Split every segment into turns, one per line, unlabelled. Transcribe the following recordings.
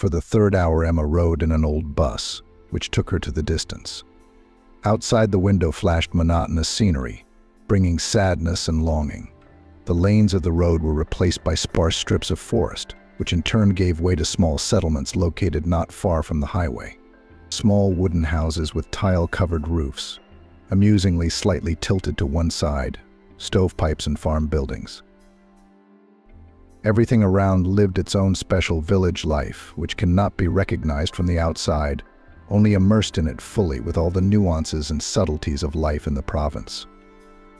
For the third hour, Emma rode in an old bus, which took her to the distance. Outside the window flashed monotonous scenery, bringing sadness and longing. The lanes of the road were replaced by sparse strips of forest, which in turn gave way to small settlements located not far from the highway. Small wooden houses with tile-covered roofs, amusingly slightly tilted to one side, stovepipes and farm buildings. Everything around lived its own special village life, which cannot be recognized from the outside, only immersed in it fully with all the nuances and subtleties of life in the province.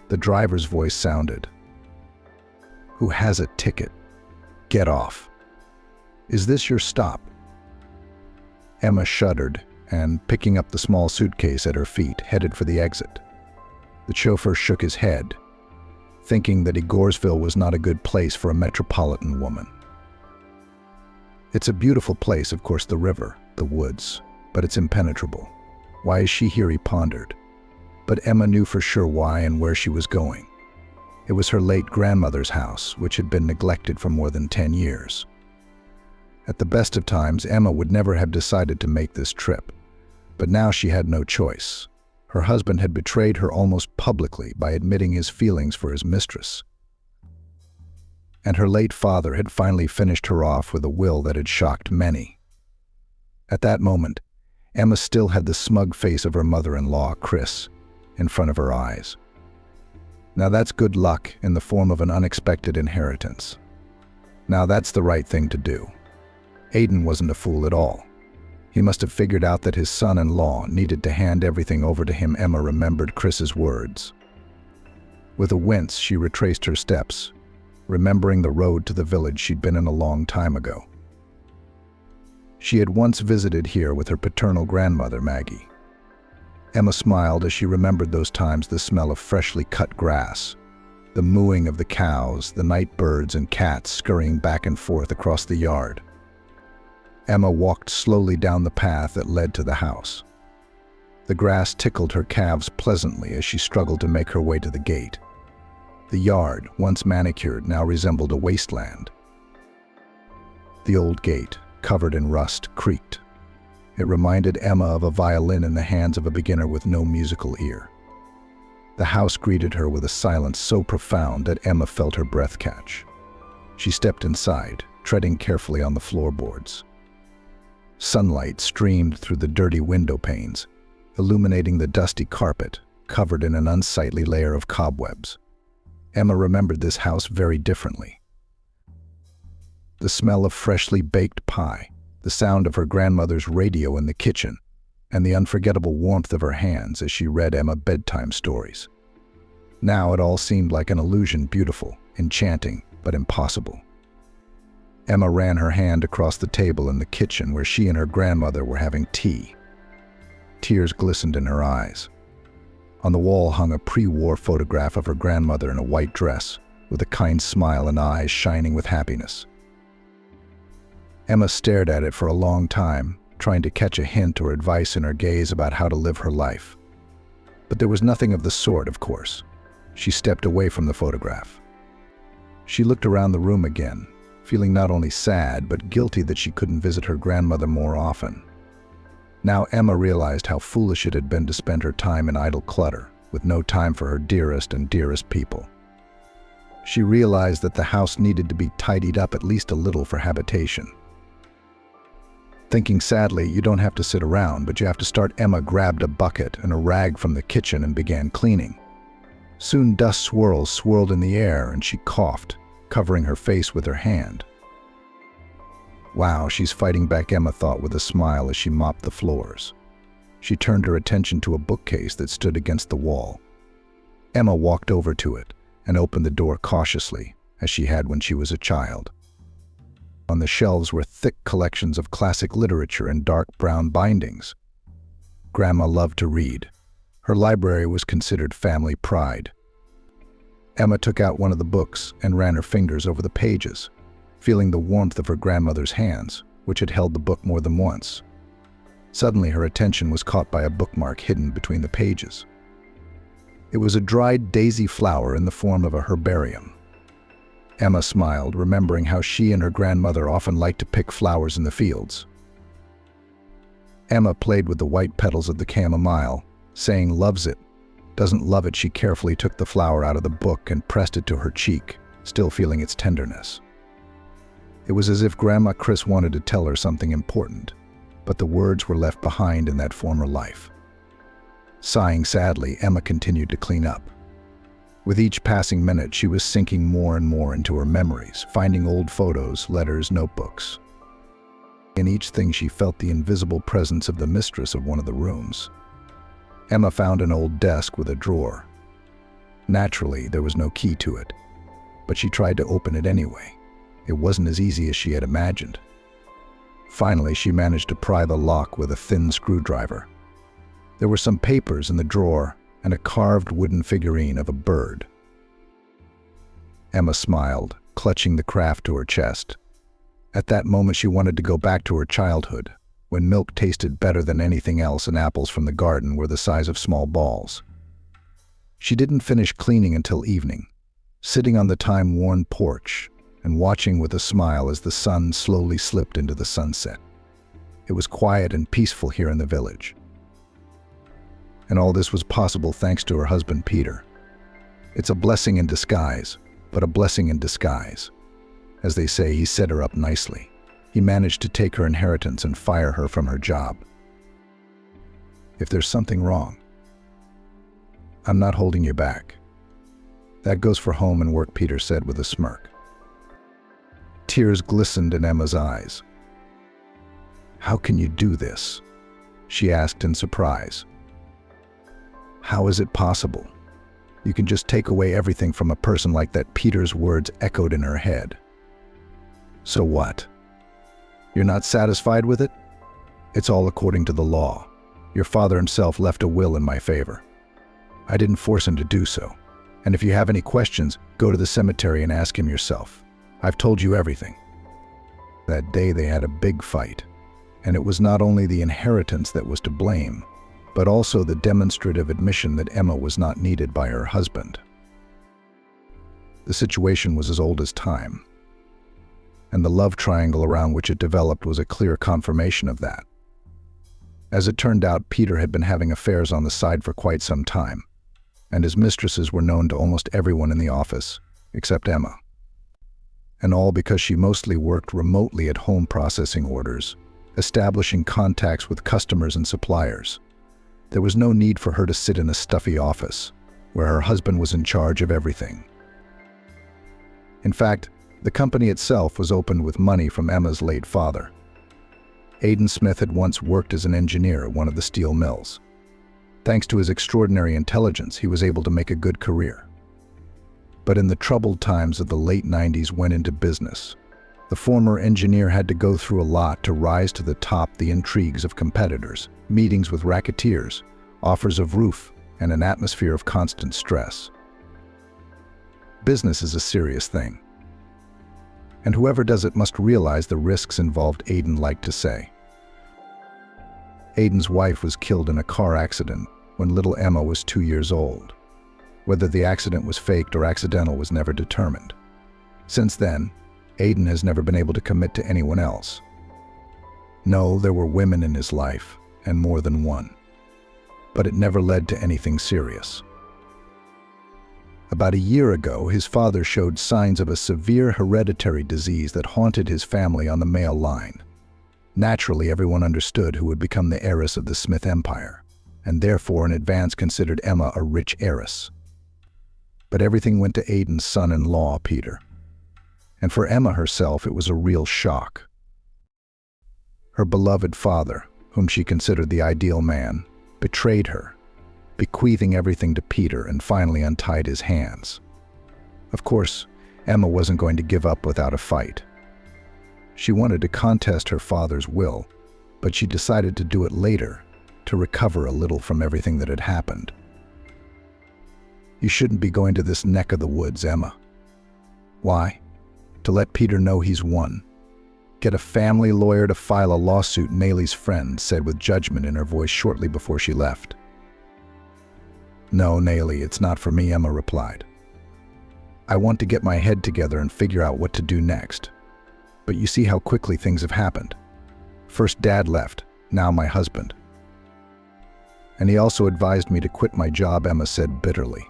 The driver's voice sounded. "Who has a ticket? Get off. Is this your stop?" Emma shuddered and, picking up the small suitcase at her feet, headed for the exit. The chauffeur shook his head, thinking that Igorsville was not a good place for a metropolitan woman. "It's a beautiful place, of course, the river, the woods, but it's impenetrable. Why is she here?" he pondered. But Emma knew for sure why and where she was going. It was her late grandmother's house, which had been neglected for more than 10 years. At the best of times, Emma would never have decided to make this trip. But now she had no choice. Her husband had betrayed her almost publicly by admitting his feelings for his mistress. And her late father had finally finished her off with a will that had shocked many. At that moment, Emma still had the smug face of her mother-in-law, Chris, in front of her eyes. Now that's good luck in the form of an unexpected inheritance. Now that's the right thing to do. Aidan wasn't a fool at all. He must have figured out that his son-in-law needed to hand everything over to him. Emma remembered Chris's words. With a wince, she retraced her steps, remembering the road to the village she'd been in a long time ago. She had once visited here with her paternal grandmother, Maggie. Emma smiled as she remembered those times, the smell of freshly cut grass, the mooing of the cows, the night birds and cats scurrying back and forth across the yard. Emma walked slowly down the path that led to the house. The grass tickled her calves pleasantly as she struggled to make her way to the gate. The yard, once manicured, now resembled a wasteland. The old gate, covered in rust, creaked. It reminded Emma of a violin in the hands of a beginner with no musical ear. The house greeted her with a silence so profound that Emma felt her breath catch. She stepped inside, treading carefully on the floorboards. Sunlight streamed through the dirty window panes, illuminating the dusty carpet, covered in an unsightly layer of cobwebs. Emma remembered this house very differently. The smell of freshly baked pie, the sound of her grandmother's radio in the kitchen, and the unforgettable warmth of her hands as she read Emma bedtime stories. Now it all seemed like an illusion, beautiful, enchanting, but impossible. Emma ran her hand across the table in the kitchen where she and her grandmother were having tea. Tears glistened in her eyes. On the wall hung a pre-war photograph of her grandmother in a white dress, with a kind smile and eyes shining with happiness. Emma stared at it for a long time, trying to catch a hint or advice in her gaze about how to live her life. But there was nothing of the sort, of course. She stepped away from the photograph. She looked around the room again, feeling not only sad but guilty that she couldn't visit her grandmother more often. Now Emma realized how foolish it had been to spend her time in idle clutter, with no time for her dearest and dearest people. She realized that the house needed to be tidied up at least a little for habitation. Thinking sadly, you don't have to sit around, but you have to start. Emma grabbed a bucket and a rag from the kitchen and began cleaning. Soon dust swirls swirled in the air and she coughed, covering her face with her hand. Wow, she's fighting back, Emma thought with a smile as she mopped the floors. She turned her attention to a bookcase that stood against the wall. Emma walked over to it and opened the door cautiously, as she had when she was a child. On the shelves were thick collections of classic literature in dark brown bindings. Grandma loved to read. Her library was considered family pride. Emma took out one of the books and ran her fingers over the pages, feeling the warmth of her grandmother's hands, which had held the book more than once. Suddenly her attention was caught by a bookmark hidden between the pages. It was a dried daisy flower in the form of a herbarium. Emma smiled, remembering how she and her grandmother often liked to pick flowers in the fields, Emma played with the white petals of the chamomile, saying loves it. Doesn't love it. She carefully took the flower out of the book and pressed it to her cheek, still feeling its tenderness. It was as if Grandma Chris wanted to tell her something important, but the words were left behind in that former life. Sighing sadly, Emma continued to clean up. With each passing minute, she was sinking more and more into her memories, finding old photos, letters, notebooks. In each thing, she felt the invisible presence of the mistress of one of the rooms. Emma found an old desk with a drawer. Naturally, there was no key to it, but she tried to open it anyway. It wasn't as easy as she had imagined. Finally, she managed to pry the lock with a thin screwdriver. There were some papers in the drawer and a carved wooden figurine of a bird. Emma smiled, clutching the craft to her chest. At that moment, she wanted to go back to her childhood, when milk tasted better than anything else and apples from the garden were the size of small balls. She didn't finish cleaning until evening, sitting on the time-worn porch and watching with a smile as the sun slowly slipped into the sunset. It was quiet and peaceful here in the village. And all this was possible thanks to her husband, Peter. It's a blessing in disguise, but a blessing in disguise. As they say, he set her up nicely. He managed to take her inheritance and fire her from her job. If there's something wrong, I'm not holding you back. That goes for home and work, Peter said with a smirk. Tears glistened in Emma's eyes. How can you do this? She asked in surprise. How is it possible? You can just take away everything from a person like that. Peter's words echoed in her head. So what? You're not satisfied with it? It's all according to the law. Your father himself left a will in my favor. I didn't force him to do so. And if you have any questions, go to the cemetery and ask him yourself. I've told you everything. That day they had a big fight, and it was not only the inheritance that was to blame, but also the demonstrative admission that Emma was not needed by her husband. The situation was as old as time, and the love triangle around which it developed was a clear confirmation of that. As it turned out, Peter had been having affairs on the side for quite some time, and his mistresses were known to almost everyone in the office, except Emma. And all because she mostly worked remotely at home processing orders, establishing contacts with customers and suppliers. There was no need for her to sit in a stuffy office, where her husband was in charge of everything. In fact, the company itself was opened with money from Emma's late father. Aidan Smith had once worked as an engineer at one of the steel mills. Thanks to his extraordinary intelligence, he was able to make a good career. But in the troubled times of the late 90s went into business. The former engineer had to go through a lot to rise to the top, the intrigues of competitors, meetings with racketeers, offers of roof, and an atmosphere of constant stress. Business is a serious thing, and whoever does it must realize the risks involved, Aidan liked to say. Aidan's wife was killed in a car accident when little Emma was 2 years old. Whether the accident was faked or accidental was never determined. Since then, Aidan has never been able to commit to anyone else. No, there were women in his life, and more than one. But it never led to anything serious. About a year ago, his father showed signs of a severe hereditary disease that haunted his family on the male line. Naturally, everyone understood who would become the heiress of the Smith empire, and therefore in advance considered Emma a rich heiress. But everything went to Aidan's son-in-law, Peter. And for Emma herself, it was a real shock. Her beloved father, whom she considered the ideal man, betrayed her, bequeathing everything to Peter, and finally untied his hands. Of course, Emma wasn't going to give up without a fight. She wanted to contest her father's will, but she decided to do it later, to recover a little from everything that had happened. You shouldn't be going to this neck of the woods, Emma. Why? To let Peter know he's won. Get a family lawyer to file a lawsuit, Nayli's friend said with judgment in her voice shortly before she left. No, Nayli, it's not for me, Emma replied. I want to get my head together and figure out what to do next. But you see how quickly things have happened. First Dad left, now my husband. And he also advised me to quit my job, Emma said bitterly.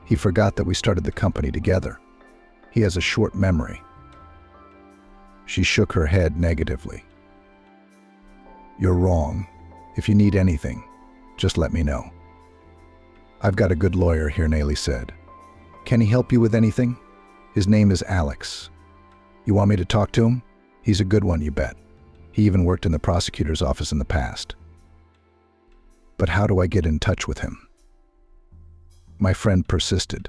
He forgot that we started the company together. He has a short memory. She shook her head negatively. You're wrong. If you need anything, just let me know. I've got a good lawyer here, Nayli said. Can he help you with anything? His name is Alex. You want me to talk to him? He's a good one, you bet. He even worked in the prosecutor's office in the past. But how do I get in touch with him? My friend persisted.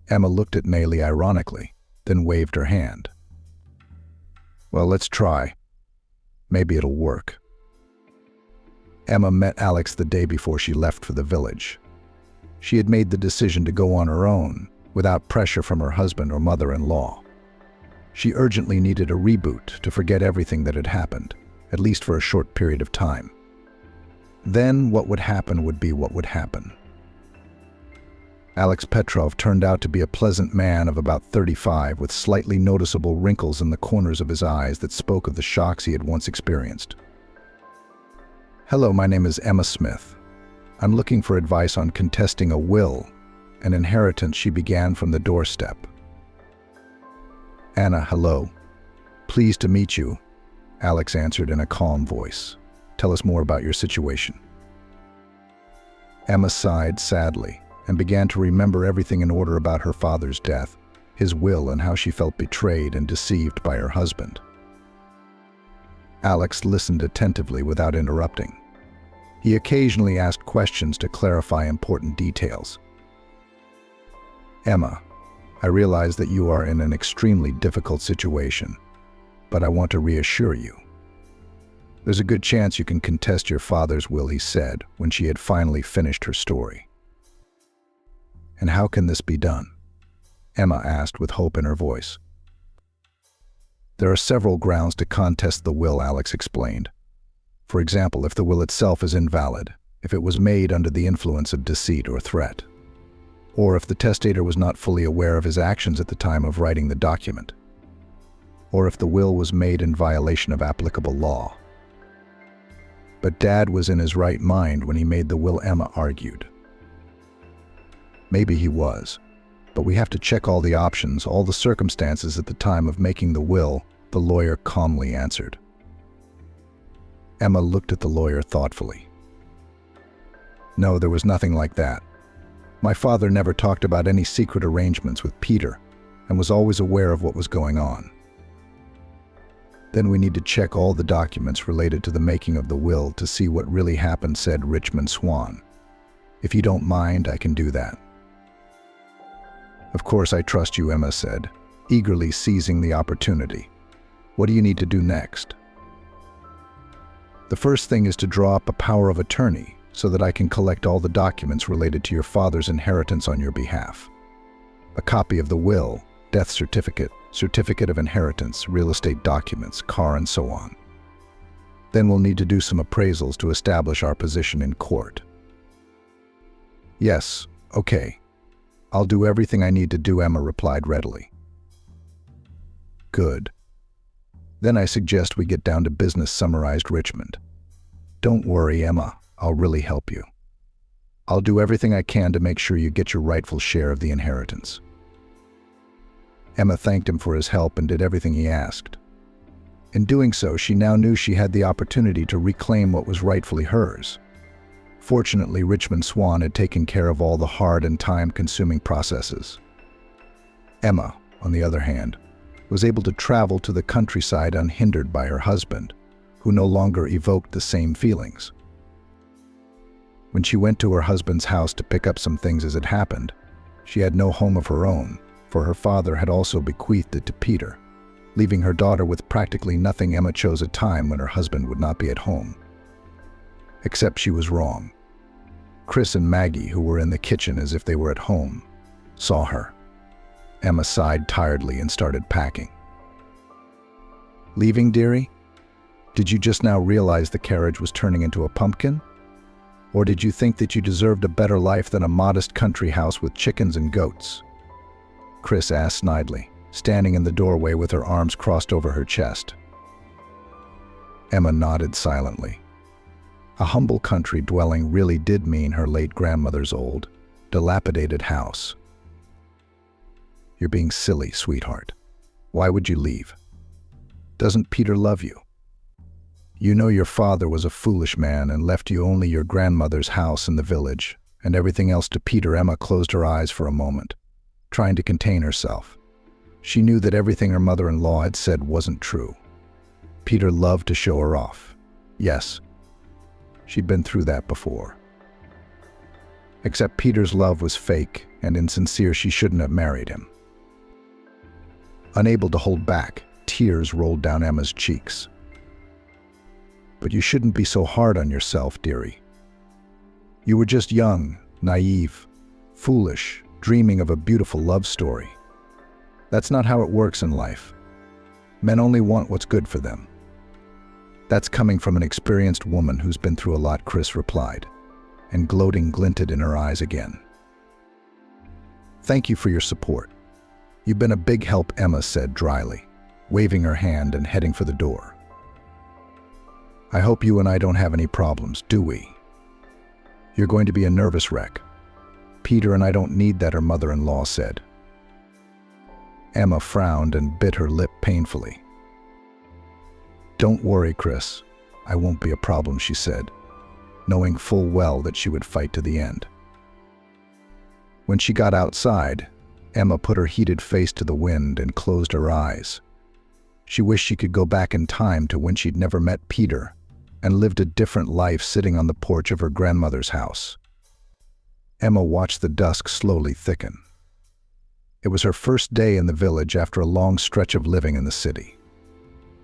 Emma looked at Nayli ironically, then waved her hand. Well, let's try. Maybe it'll work. Emma met Alex the day before she left for the village. She had made the decision to go on her own, without pressure from her husband or mother-in-law. She urgently needed a reboot to forget everything that had happened, at least for a short period of time. Then what would happen would be what would happen. Alex Petrov turned out to be a pleasant man of about 35 with slightly noticeable wrinkles in the corners of his eyes that spoke of the shocks he had once experienced. Hello, my name is Emma Smith. I'm looking for advice on contesting a will, an inheritance, she began from the doorstep. Anna, hello. Pleased to meet you, Alex answered in a calm voice. Tell us more about your situation. Emma sighed sadly and began to remember everything in order about her father's death, his will, and how she felt betrayed and deceived by her husband. Alex listened attentively without interrupting. He occasionally asked questions to clarify important details. Emma, I realize that you are in an extremely difficult situation, but I want to reassure you. There's a good chance you can contest your father's will, he said, when she had finally finished her story. And how can this be done? Emma asked with hope in her voice. There are several grounds to contest the will, Alex explained. For example, if the will itself is invalid, if it was made under the influence of deceit or threat, or if the testator was not fully aware of his actions at the time of writing the document, or if the will was made in violation of applicable law. But Dad was in his right mind when he made the will, Emma argued. Maybe he was, but we have to check all the options, all the circumstances at the time of making the will, the lawyer calmly answered. Emma looked at the lawyer thoughtfully. No, there was nothing like that. My father never talked about any secret arrangements with Peter and was always aware of what was going on. Then we need to check all the documents related to the making of the will to see what really happened, said Richmond Swan. If you don't mind, I can do that. Of course I trust you, Emma said, eagerly seizing the opportunity. What do you need to do next? The first thing is to draw up a power of attorney so that I can collect all the documents related to your father's inheritance on your behalf. A copy of the will, death certificate, certificate of inheritance, real estate documents, car, and so on. Then we'll need to do some appraisals to establish our position in court. Yes, okay. I'll do everything I need to do, Emma replied readily. Good. Then I suggest we get down to business, summarized Richmond. Don't worry, Emma, I'll really help you. I'll do everything I can to make sure you get your rightful share of the inheritance. Emma thanked him for his help and did everything he asked. In doing so, she now knew she had the opportunity to reclaim what was rightfully hers. Fortunately, Richmond Swan had taken care of all the hard and time-consuming processes. Emma, on the other hand, was able to travel to the countryside unhindered by her husband, who no longer evoked the same feelings. When she went to her husband's house to pick up some things as it happened, she had no home of her own, for her father had also bequeathed it to Peter, leaving her daughter with practically nothing. Emma chose a time when her husband would not be at home. Except she was wrong. Chris and Maggie, who were in the kitchen as if they were at home, saw her. Emma sighed tiredly and started packing. Leaving, dearie? Did you just now realize the carriage was turning into a pumpkin? Or did you think that you deserved a better life than a modest country house with chickens and goats? Chris asked snidely, standing in the doorway with her arms crossed over her chest. Emma nodded silently. A humble country dwelling really did mean her late grandmother's old, dilapidated house. You're being silly, sweetheart. Why would you leave? Doesn't Peter love you? You know your father was a foolish man and left you only your grandmother's house in the village, and everything else to Peter. Emma closed her eyes for a moment, trying to contain herself. She knew that everything her mother-in-law had said wasn't true. Peter loved to show her off. Yes, she'd been through that before. Except Peter's love was fake and insincere. She shouldn't have married him. Unable to hold back, tears rolled down Emma's cheeks. But you shouldn't be so hard on yourself, dearie. You were just young, naive, foolish, dreaming of a beautiful love story. That's not how it works in life. Men only want what's good for them. That's coming from an experienced woman who's been through a lot, Chris replied, and gloating glinted in her eyes again. Thank you for your support. You've been a big help, Emma said dryly, waving her hand and heading for the door. I hope you and I don't have any problems, do we? You're going to be a nervous wreck. Peter and I don't need that, her mother-in-law said. Emma frowned and bit her lip painfully. Don't worry, Chris. I won't be a problem, she said, knowing full well that she would fight to the end. When she got outside, Emma put her heated face to the wind and closed her eyes. She wished she could go back in time to when she'd never met Peter and lived a different life sitting on the porch of her grandmother's house. Emma watched the dusk slowly thicken. It was her first day in the village after a long stretch of living in the city.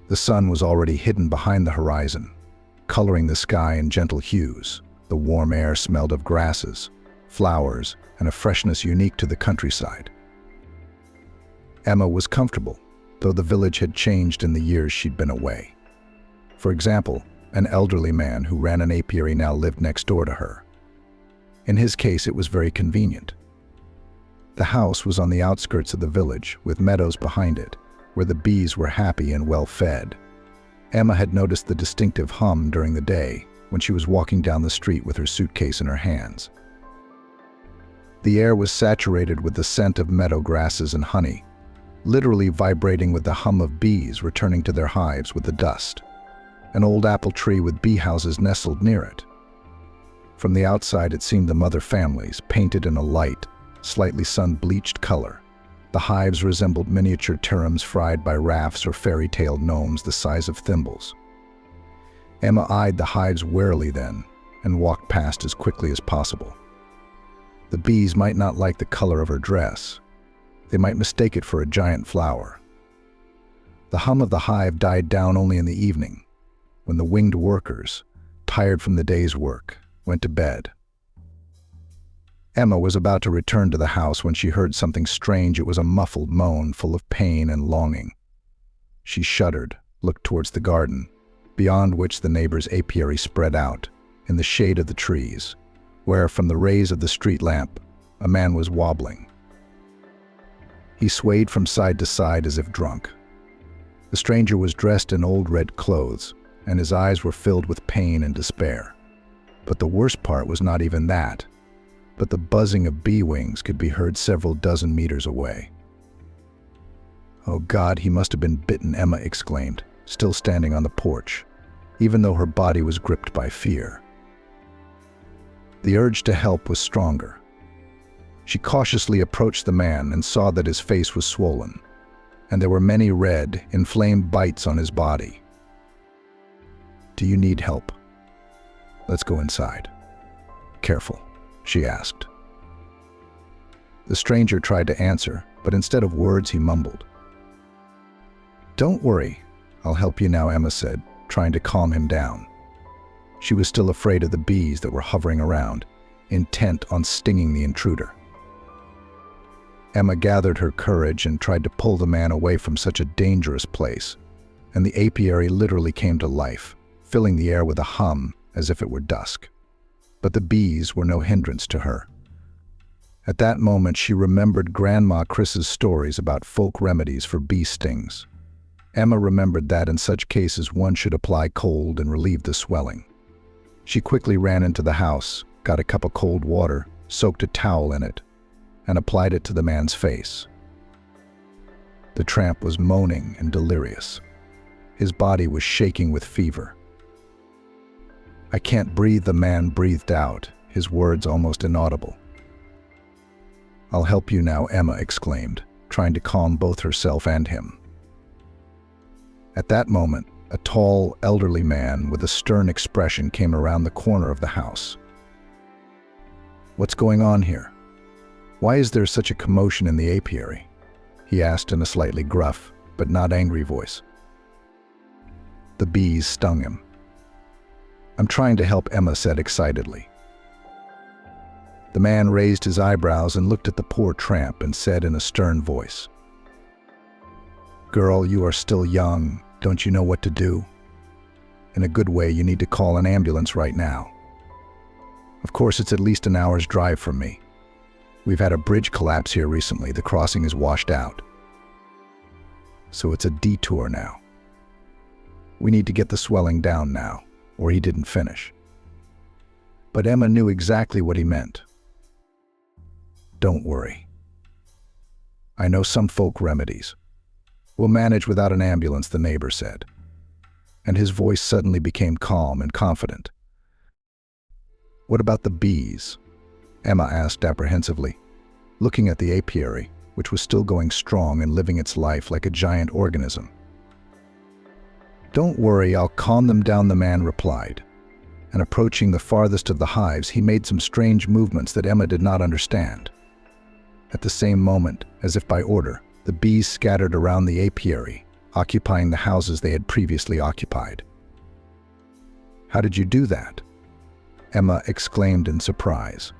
The sun was already hidden behind the horizon, coloring the sky in gentle hues. The warm air smelled of grasses, flowers, and a freshness unique to the countryside. Emma was comfortable, though the village had changed in the years she'd been away. For example, an elderly man who ran an apiary now lived next door to her. In his case, it was very convenient. The house was on the outskirts of the village, with meadows behind it, where the bees were happy and well fed. Emma had noticed the distinctive hum during the day when she was walking down the street with her suitcase in her hands. The air was saturated with the scent of meadow grasses and honey, literally vibrating with the hum of bees returning to their hives with the dust. An old apple tree with bee houses nestled near it. From the outside, it seemed the mother families, painted in a light, slightly sun-bleached color. The hives resembled miniature terrums fried by rafts or fairy-tale gnomes the size of thimbles. Emma eyed the hives warily then and walked past as quickly as possible. The bees might not like the color of her dress. They might mistake it for a giant flower. The hum of the hive died down only in the evening, when the winged workers, tired from the day's work, went to bed. Emma was about to return to the house when she heard something strange. It was a muffled moan full of pain and longing. She shuddered, looked towards the garden, beyond which the neighbor's apiary spread out, in the shade of the trees, where, from the rays of the street lamp, a man was wobbling. He swayed from side to side as if drunk. The stranger was dressed in old red clothes, and his eyes were filled with pain and despair. But the worst part was not even that, but the buzzing of bee wings could be heard several dozen meters away. "Oh God, he must have been bitten," Emma exclaimed, still standing on the porch, even though her body was gripped by fear. The urge to help was stronger. She cautiously approached the man and saw that his face was swollen, and there were many red, inflamed bites on his body. "Do you need help? Let's go inside." "Careful," she asked. The stranger tried to answer, but instead of words he mumbled. "Don't worry, I'll help you now," Emma said, trying to calm him down. She was still afraid of the bees that were hovering around, intent on stinging the intruder. Emma gathered her courage and tried to pull the man away from such a dangerous place, and the apiary literally came to life, filling the air with a hum as if it were dusk. But the bees were no hindrance to her. At that moment, she remembered Grandma Chris's stories about folk remedies for bee stings. Emma remembered that in such cases one should apply cold and relieve the swelling. She quickly ran into the house, got a cup of cold water, soaked a towel in it, and applied it to the man's face. The tramp was moaning and delirious. His body was shaking with fever. "I can't breathe," the man breathed out, his words almost inaudible. "I'll help you now," Emma exclaimed, trying to calm both herself and him. At that moment, a tall, elderly man with a stern expression came around the corner of the house. "What's going on here? Why is there such a commotion in the apiary?" he asked in a slightly gruff, but not angry voice. The bees stung him. "I'm trying to help," Emma said excitedly. The man raised his eyebrows and looked at the poor tramp and said in a stern voice, "Girl, you are still young. Don't you know what to do? In a good way, you need to call an ambulance right now. Of course, it's at least an hour's drive from me. We've had a bridge collapse here recently. The crossing is washed out. So it's a detour now. We need to get the swelling down now," or he didn't finish. But Emma knew exactly what he meant. "Don't worry. I know some folk remedies. We'll manage without an ambulance," the neighbor said. And his voice suddenly became calm and confident. "What about the bees?" Emma asked apprehensively, looking at the apiary, which was still going strong and living its life like a giant organism. "Don't worry, I'll calm them down," the man replied. And approaching the farthest of the hives, he made some strange movements that Emma did not understand. At the same moment, as if by order, the bees scattered around the apiary, occupying the houses they had previously occupied. "How did you do that?" Emma exclaimed in surprise.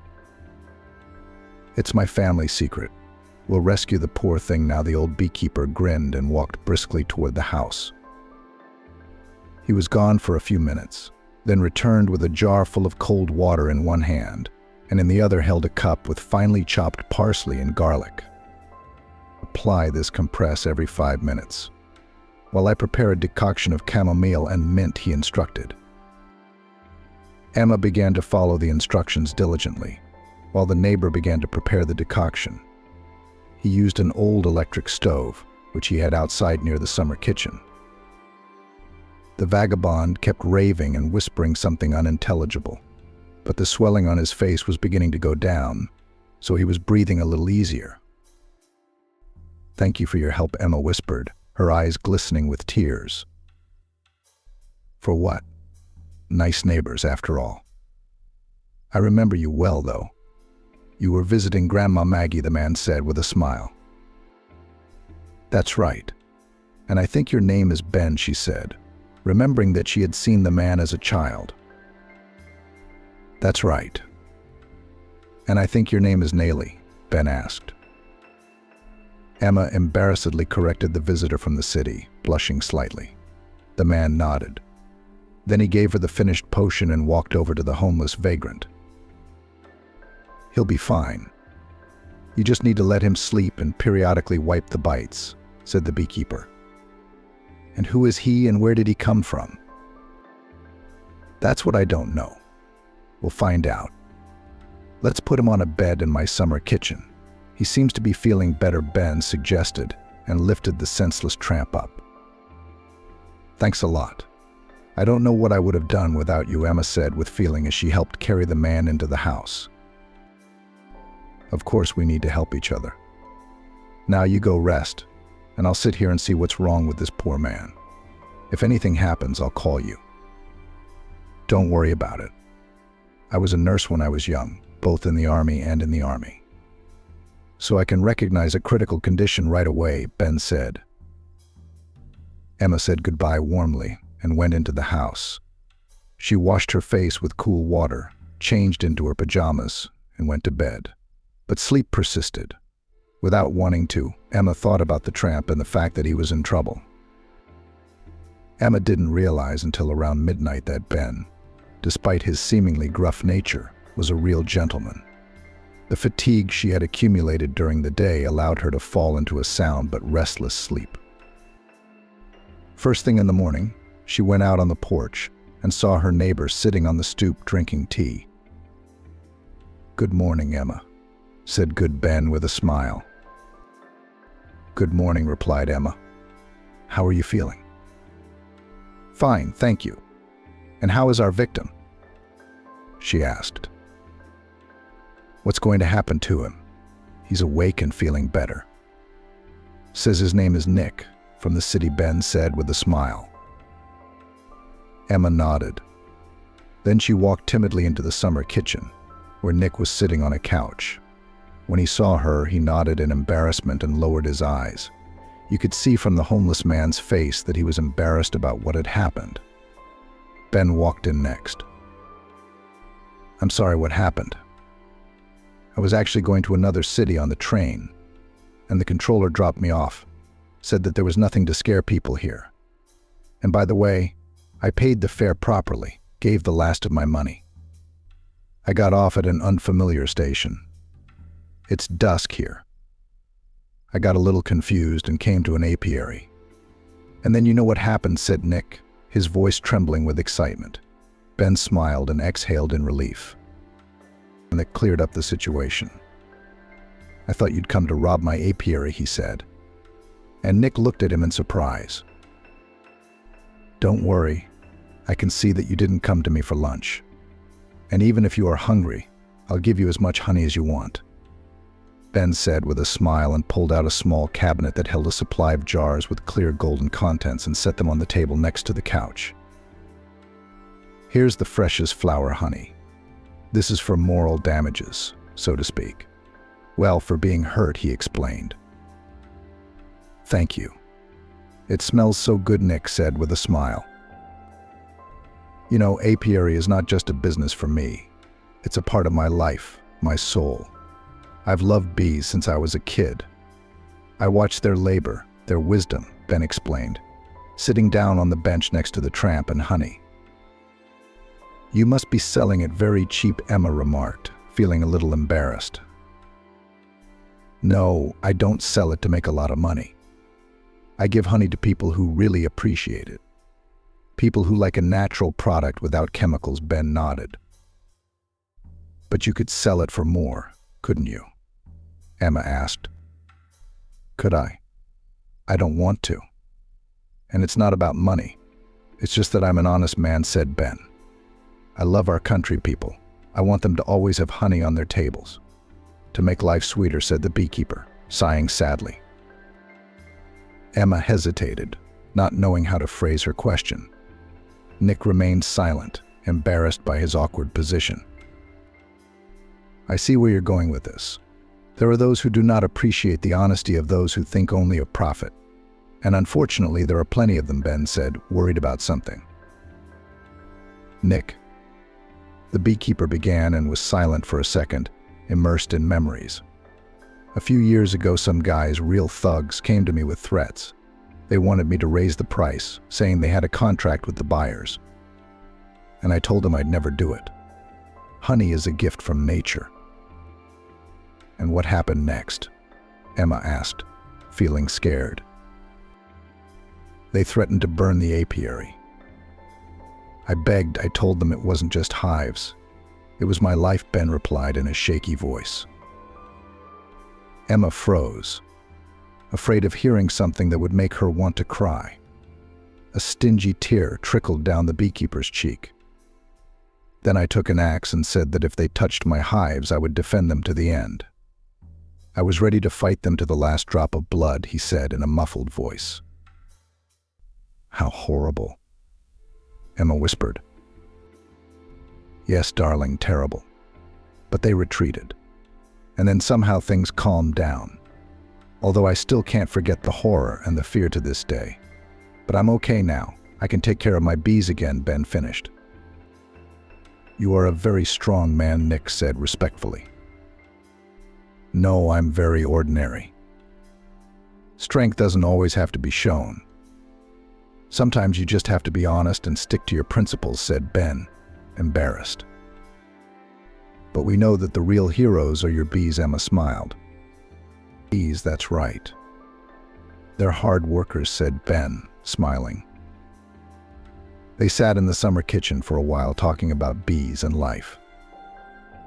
"It's my family secret. We'll rescue the poor thing now." The old beekeeper grinned and walked briskly toward the house. He was gone for a few minutes, then returned with a jar full of cold water in one hand, and in the other held a cup with finely chopped parsley and garlic. "Apply this compress every 5 minutes, while I prepare a decoction of chamomile and mint," he instructed. Emma began to follow the instructions diligently, while the neighbor began to prepare the decoction. He used an old electric stove, which he had outside near the summer kitchen. The vagabond kept raving and whispering something unintelligible, but the swelling on his face was beginning to go down, so he was breathing a little easier. "Thank you for your help," Emma whispered, her eyes glistening with tears. "For what? Nice neighbors, after all. I remember you well, though. You were visiting Grandma Maggie," the man said with a smile. "That's right. And I think your name is Ben," she said, remembering that she had seen the man as a child. "That's right. And I think your name is Nayli," Ben asked. Emma embarrassedly corrected the visitor from the city, blushing slightly. The man nodded. Then he gave her the finished potion and walked over to the homeless vagrant. "He'll be fine. You just need to let him sleep and periodically wipe the bites," said the beekeeper. "And who is he and where did he come from?" "That's what I don't know. We'll find out. Let's put him on a bed in my summer kitchen. He seems to be feeling better," Ben suggested, and lifted the senseless tramp up. "Thanks a lot. I don't know what I would have done without you," Emma said with feeling as she helped carry the man into the house. "Of course we need to help each other. Now you go rest, and I'll sit here and see what's wrong with this poor man. If anything happens, I'll call you. Don't worry about it. I was a nurse when I was young, both in the Army and in the Army. So I can recognize a critical condition right away," Ben said. Emma said goodbye warmly and went into the house. She washed her face with cool water, changed into her pajamas, and went to bed. But sleep persisted. Without wanting to, Emma thought about the tramp and the fact that he was in trouble. Emma didn't realize until around midnight that Ben, despite his seemingly gruff nature, was a real gentleman. The fatigue she had accumulated during the day allowed her to fall into a sound but restless sleep. First thing in the morning, she went out on the porch and saw her neighbor sitting on the stoop drinking tea. "Good morning, Emma," said good Ben with a smile. "Good morning," replied Emma. "How are you feeling?" "Fine, thank you. And how is our victim?" she asked. "What's going to happen to him? He's awake and feeling better. Says his name is Nick, from the city," Ben said with a smile. Emma nodded. Then she walked timidly into the summer kitchen, where Nick was sitting on a couch. When he saw her, he nodded in embarrassment and lowered his eyes. You could see from the homeless man's face that he was embarrassed about what had happened. Ben walked in next. "I'm sorry, what happened? I was actually going to another city on the train, and the controller dropped me off, said that there was nothing to scare people here. And by the way, I paid the fare properly, gave the last of my money. I got off at an unfamiliar station. It's dusk here. I got a little confused and came to an apiary. And then you know what happened," said Nick, his voice trembling with excitement. Ben smiled and exhaled in relief. And it cleared up the situation. "I thought you'd come to rob my apiary," he said. And Nick looked at him in surprise. "Don't worry. I can see that you didn't come to me for lunch. And even if you are hungry, I'll give you as much honey as you want," Ben said with a smile and pulled out a small cabinet that held a supply of jars with clear golden contents and set them on the table next to the couch. "Here's the freshest flower honey. This is for moral damages, so to speak. Well, for being hurt," he explained. "Thank you. It smells so good," Nick said with a smile. "You know, apiary is not just a business for me. It's a part of my life, my soul. I've loved bees since I was a kid. I watched their labor, their wisdom," Ben explained, sitting down on the bench next to the tramp and honey. "You must be selling it very cheap," Emma remarked, feeling a little embarrassed. "No, I don't sell it to make a lot of money. I give honey to people who really appreciate it. People who like a natural product without chemicals," Ben nodded. "But you could sell it for more, couldn't you?" Emma asked. "Could I? I don't want to. And it's not about money. It's just that I'm an honest man," said Ben. "I love our country people. I want them to always have honey on their tables. To make life sweeter," said the beekeeper, sighing sadly. Emma hesitated, not knowing how to phrase her question. Nick remained silent, embarrassed by his awkward position. "I see where you're going with this. There are those who do not appreciate the honesty of those who think only of profit. And unfortunately, there are plenty of them," Ben said, worried about something. "Nick," the beekeeper began and was silent for a second, immersed in memories. "A few years ago, some guys, real thugs, came to me with threats. They wanted me to raise the price, saying they had a contract with the buyers. And I told them I'd never do it. Honey is a gift from nature." "And what happened next?" Emma asked, feeling scared. "They threatened to burn the apiary. I begged, I told them it wasn't just hives. It was my life," Ben replied in a shaky voice. Emma froze, afraid of hearing something that would make her want to cry. A stingy tear trickled down the beekeeper's cheek. "Then I took an axe and said that if they touched my hives, I would defend them to the end. I was ready to fight them to the last drop of blood," he said in a muffled voice. "How horrible," Emma whispered. "Yes, darling, terrible. But they retreated. And then somehow things calmed down. Although I still can't forget the horror and the fear to this day. But I'm okay now. I can take care of my bees again," Ben finished. "You are a very strong man," Nick said respectfully. "No, I'm very ordinary. Strength doesn't always have to be shown. Sometimes you just have to be honest and stick to your principles," said Ben, embarrassed. "But we know that the real heroes are your bees," Emma smiled. "Bees, that's right. They're hard workers," said Ben, smiling. They sat in the summer kitchen for a while talking about bees and life.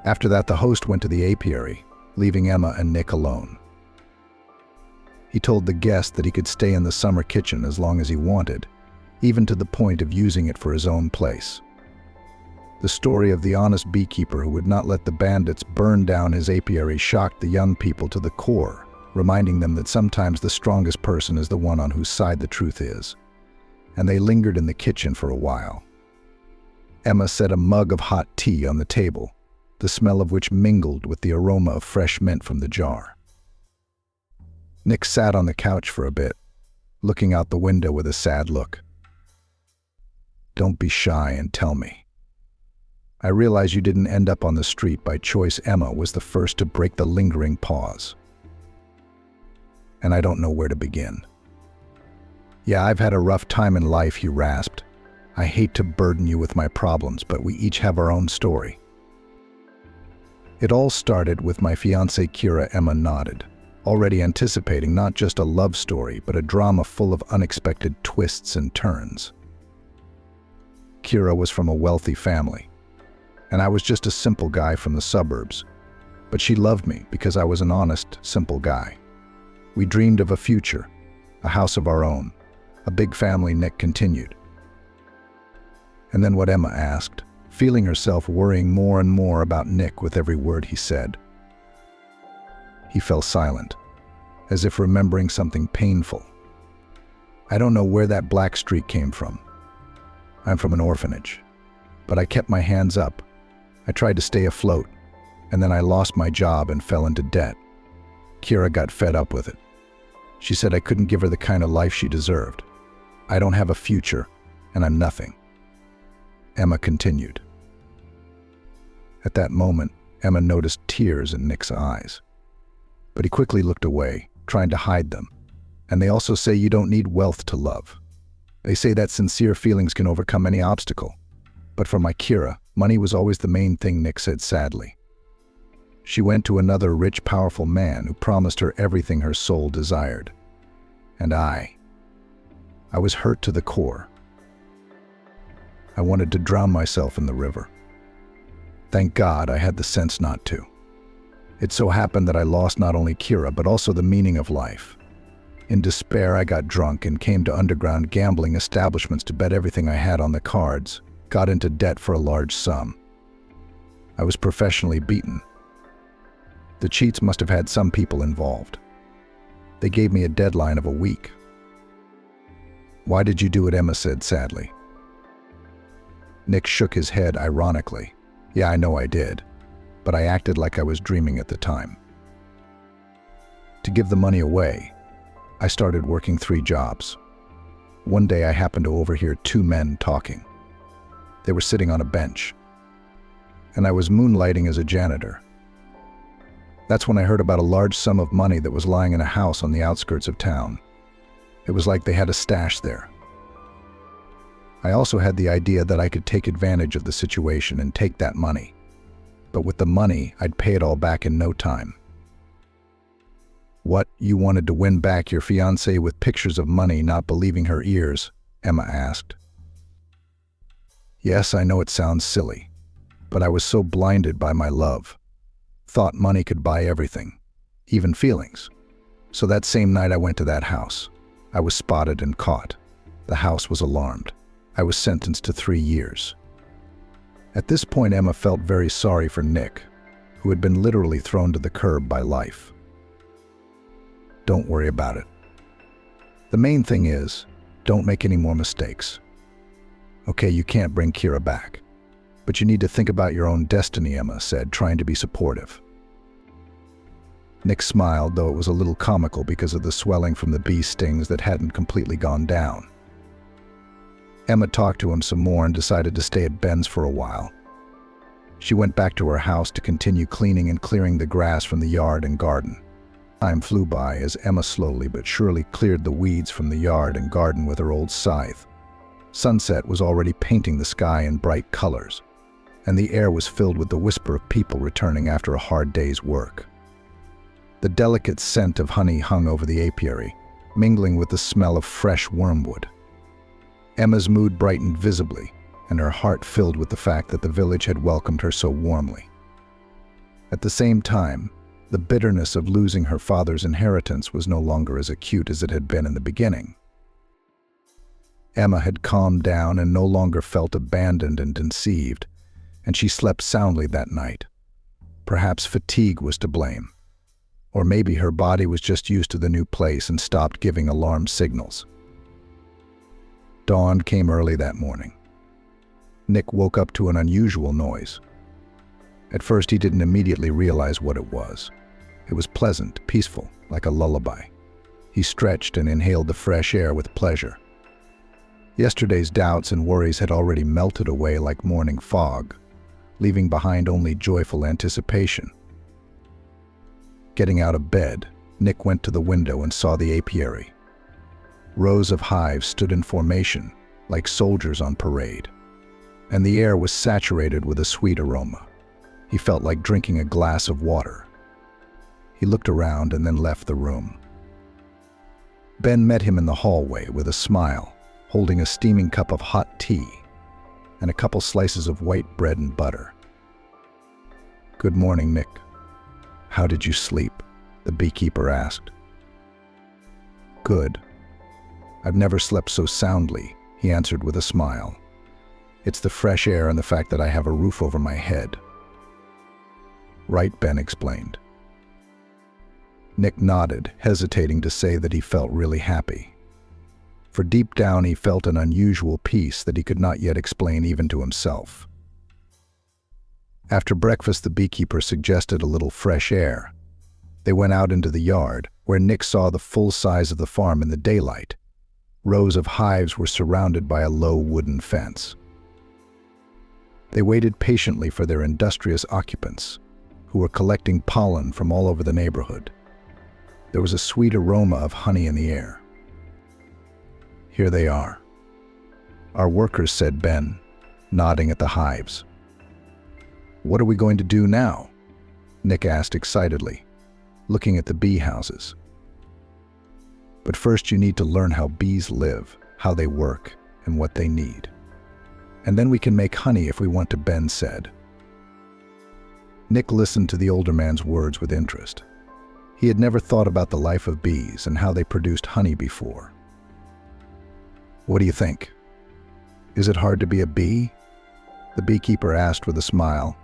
After that, the host went to the apiary, leaving Emma and Nick alone. He told the guest that he could stay in the summer kitchen as long as he wanted, even to the point of using it for his own place. The story of the honest beekeeper who would not let the bandits burn down his apiary shocked the young people to the core, reminding them that sometimes the strongest person is the one on whose side the truth is. And they lingered in the kitchen for a while. Emma set a mug of hot tea on the table, the smell of which mingled with the aroma of fresh mint from the jar. Nick sat on the couch for a bit, looking out the window with a sad look. "Don't be shy and tell me. I realize you didn't end up on the street by choice." Emma was the first to break the lingering pause. "And I don't know where to begin." "Yeah, I've had a rough time in life," he rasped. "I hate to burden you with my problems, but we each have our own story." "It all started with my fiancée Kira." Emma nodded, already anticipating not just a love story, but a drama full of unexpected twists and turns. "Kira was from a wealthy family, and I was just a simple guy from the suburbs. But she loved me because I was an honest, simple guy. We dreamed of a future, a house of our own, a big family," Nick continued. And then what? Emma asked, feeling herself worrying more and more about Nick with every word he said. He fell silent, as if remembering something painful. "I don't know where that black streak came from. I'm from an orphanage. But I kept my hands up. I tried to stay afloat, and then I lost my job and fell into debt. Kira got fed up with it. She said I couldn't give her the kind of life she deserved. I don't have a future, and I'm nothing." Emma continued. At that moment, Emma noticed tears in Nick's eyes. But he quickly looked away, trying to hide them. "And they also say you don't need wealth to love. They say that sincere feelings can overcome any obstacle. But for my Kira, money was always the main thing," Nick said sadly. "She went to another rich, powerful man who promised her everything her soul desired. And I was hurt to the core. I wanted to drown myself in the river. Thank God I had the sense not to. It so happened that I lost not only Kira, but also the meaning of life. In despair, I got drunk and came to underground gambling establishments to bet everything I had on the cards, got into debt for a large sum. I was professionally beaten. The cheats must have had some people involved. They gave me a deadline of a week." "Why did you do it?" Emma said sadly. Nick shook his head ironically. "Yeah, I know I did, but I acted like I was dreaming at the time. To give the money away, I started working 3 jobs. One day I happened to overhear 2 men talking. They were sitting on a bench, and I was moonlighting as a janitor. That's when I heard about a large sum of money that was lying in a house on the outskirts of town. It was like they had a stash there. I also had the idea that I could take advantage of the situation and take that money. But with the money, I'd pay it all back in no time." "What, you wanted to win back your fiancée with pictures of money?" Not believing her ears, Emma asked. "Yes, I know it sounds silly, but I was so blinded by my love. Thought money could buy everything, even feelings. So that same night I went to that house. I was spotted and caught. The house was alarmed. I was sentenced to 3 years. At this point, Emma felt very sorry for Nick, who had been literally thrown to the curb by life. "Don't worry about it. The main thing is, don't make any more mistakes. Okay, you can't bring Kira back, but you need to think about your own destiny," Emma said, trying to be supportive. Nick smiled, though it was a little comical because of the swelling from the bee stings that hadn't completely gone down. Emma talked to him some more and decided to stay at Ben's for a while. She went back to her house to continue cleaning and clearing the grass from the yard and garden. Time flew by as Emma slowly but surely cleared the weeds from the yard and garden with her old scythe. Sunset was already painting the sky in bright colors, and the air was filled with the whisper of people returning after a hard day's work. The delicate scent of honey hung over the apiary, mingling with the smell of fresh wormwood. Emma's mood brightened visibly, and her heart filled with the fact that the village had welcomed her so warmly. At the same time, the bitterness of losing her father's inheritance was no longer as acute as it had been in the beginning. Emma had calmed down and no longer felt abandoned and deceived, and she slept soundly that night. Perhaps fatigue was to blame. Or maybe her body was just used to the new place and stopped giving alarm signals. Dawn came early that morning. Nick woke up to an unusual noise. At first, he didn't immediately realize what it was. It was pleasant, peaceful, like a lullaby. He stretched and inhaled the fresh air with pleasure. Yesterday's doubts and worries had already melted away like morning fog, leaving behind only joyful anticipation. Getting out of bed, Nick went to the window and saw the apiary. Rows of hives stood in formation, like soldiers on parade, and the air was saturated with a sweet aroma. He felt like drinking a glass of water. He looked around and then left the room. Ben met him in the hallway with a smile, holding a steaming cup of hot tea and a couple slices of white bread and butter. "Good morning, Nick. How did you sleep?" the beekeeper asked. "Good. I've never slept so soundly," he answered with a smile. "It's the fresh air and the fact that I have a roof over my head." "Right," Ben explained. Nick nodded, hesitating to say that he felt really happy. For deep down he felt an unusual peace that he could not yet explain even to himself. After breakfast, the beekeeper suggested a little fresh air. They went out into the yard, where Nick saw the full size of the farm in the daylight. Rows of hives were surrounded by a low wooden fence. They waited patiently for their industrious occupants, who were collecting pollen from all over the neighborhood. There was a sweet aroma of honey in the air. "Here they are, our workers," said Ben, nodding at the hives. "What are we going to do now?" Nick asked excitedly, looking at the bee houses. "But first you need to learn how bees live, how they work, and what they need. And then we can make honey if we want to," Ben said. Nick listened to the older man's words with interest. He had never thought about the life of bees and how they produced honey before. "What do you think? Is it hard to be a bee?" the beekeeper asked with a smile.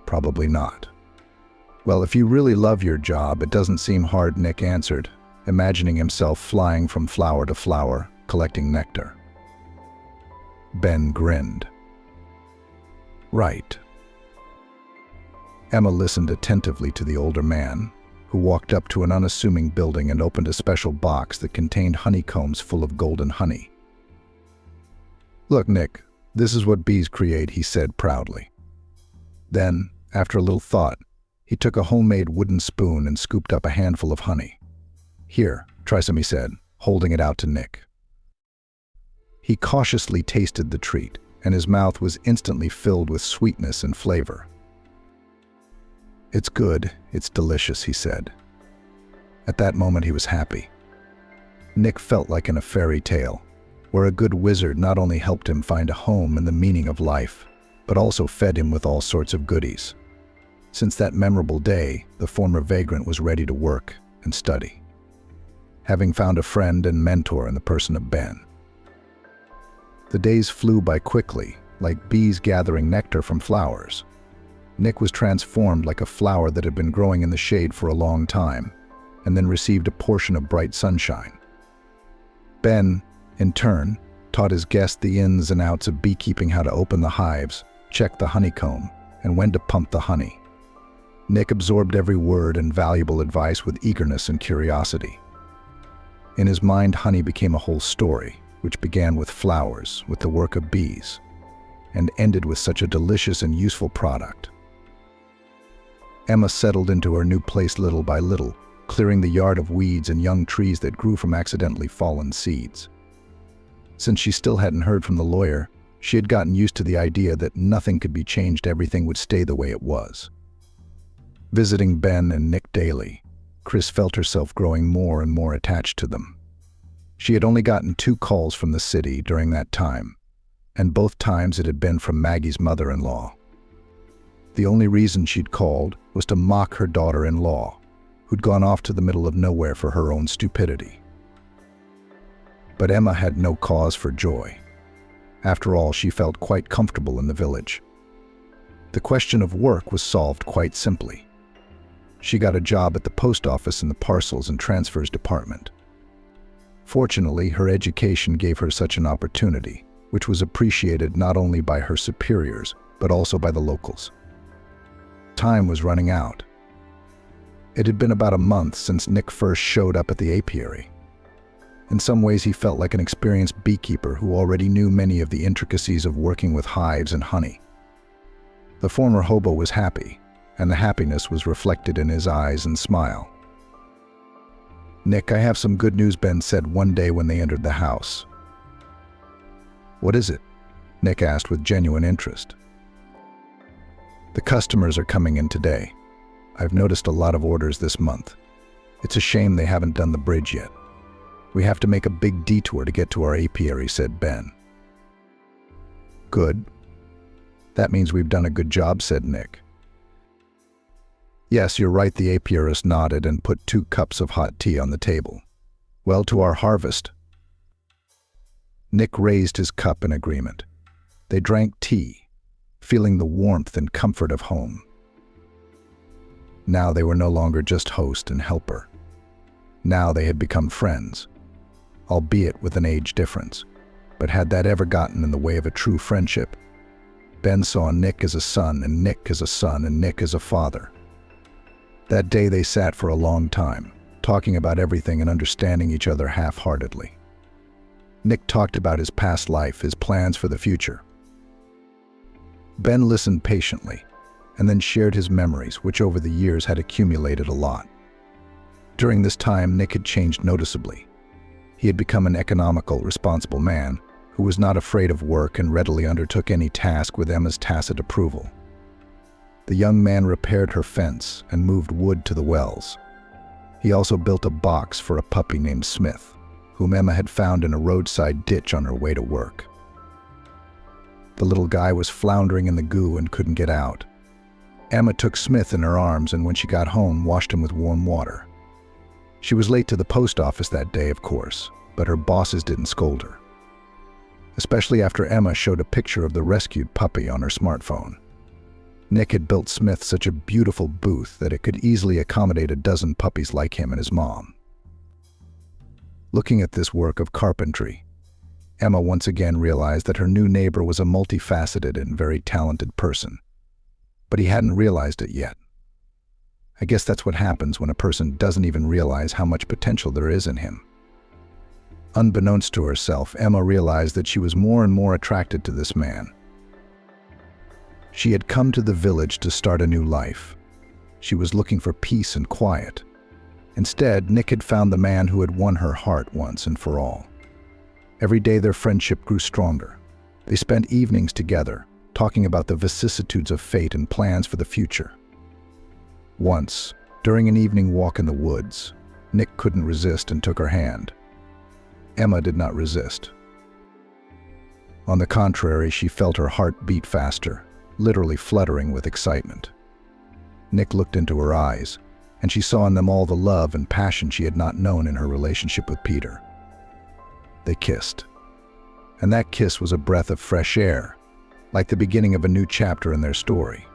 "Probably not." "Well, if you really love your job, it doesn't seem hard," Nick answered, imagining himself flying from flower to flower, collecting nectar. Ben grinned. "Right." Emma listened attentively to the older man, who walked up to an unassuming building and opened a special box that contained honeycombs full of golden honey. "Look, Nick, this is what bees create," he said proudly. Then, after a little thought, he took a homemade wooden spoon and scooped up a handful of honey. "Here, try some," he said, holding it out to Nick. He cautiously tasted the treat, and his mouth was instantly filled with sweetness and flavor. "It's good, it's delicious," he said. At that moment he was happy. Nick felt like in a fairy tale, where a good wizard not only helped him find a home and the meaning of life, but also fed him with all sorts of goodies. Since that memorable day, the former vagrant was ready to work and study, having found a friend and mentor in the person of Ben. The days flew by quickly, like bees gathering nectar from flowers. Nick was transformed like a flower that had been growing in the shade for a long time, and then received a portion of bright sunshine. Ben, in turn, taught his guests the ins and outs of beekeeping, how to open the hives, check the honeycomb, and when to pump the honey. Nick absorbed every word and valuable advice with eagerness and curiosity. In his mind, honey became a whole story, which began with flowers, with the work of bees, and ended with such a delicious and useful product. Emma settled into her new place little by little, clearing the yard of weeds and young trees that grew from accidentally fallen seeds. Since she still hadn't heard from the lawyer, she had gotten used to the idea that nothing could be changed, everything would stay the way it was. Visiting Ben and Nick daily, Chris felt herself growing more and more attached to them. She had only gotten 2 calls from the city during that time, and both times it had been from Maggie's mother-in-law. The only reason she'd called was to mock her daughter-in-law, who'd gone off to the middle of nowhere for her own stupidity. But Emma had no cause for joy. After all, she felt quite comfortable in the village. The question of work was solved quite simply. She got a job at the post office in the parcels and transfers department. Fortunately, her education gave her such an opportunity, which was appreciated not only by her superiors, but also by the locals. Time was running out. It had been about a month since Nick first showed up at the apiary. In some ways, he felt like an experienced beekeeper who already knew many of the intricacies of working with hives and honey. The former hobo was happy, and the happiness was reflected in his eyes and smile. "Nick, I have some good news," Ben said one day when they entered the house. "What is it?" Nick asked with genuine interest. "The customers are coming in today. I've noticed a lot of orders this month. It's a shame they haven't done the bridge yet. We have to make a big detour to get to our apiary," said Ben. "Good. That means we've done a good job," said Nick. "Yes, you're right," the apiarist nodded and put 2 cups of hot tea on the table. "Well, to our harvest." Nick raised his cup in agreement. They drank tea, feeling the warmth and comfort of home. Now they were no longer just host and helper. Now they had become friends, albeit with an age difference. But had that ever gotten in the way of a true friendship? Ben saw Nick as a son, and Nick as a son, and Nick as a father. That day they sat for a long time, talking about everything and understanding each other half-heartedly. Nick talked about his past life, his plans for the future. Ben listened patiently, and then shared his memories, which over the years had accumulated a lot. During this time, Nick had changed noticeably. He had become an economical, responsible man who was not afraid of work and readily undertook any task with Emma's tacit approval. The young man repaired her fence and moved wood to the wells. He also built a box for a puppy named Smith, whom Emma had found in a roadside ditch on her way to work. The little guy was floundering in the goo and couldn't get out. Emma took Smith in her arms and when she got home, washed him with warm water. She was late to the post office that day, of course, but her bosses didn't scold her. Especially after Emma showed a picture of the rescued puppy on her smartphone. Nick had built Smith such a beautiful booth that it could easily accommodate a dozen puppies like him and his mom. Looking at this work of carpentry, Emma once again realized that her new neighbor was a multifaceted and very talented person. But he hadn't realized it yet. I guess that's what happens when a person doesn't even realize how much potential there is in him. Unbeknownst to herself, Emma realized that she was more and more attracted to this man. She had come to the village to start a new life. She was looking for peace and quiet. Instead, Nick had found the man who had won her heart once and for all. Every day their friendship grew stronger. They spent evenings together, talking about the vicissitudes of fate and plans for the future. Once, during an evening walk in the woods, Nick couldn't resist and took her hand. Emma did not resist. On the contrary, she felt her heart beat faster, literally fluttering with excitement. Nick looked into her eyes, and she saw in them all the love and passion she had not known in her relationship with Peter. They kissed, and that kiss was a breath of fresh air, like the beginning of a new chapter in their story.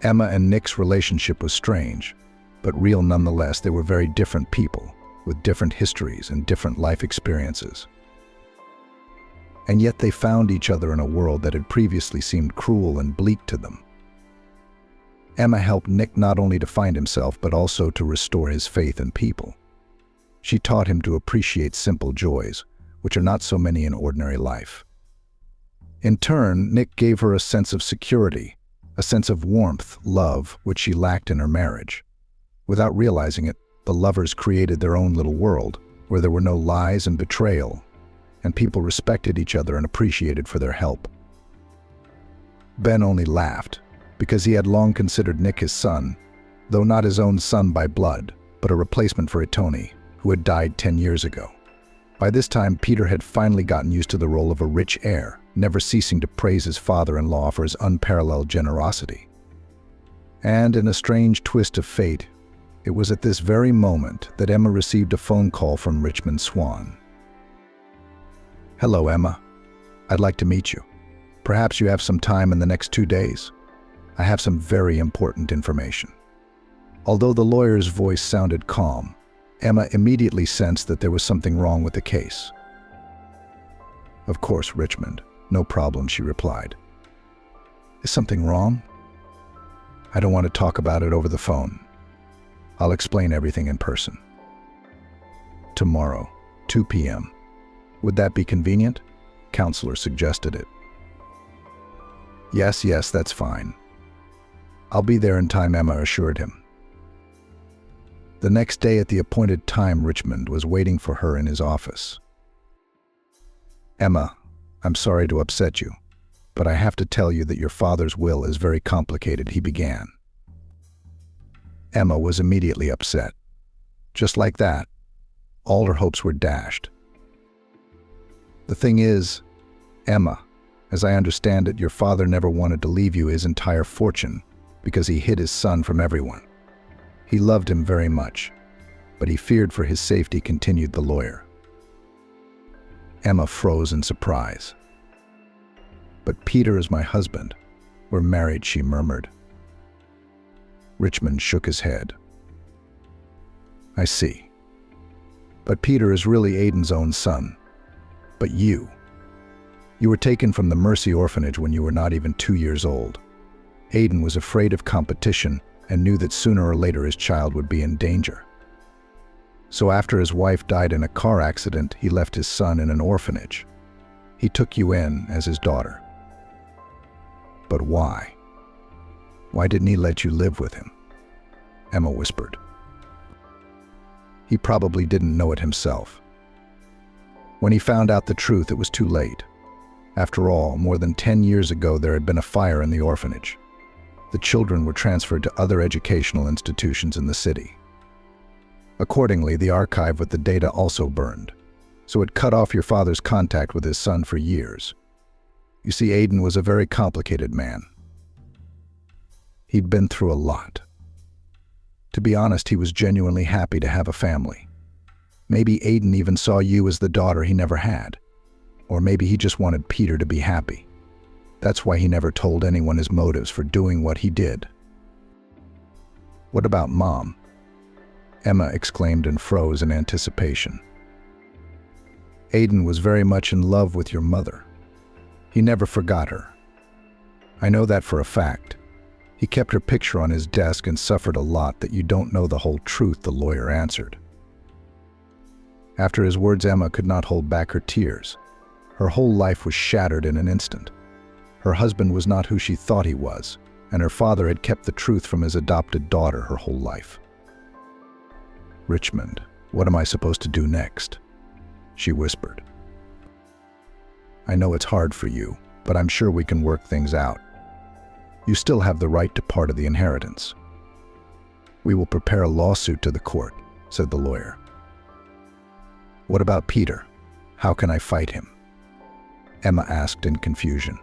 Emma and Nick's relationship was strange, but real nonetheless. They were very different people, with different histories and different life experiences. And yet they found each other in a world that had previously seemed cruel and bleak to them. Emma helped Nick not only to find himself, but also to restore his faith in people. She taught him to appreciate simple joys, which are not so many in ordinary life. In turn, Nick gave her a sense of security, a sense of warmth, love, which she lacked in her marriage. Without realizing it, the lovers created their own little world, where there were no lies and betrayal, and people respected each other and appreciated for their help. Ben only laughed, because he had long considered Nick his son, though not his own son by blood, but a replacement for Itoni, who had died 10 years ago. By this time, Peter had finally gotten used to the role of a rich heir, never ceasing to praise his father-in-law for his unparalleled generosity. And in a strange twist of fate, it was at this very moment that Emma received a phone call from Richmond Swan. "Hello, Emma. I'd like to meet you. Perhaps you have some time in the next 2 days. I have some very important information." Although the lawyer's voice sounded calm, Emma immediately sensed that there was something wrong with the case. "Of course, Richmond. No problem," she replied. "Is something wrong?" "I don't want to talk about it over the phone. I'll explain everything in person." "Tomorrow, 2 p.m. Would that be convenient?" Counselor suggested it. Yes, that's fine. I'll be there in time," Emma assured him. The next day at the appointed time, Richmond was waiting for her in his office. "Emma, I'm sorry to upset you, but I have to tell you that your father's will is very complicated," he began. Emma was immediately upset. Just like that, all her hopes were dashed. "The thing is, Emma, as I understand it, your father never wanted to leave you his entire fortune because he hid his son from everyone. He loved him very much, but he feared for his safety," continued the lawyer. Emma froze in surprise. "But Peter is my husband. We're married," she murmured. Richmond shook his head. "I see. But Peter is really Aiden's own son. But you were taken from the Mercy orphanage when you were not even 2 years old. Aiden was afraid of competition and knew that sooner or later his child would be in danger. So after his wife died in a car accident, he left his son in an orphanage. He took you in as his daughter. But why? Why didn't he let you live with him?" Emma whispered. "He probably didn't know it himself. When he found out the truth, it was too late. After all, more than 10 years ago, there had been a fire in the orphanage. The children were transferred to other educational institutions in the city. Accordingly, the archive with the data also burned, so it cut off your father's contact with his son for years. You see, Aiden was a very complicated man. He'd been through a lot. To be honest, he was genuinely happy to have a family. Maybe Aiden even saw you as the daughter he never had. Or maybe he just wanted Peter to be happy. That's why he never told anyone his motives for doing what he did." "What about Mom?" Emma exclaimed and froze in anticipation. "Aiden was very much in love with your mother. He never forgot her. I know that for a fact. He kept her picture on his desk and suffered a lot that you don't know the whole truth," the lawyer answered. After his words, Emma could not hold back her tears. Her whole life was shattered in an instant. Her husband was not who she thought he was, and her father had kept the truth from his adopted daughter her whole life. "Richmond, what am I supposed to do next?" she whispered. "I know it's hard for you, but I'm sure we can work things out. You still have the right to part of the inheritance. We will prepare a lawsuit to the court," said the lawyer. "What about Peter? How can I fight him?" Emma asked in confusion.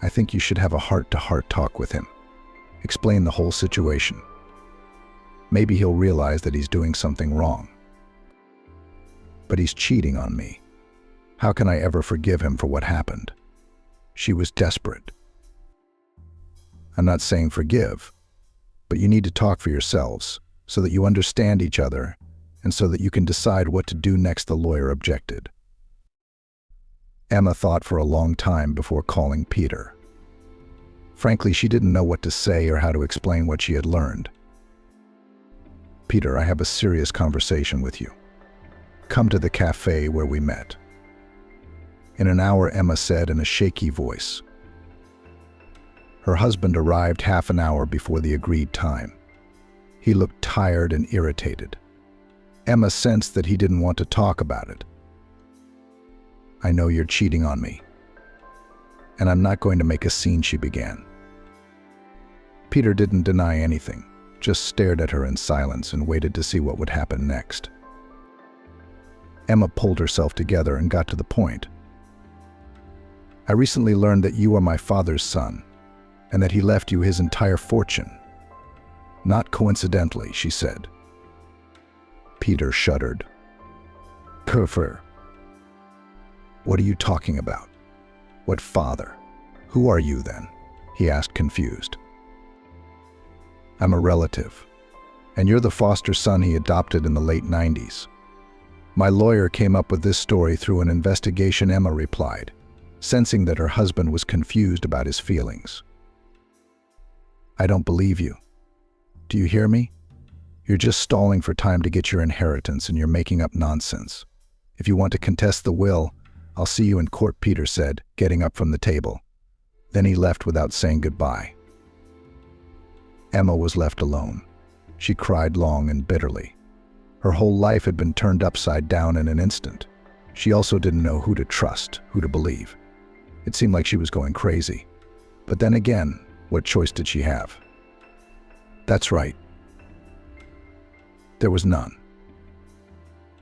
"I think you should have a heart-to-heart talk with him. Explain the whole situation. Maybe he'll realize that he's doing something wrong. But he's cheating on me. How can I ever forgive him for what happened?" She was desperate. "I'm not saying forgive, but you need to talk for yourselves so that you understand each other and so that you can decide what to do next," the lawyer objected. Emma thought for a long time before calling Peter. Frankly, she didn't know what to say or how to explain what she had learned. "Peter, I have a serious conversation with you. Come to the cafe where we met." In an hour, Emma said in a shaky voice. Her husband arrived half an hour before the agreed time. He looked tired and irritated. Emma sensed that he didn't want to talk about it. "I know you're cheating on me, and I'm not going to make a scene," she began. Peter didn't deny anything, just stared at her in silence and waited to see what would happen next. Emma pulled herself together and got to the point. I recently learned that you are my father's son, and that he left you his entire fortune. Not coincidentally, she said. Peter shuddered. Perfer. What are you talking about? What father? Who are you then? He asked, confused. I'm a relative, and you're the foster son he adopted in the late 90s. My lawyer came up with this story through an investigation, Emma replied, sensing that her husband was confused about his feelings. I don't believe you. Do you hear me? You're just stalling for time to get your inheritance, and you're making up nonsense. If you want to contest the will, I'll see you in court, Peter said, getting up from the table. Then he left without saying goodbye. Emma was left alone. She cried long and bitterly. Her whole life had been turned upside down in an instant. She also didn't know who to trust, who to believe. It seemed like she was going crazy. But then again, what choice did she have? That's right. There was none.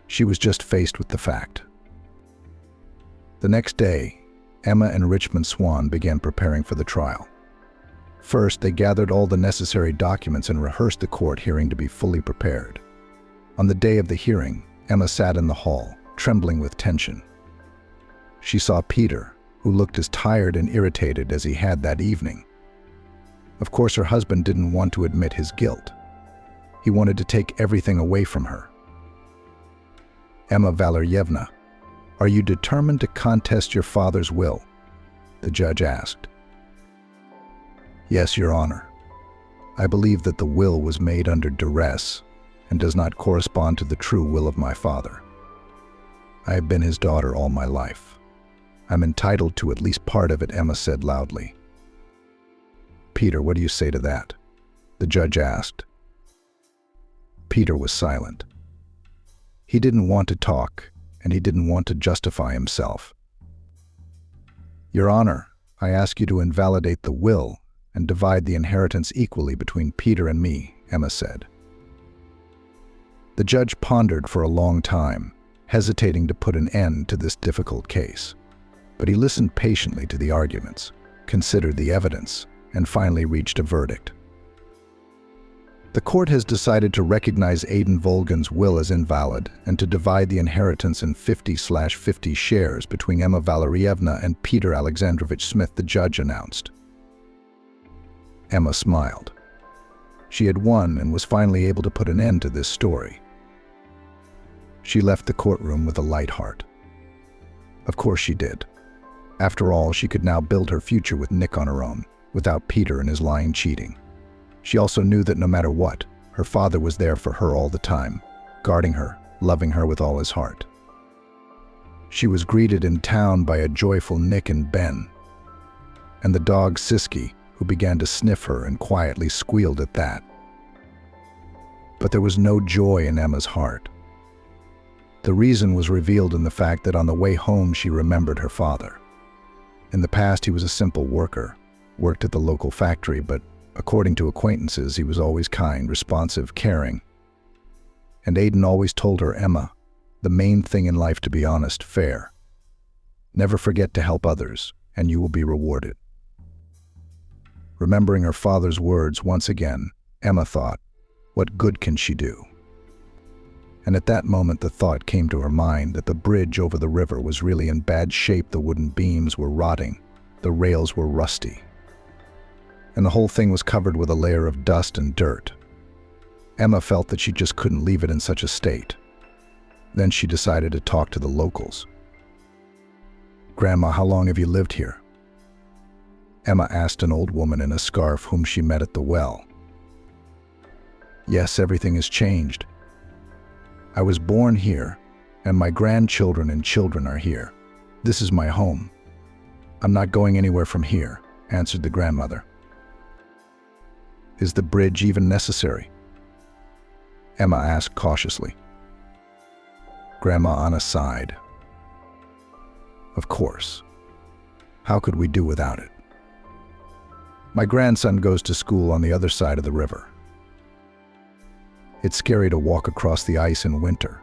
She was just faced with the fact. The next day, Emma and Richmond Swan began preparing for the trial. First, they gathered all the necessary documents and rehearsed the court hearing to be fully prepared. On the day of the hearing, Emma sat in the hall, trembling with tension. She saw Peter, who looked as tired and irritated as he had that evening. Of course, her husband didn't want to admit his guilt. He wanted to take everything away from her. Emma Valeryevna, are you determined to contest your father's will? The judge asked. Yes, Your Honor. I believe that the will was made under duress and does not correspond to the true will of my father. I have been his daughter all my life. I'm entitled to at least part of it, Emma said loudly. Peter, what do you say to that? The judge asked. Peter was silent. He didn't want to talk, and he didn't want to justify himself. Your Honor, I ask you to invalidate the will and divide the inheritance equally between Peter and me, Emma said. The judge pondered for a long time, hesitating to put an end to this difficult case. But he listened patiently to the arguments, considered the evidence, and finally reached a verdict. The court has decided to recognize Aiden Volgan's will as invalid and to divide the inheritance in 50/50 shares between Emma Valeryevna and Peter Alexandrovich Smith, the judge announced. Emma smiled. She had won and was finally able to put an end to this story. She left the courtroom with a light heart. Of course she did. After all, she could now build her future with Nick on her own, without Peter and his lying cheating. She also knew that no matter what, her father was there for her all the time, guarding her, loving her with all his heart. She was greeted in town by a joyful Nick and Ben, and the dog Siski, who began to sniff her and quietly squealed at that. But there was no joy in Emma's heart. The reason was revealed in the fact that on the way home she remembered her father. In the past he was a simple worker, worked at the local factory, but according to acquaintances he was always kind, responsive, caring. And Aiden always told her, Emma, the main thing in life, to be honest, fair. Never forget to help others, and you will be rewarded. Remembering her father's words once again, Emma thought, what good can she do? And at that moment the thought came to her mind that the bridge over the river was really in bad shape. The wooden beams were rotting, the rails were rusty, and the whole thing was covered with a layer of dust and dirt. Emma felt that she just couldn't leave it in such a state. Then she decided to talk to the locals. Grandma, how long have you lived here? Emma asked an old woman in a scarf whom she met at the well. Yes, everything has changed. I was born here, and my grandchildren and children are here. This is my home. I'm not going anywhere from here, answered the grandmother. Is the bridge even necessary? Emma asked cautiously. Grandma Anna sighed. Of course. How could we do without it? My grandson goes to school on the other side of the river. It's scary to walk across the ice in winter,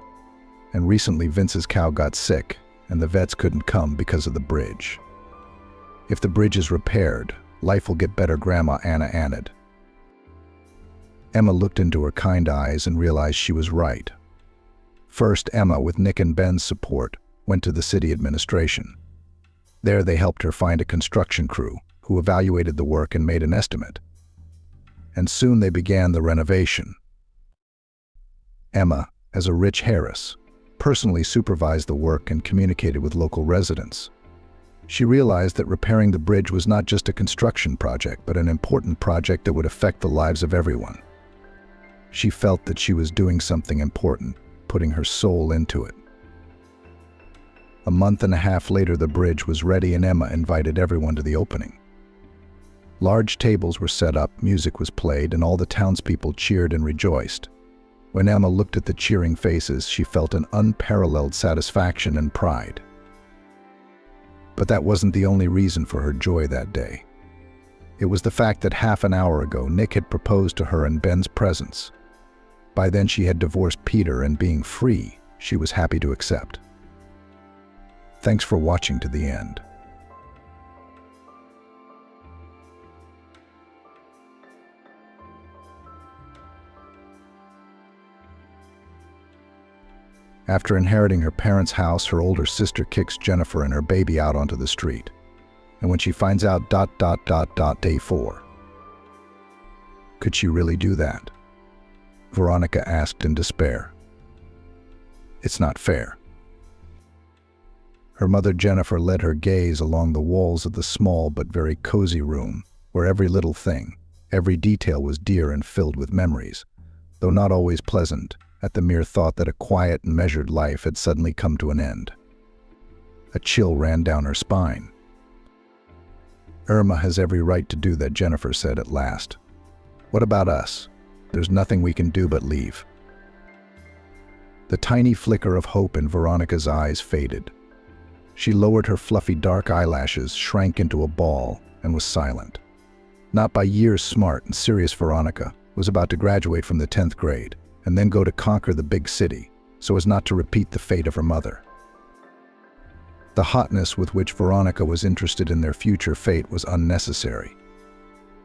and recently Vince's cow got sick, and the vets couldn't come because of the bridge. If the bridge is repaired, life will get better, Grandma Anna added. Emma looked into her kind eyes and realized she was right. First, Emma, with Nick and Ben's support, went to the city administration. There they helped her find a construction crew who evaluated the work and made an estimate. And soon they began the renovation. Emma, as a rich heiress, personally supervised the work and communicated with local residents. She realized that repairing the bridge was not just a construction project, but an important project that would affect the lives of everyone. She felt that she was doing something important, putting her soul into it. A month and a half later, the bridge was ready and Emma invited everyone to the opening. Large tables were set up, music was played, and all the townspeople cheered and rejoiced. When Emma looked at the cheering faces, she felt an unparalleled satisfaction and pride. But that wasn't the only reason for her joy that day. It was the fact that half an hour ago, Nick had proposed to her in Ben's presence. By then she had divorced Peter, and being free, she was happy to accept. Thanks for watching to the end. After inheriting her parents' house, her older sister kicks Jennifer and her baby out onto the street. And when she finds out ... Day 4. Could she really do that? Veronica asked in despair. It's not fair. Her mother Jennifer led her gaze along the walls of the small but very cozy room, where every little thing, every detail was dear and filled with memories, though not always pleasant, at the mere thought that a quiet and measured life had suddenly come to an end. A chill ran down her spine. Irma has every right to do that, Jennifer said at last. What about us? There's nothing we can do but leave. The tiny flicker of hope in Veronica's eyes faded. She lowered her fluffy dark eyelashes, shrank into a ball, and was silent. Not by years, smart and serious Veronica was about to graduate from the 10th grade and then go to conquer the big city, so as not to repeat the fate of her mother. The hotness with which Veronica was interested in their future fate was unnecessary.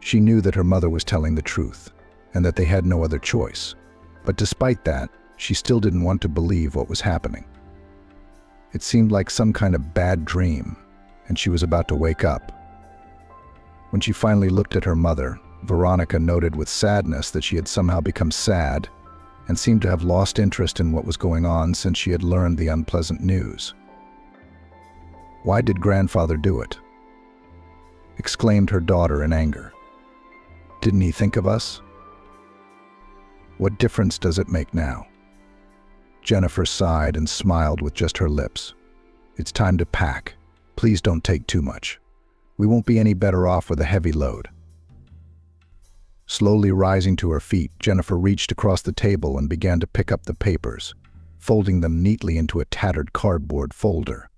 She knew that her mother was telling the truth, and that they had no other choice. But despite that, she still didn't want to believe what was happening. It seemed like some kind of bad dream, and she was about to wake up. When she finally looked at her mother, Veronica noted with sadness that she had somehow become sad and seemed to have lost interest in what was going on since she had learned the unpleasant news. Why did grandfather do it? Exclaimed her daughter in anger. Didn't he think of us? What difference does it make now? Jennifer sighed and smiled with just her lips. It's time to pack. Please don't take too much. We won't be any better off with a heavy load. Slowly rising to her feet, Jennifer reached across the table and began to pick up the papers, folding them neatly into a tattered cardboard folder.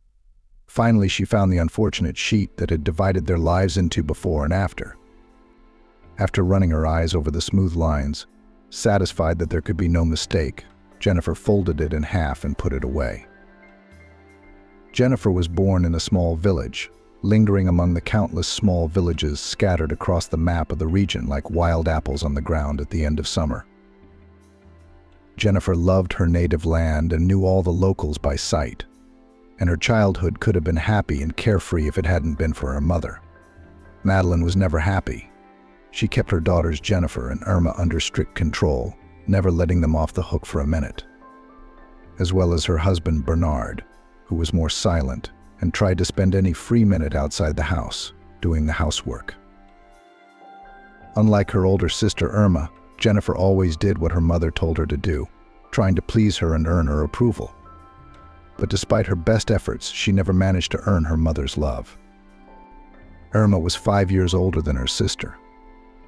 Finally, she found the unfortunate sheet that had divided their lives into before and after. After running her eyes over the smooth lines, satisfied that there could be no mistake, Jennifer folded it in half and put it away. Jennifer was born in a small village, lingering among the countless small villages scattered across the map of the region like wild apples on the ground at the end of summer. Jennifer loved her native land and knew all the locals by sight, and her childhood could have been happy and carefree if it hadn't been for her mother. Madeline was never happy. She kept her daughters Jennifer and Irma under strict control, never letting them off the hook for a minute, as well as her husband Bernard, who was more silent and tried to spend any free minute outside the house, doing the housework. Unlike her older sister Irma, Jennifer always did what her mother told her to do, trying to please her and earn her approval. But despite her best efforts, she never managed to earn her mother's love. Irma was 5 years older than her sister,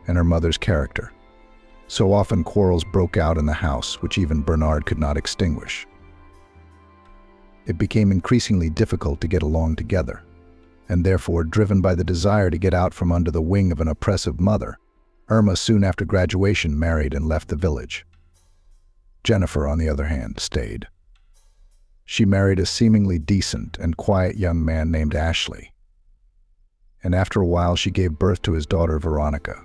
and her mother's character. So often quarrels broke out in the house, which even Bernard could not extinguish. It became increasingly difficult to get along together, and therefore, driven by the desire to get out from under the wing of an oppressive mother, Irma soon after graduation married and left the village. Jennifer, on the other hand, stayed. She married a seemingly decent and quiet young man named Ashley. And after a while, she gave birth to his daughter, Veronica.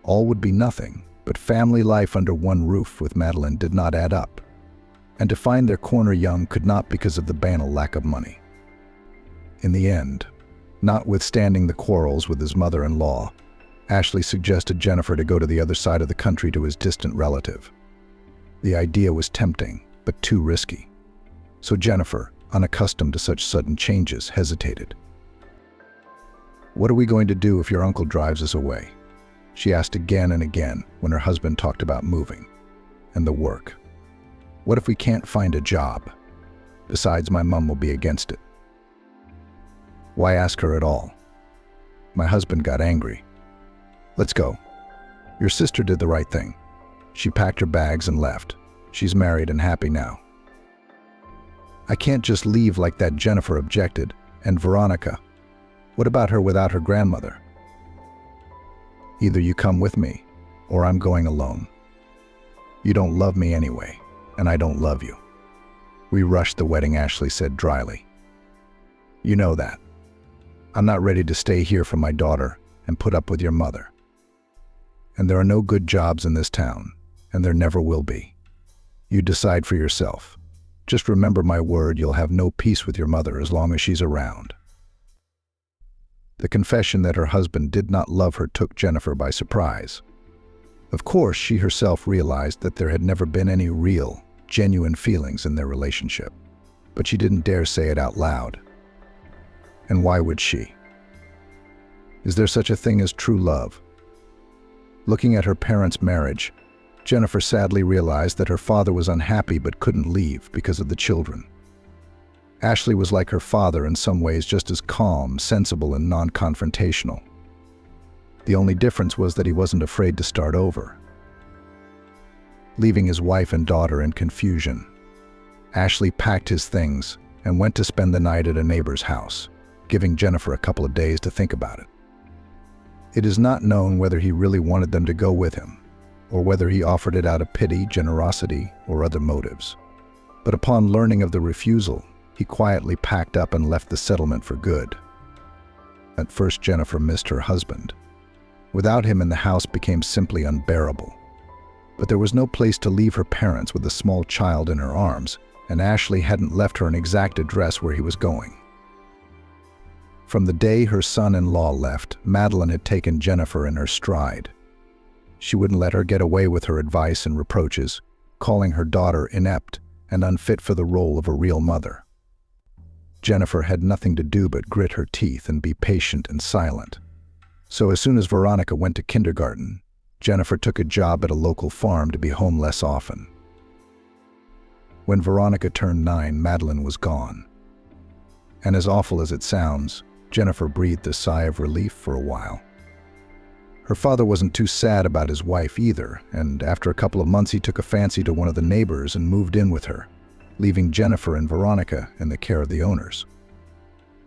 All would be nothing, but family life under one roof with Madeline did not add up. And to find their corner young could not because of the banal lack of money. In the end, notwithstanding the quarrels with his mother-in-law, Ashley suggested Jennifer to go to the other side of the country to his distant relative. The idea was tempting, but too risky. So Jennifer, unaccustomed to such sudden changes, hesitated. "What are we going to do if your uncle drives us away?" she asked again and again when her husband talked about moving and the work. "What if we can't find a job? Besides, my mom will be against it." "Why ask her at all?" My husband got angry. "Let's go. Your sister did the right thing. She packed her bags and left. She's married and happy now." "I can't just leave like that," Jennifer objected. "And Veronica, what about her without her grandmother?" "Either you come with me, or I'm going alone. You don't love me anyway, and I don't love you." "We rushed the wedding," Ashley said dryly. "You know that. I'm not ready to stay here for my daughter and put up with your mother. And there are no good jobs in this town, and there never will be. You decide for yourself. Just remember my word, you'll have no peace with your mother as long as she's around." The confession that her husband did not love her took Jennifer by surprise. Of course, she herself realized that there had never been any real, genuine feelings in their relationship, but she didn't dare say it out loud. And why would she? Is there such a thing as true love? Looking at her parents' marriage, Jennifer sadly realized that her father was unhappy but couldn't leave because of the children. Ashley was like her father in some ways, just as calm, sensible, and non-confrontational. The only difference was that he wasn't afraid to start over. Leaving his wife and daughter in confusion, Ashley packed his things and went to spend the night at a neighbor's house, giving Jennifer a couple of days to think about it. It is not known whether he really wanted them to go with him, or whether he offered it out of pity, generosity, or other motives. But upon learning of the refusal, he quietly packed up and left the settlement for good. At first, Jennifer missed her husband. Without him, the house became simply unbearable. But there was no place to leave her parents with a small child in her arms, and Ashley hadn't left her an exact address where he was going. From the day her son-in-law left, Madeline had taken Jennifer in her stride. She wouldn't let her get away with her advice and reproaches, calling her daughter inept and unfit for the role of a real mother. Jennifer had nothing to do but grit her teeth and be patient and silent. So as soon as Veronica went to kindergarten, Jennifer took a job at a local farm to be home less often. When Veronica turned 9, Madeline was gone. And as awful as it sounds, Jennifer breathed a sigh of relief for a while. Her father wasn't too sad about his wife either, and after a couple of months he took a fancy to one of the neighbors and moved in with her, leaving Jennifer and Veronica in the care of the owners.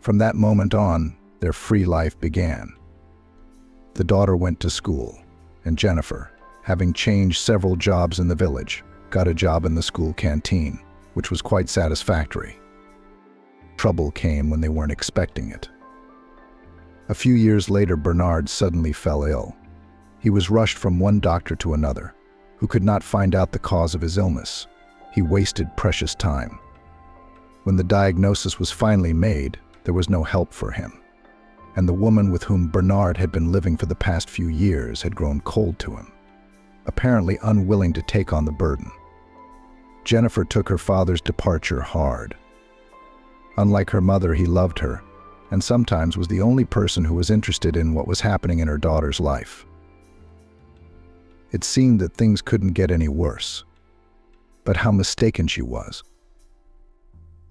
From that moment on, their free life began. The daughter went to school, and Jennifer, having changed several jobs in the village, got a job in the school canteen, which was quite satisfactory. Trouble came when they weren't expecting it. A few years later, Bernard suddenly fell ill. He was rushed from one doctor to another, who could not find out the cause of his illness. He wasted precious time. When the diagnosis was finally made, there was no help for him, and the woman with whom Bernard had been living for the past few years had grown cold to him, apparently unwilling to take on the burden. Jennifer took her father's departure hard. Unlike her mother, he loved her, and sometimes was the only person who was interested in what was happening in her daughter's life. It seemed that things couldn't get any worse. But how mistaken she was.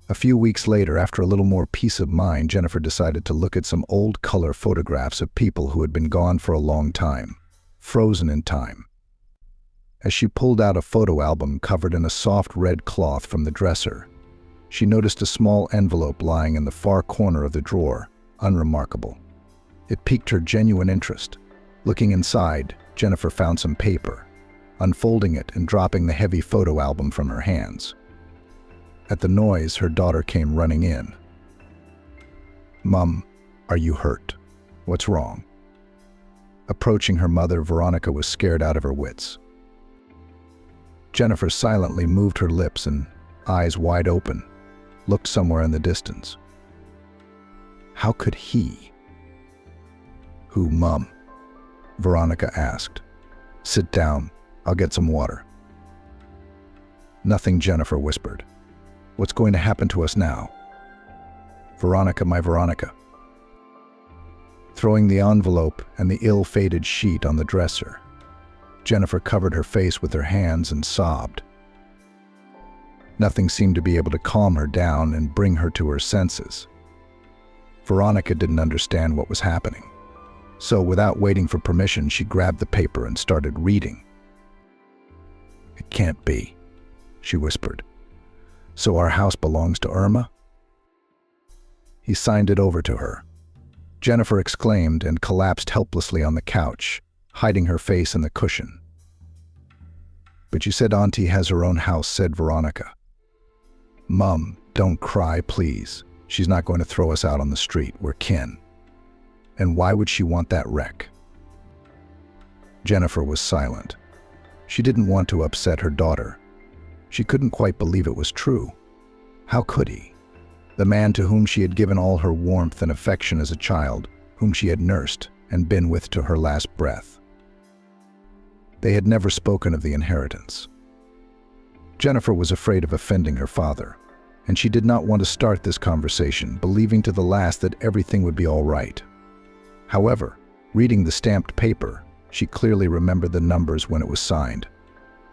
A few weeks later, after a little more peace of mind, Jennifer decided to look at some old color photographs of people who had been gone for a long time, frozen in time. As she pulled out a photo album covered in a soft red cloth from the dresser, she noticed a small envelope lying in the far corner of the drawer, unremarkable. It piqued her genuine interest. Looking inside, Jennifer found some paper, unfolding it and dropping the heavy photo album from her hands. At the noise, her daughter came running in. "Mum, are you hurt? What's wrong?" Approaching her mother, Veronica was scared out of her wits. Jennifer silently moved her lips and, eyes wide open, looked somewhere in the distance. How could he? "Who, Mum?" Veronica asked. "Sit down. I'll get some water." "Nothing," Jennifer whispered. "What's going to happen to us now?" "Veronica, my Veronica." Throwing the envelope and the ill-fated sheet on the dresser, Jennifer covered her face with her hands and sobbed. Nothing seemed to be able to calm her down and bring her to her senses. Veronica didn't understand what was happening. So, without waiting for permission, she grabbed the paper and started reading. "It can't be," she whispered. "So our house belongs to Irma?" He signed it over to her. Jennifer exclaimed and collapsed helplessly on the couch, hiding her face in the cushion. "But you said Auntie has her own house," said Veronica. "Mum, don't cry, please. She's not going to throw us out on the street. We're kin. And why would she want that wreck?" Jennifer was silent. She didn't want to upset her daughter. She couldn't quite believe it was true. How could he? The man to whom she had given all her warmth and affection as a child, whom she had nursed and been with to her last breath. They had never spoken of the inheritance. Jennifer was afraid of offending her father, and she did not want to start this conversation, believing to the last that everything would be all right. However, reading the stamped paper, she clearly remembered the numbers when it was signed.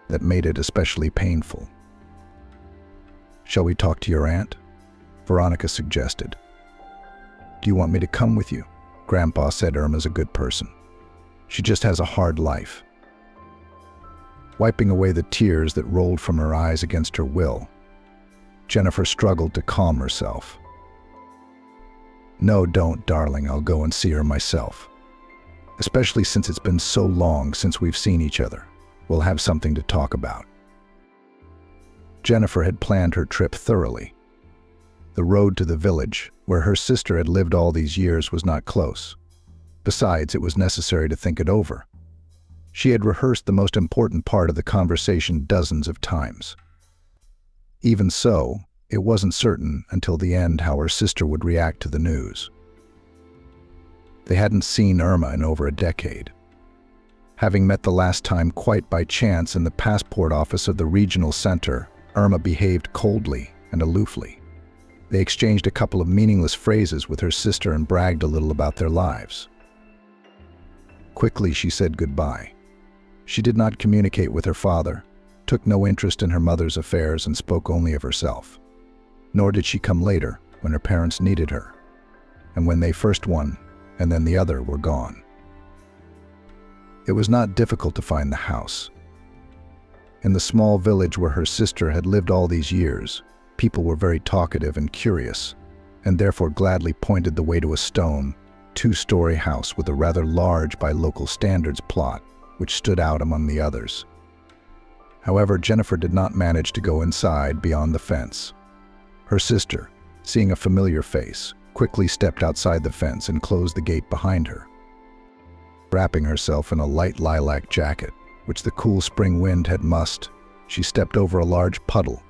That made it especially painful. "Shall we talk to your aunt?" Veronica suggested. "Do you want me to come with you?" Grandpa said Irma's a good person. "She just has a hard life." Wiping away the tears that rolled from her eyes against her will, Jennifer struggled to calm herself. "No, don't, darling. I'll go and see her myself. Especially since it's been so long since we've seen each other. We'll have something to talk about." Jennifer had planned her trip thoroughly. The road to the village, where her sister had lived all these years, was not close. Besides, it was necessary to think it over. She had rehearsed the most important part of the conversation dozens of times. Even so, it wasn't certain until the end how her sister would react to the news. They hadn't seen Irma in over a decade. Having met the last time quite by chance in the passport office of the regional center, Irma behaved coldly and aloofly. They exchanged a couple of meaningless phrases with her sister and bragged a little about their lives. Quickly, she said goodbye. She did not communicate with her father, took no interest in her mother's affairs, and spoke only of herself. Nor did she come later, when her parents needed her, and when they first one and then the other were gone. It was not difficult to find the house. In the small village where her sister had lived all these years, people were very talkative and curious, and therefore gladly pointed the way to a stone, two-story house with a rather large, by local standards, plot, which stood out among the others. However, Jennifer did not manage to go inside beyond the fence. Her sister, seeing a familiar face, quickly stepped outside the fence and closed the gate behind her. Wrapping herself in a light lilac jacket, which the cool spring wind had mussed, she stepped over a large puddle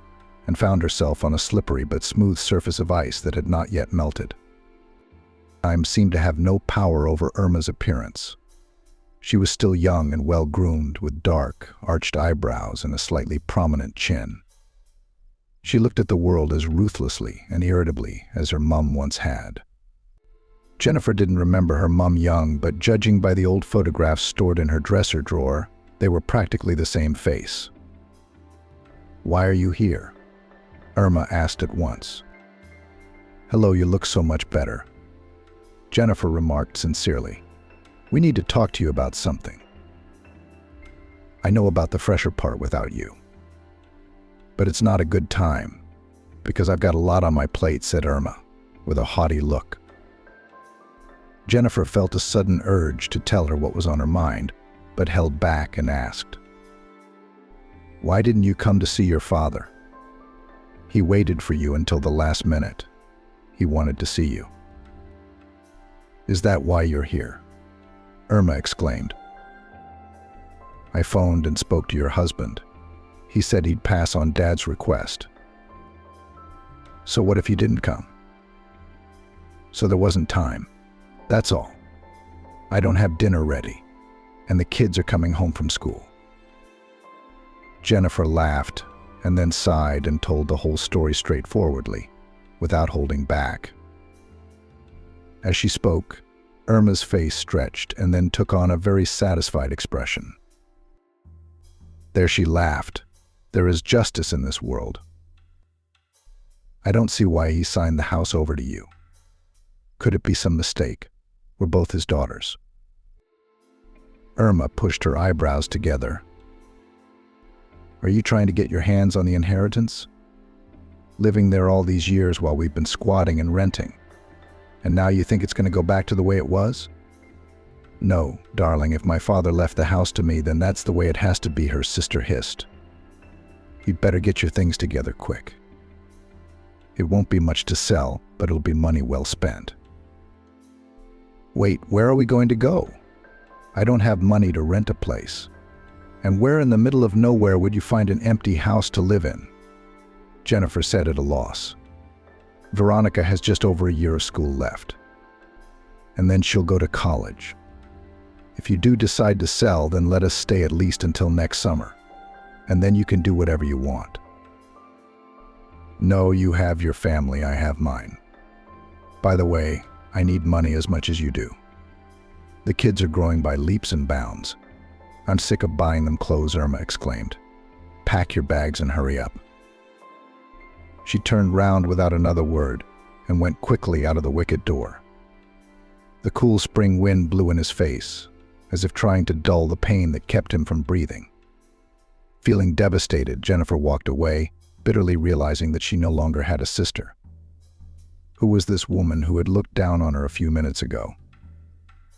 and found herself on a slippery but smooth surface of ice that had not yet melted. Time seemed to have no power over Irma's appearance. She was still young and well-groomed, with dark, arched eyebrows and a slightly prominent chin. She looked at the world as ruthlessly and irritably as her mum once had. Jennifer didn't remember her mum young, but judging by the old photographs stored in her dresser drawer, they were practically the same face. "Why are you here?" Irma asked at once. "Hello, you look so much better," Jennifer remarked sincerely. "We need to talk to you about something." "I know about the fresher part without you. But it's not a good time, because I've got a lot on my plate," said Irma, with a haughty look. Jennifer felt a sudden urge to tell her what was on her mind, but held back and asked, "Why didn't you come to see your father?" He waited for you until the last minute. He wanted to see you. Is that why you're here? Irma exclaimed. I phoned and spoke to your husband. He said he'd pass on Dad's request. So what if you didn't come? So there wasn't time. That's all. I don't have dinner ready, and the kids are coming home from school. Jennifer laughed and then sighed and told the whole story straightforwardly, without holding back. As she spoke, Irma's face stretched and then took on a very satisfied expression. There she laughed. There is justice in this world. I don't see why he signed the house over to you. Could it be some mistake? We're both his daughters. Irma pushed her eyebrows together. Are you trying to get your hands on the inheritance? Living there all these years while we've been squatting and renting. And now you think it's going to go back to the way it was? No, darling, if my father left the house to me, then that's the way it has to be, her sister hissed. You'd better get your things together quick. It won't be much to sell, but it'll be money well spent. Wait, where are we going to go? I don't have money to rent a place. And where in the middle of nowhere would you find an empty house to live in? Jennifer said at a loss. Veronica has just over a year of school left. And then she'll go to college. If you do decide to sell, then let us stay at least until next summer. And then you can do whatever you want. No, you have your family, I have mine. By the way, I need money as much as you do. The kids are growing by leaps and bounds. I'm sick of buying them clothes, Irma exclaimed. Pack your bags and hurry up. She turned round without another word and went quickly out of the wicket door. The cool spring wind blew in his face, as if trying to dull the pain that kept him from breathing. Feeling devastated, Jennifer walked away, bitterly realizing that she no longer had a sister. Who was this woman who had looked down on her a few minutes ago?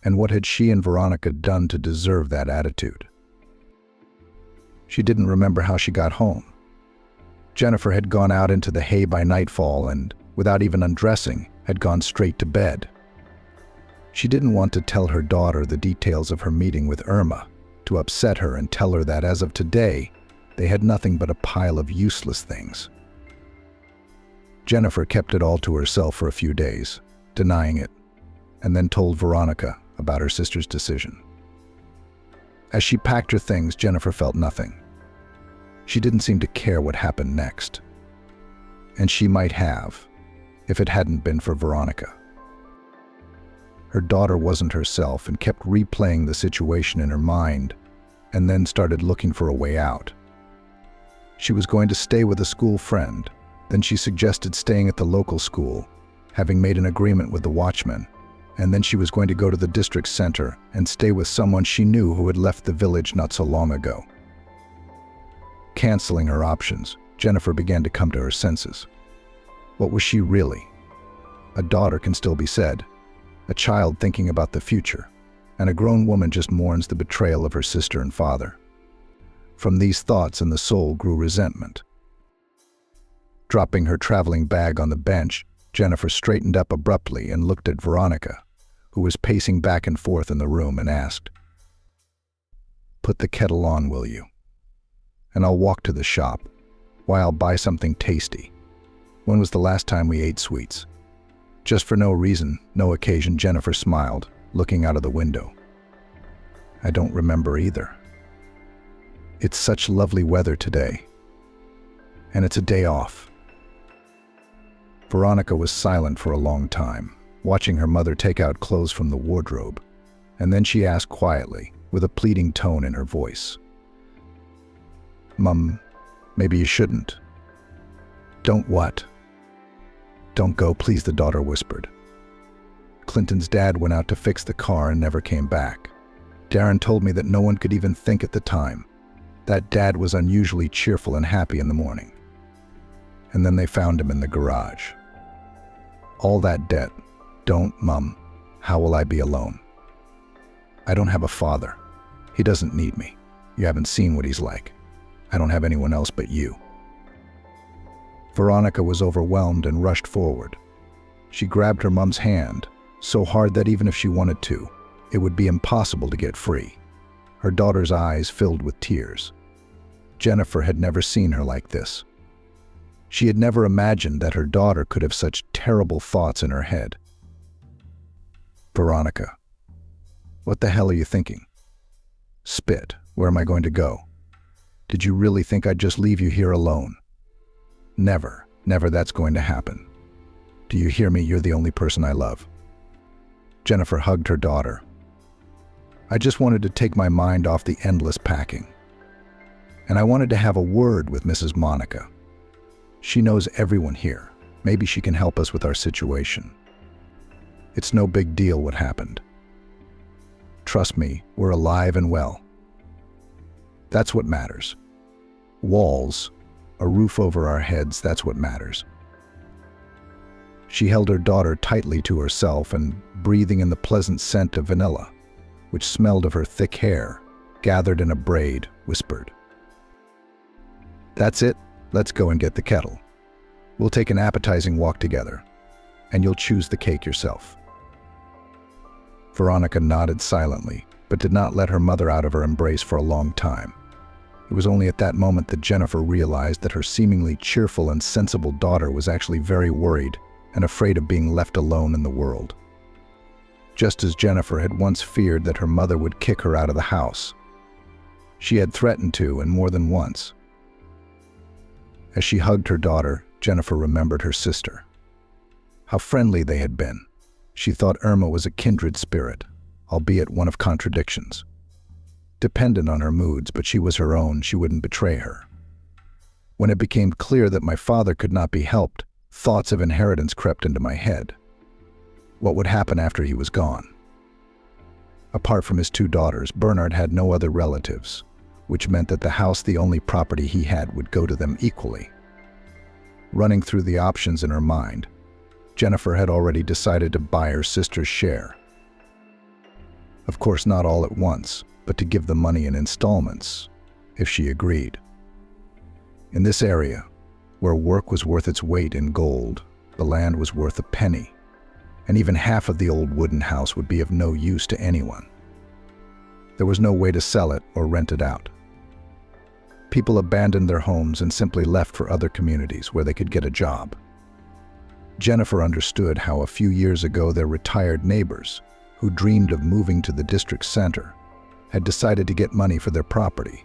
And what had she and Veronica done to deserve that attitude? She didn't remember how she got home. Jennifer had gone out into the hay by nightfall and, without even undressing, had gone straight to bed. She didn't want to tell her daughter the details of her meeting with Irma, to upset her and tell her that as of today, they had nothing but a pile of useless things. Jennifer kept it all to herself for a few days, denying it, and then told Veronica about her sister's decision. As she packed her things, Jennifer felt nothing. She didn't seem to care what happened next. And she might have, if it hadn't been for Veronica. Her daughter wasn't herself and kept replaying the situation in her mind, and then started looking for a way out. She was going to stay with a school friend. Then she suggested staying at the local school, having made an agreement with the watchman, and then she was going to go to the district center and stay with someone she knew who had left the village not so long ago. Canceling her options, Jennifer began to come to her senses. What was she really? A daughter can still be said, a child thinking about the future, and a grown woman just mourns the betrayal of her sister and father. From these thoughts in the soul grew resentment. Dropping her traveling bag on the bench, Jennifer straightened up abruptly and looked at Veronica, who was pacing back and forth in the room, and asked, "Put the kettle on, will you? And I'll walk to the shop. Why, I'll buy something tasty. When was the last time we ate sweets?" Just for no reason, no occasion, Jennifer smiled, looking out of the window. "I don't remember either. It's such lovely weather today. And it's a day off." Veronica was silent for a long time, watching her mother take out clothes from the wardrobe, and then she asked quietly, with a pleading tone in her voice, "Mum, maybe you shouldn't." "Don't what?" "Don't go, please," the daughter whispered. "Clinton's dad went out to fix the car and never came back. Darren told me that no one could even think at the time. That dad was unusually cheerful and happy in the morning. And then they found him in the garage. All that debt. Don't, Mum. How will I be alone? I don't have a father. He doesn't need me. You haven't seen what he's like. I don't have anyone else but you." Veronica was overwhelmed and rushed forward. She grabbed her mom's hand, so hard that even if she wanted to, it would be impossible to get free. Her daughter's eyes filled with tears. Jennifer had never seen her like this. She had never imagined that her daughter could have such terrible thoughts in her head. Veronica, what the hell are you thinking? Spit, where am I going to go? Did you really think I'd just leave you here alone? Never, never that's going to happen. Do you hear me? You're the only person I love. Jennifer hugged her daughter. I just wanted to take my mind off the endless packing. And I wanted to have a word with Mrs. Monica. She knows everyone here. Maybe she can help us with our situation. It's no big deal what happened. Trust me, we're alive and well. That's what matters. Walls, a roof over our heads, that's what matters. She held her daughter tightly to herself and, breathing in the pleasant scent of vanilla, which smelled of her thick hair, gathered in a braid, whispered, "That's it. Let's go and get the kettle. We'll take an appetizing walk together, and you'll choose the cake yourself." Veronica nodded silently, but did not let her mother out of her embrace for a long time. It was only at that moment that Jennifer realized that her seemingly cheerful and sensible daughter was actually very worried and afraid of being left alone in the world. Just as Jennifer had once feared that her mother would kick her out of the house. She had threatened to, and more than once. As she hugged her daughter, Jennifer remembered her sister. How friendly they had been. She thought Irma was a kindred spirit, albeit one of contradictions. Dependent on her moods, but she was her own, she wouldn't betray her. When it became clear that my father could not be helped, thoughts of inheritance crept into my head. What would happen after he was gone? Apart from his two daughters, Bernard had no other relatives, which meant that the house, the only property he had, would go to them equally. Running through the options in her mind, Jennifer had already decided to buy her sister's share. Of course, not all at once, but to give the money in installments, if she agreed. In this area, where work was worth its weight in gold, the land was worth a penny, and even half of the old wooden house would be of no use to anyone. There was no way to sell it or rent it out. People abandoned their homes and simply left for other communities where they could get a job. Jennifer understood how a few years ago their retired neighbors, who dreamed of moving to the district center, had decided to get money for their property.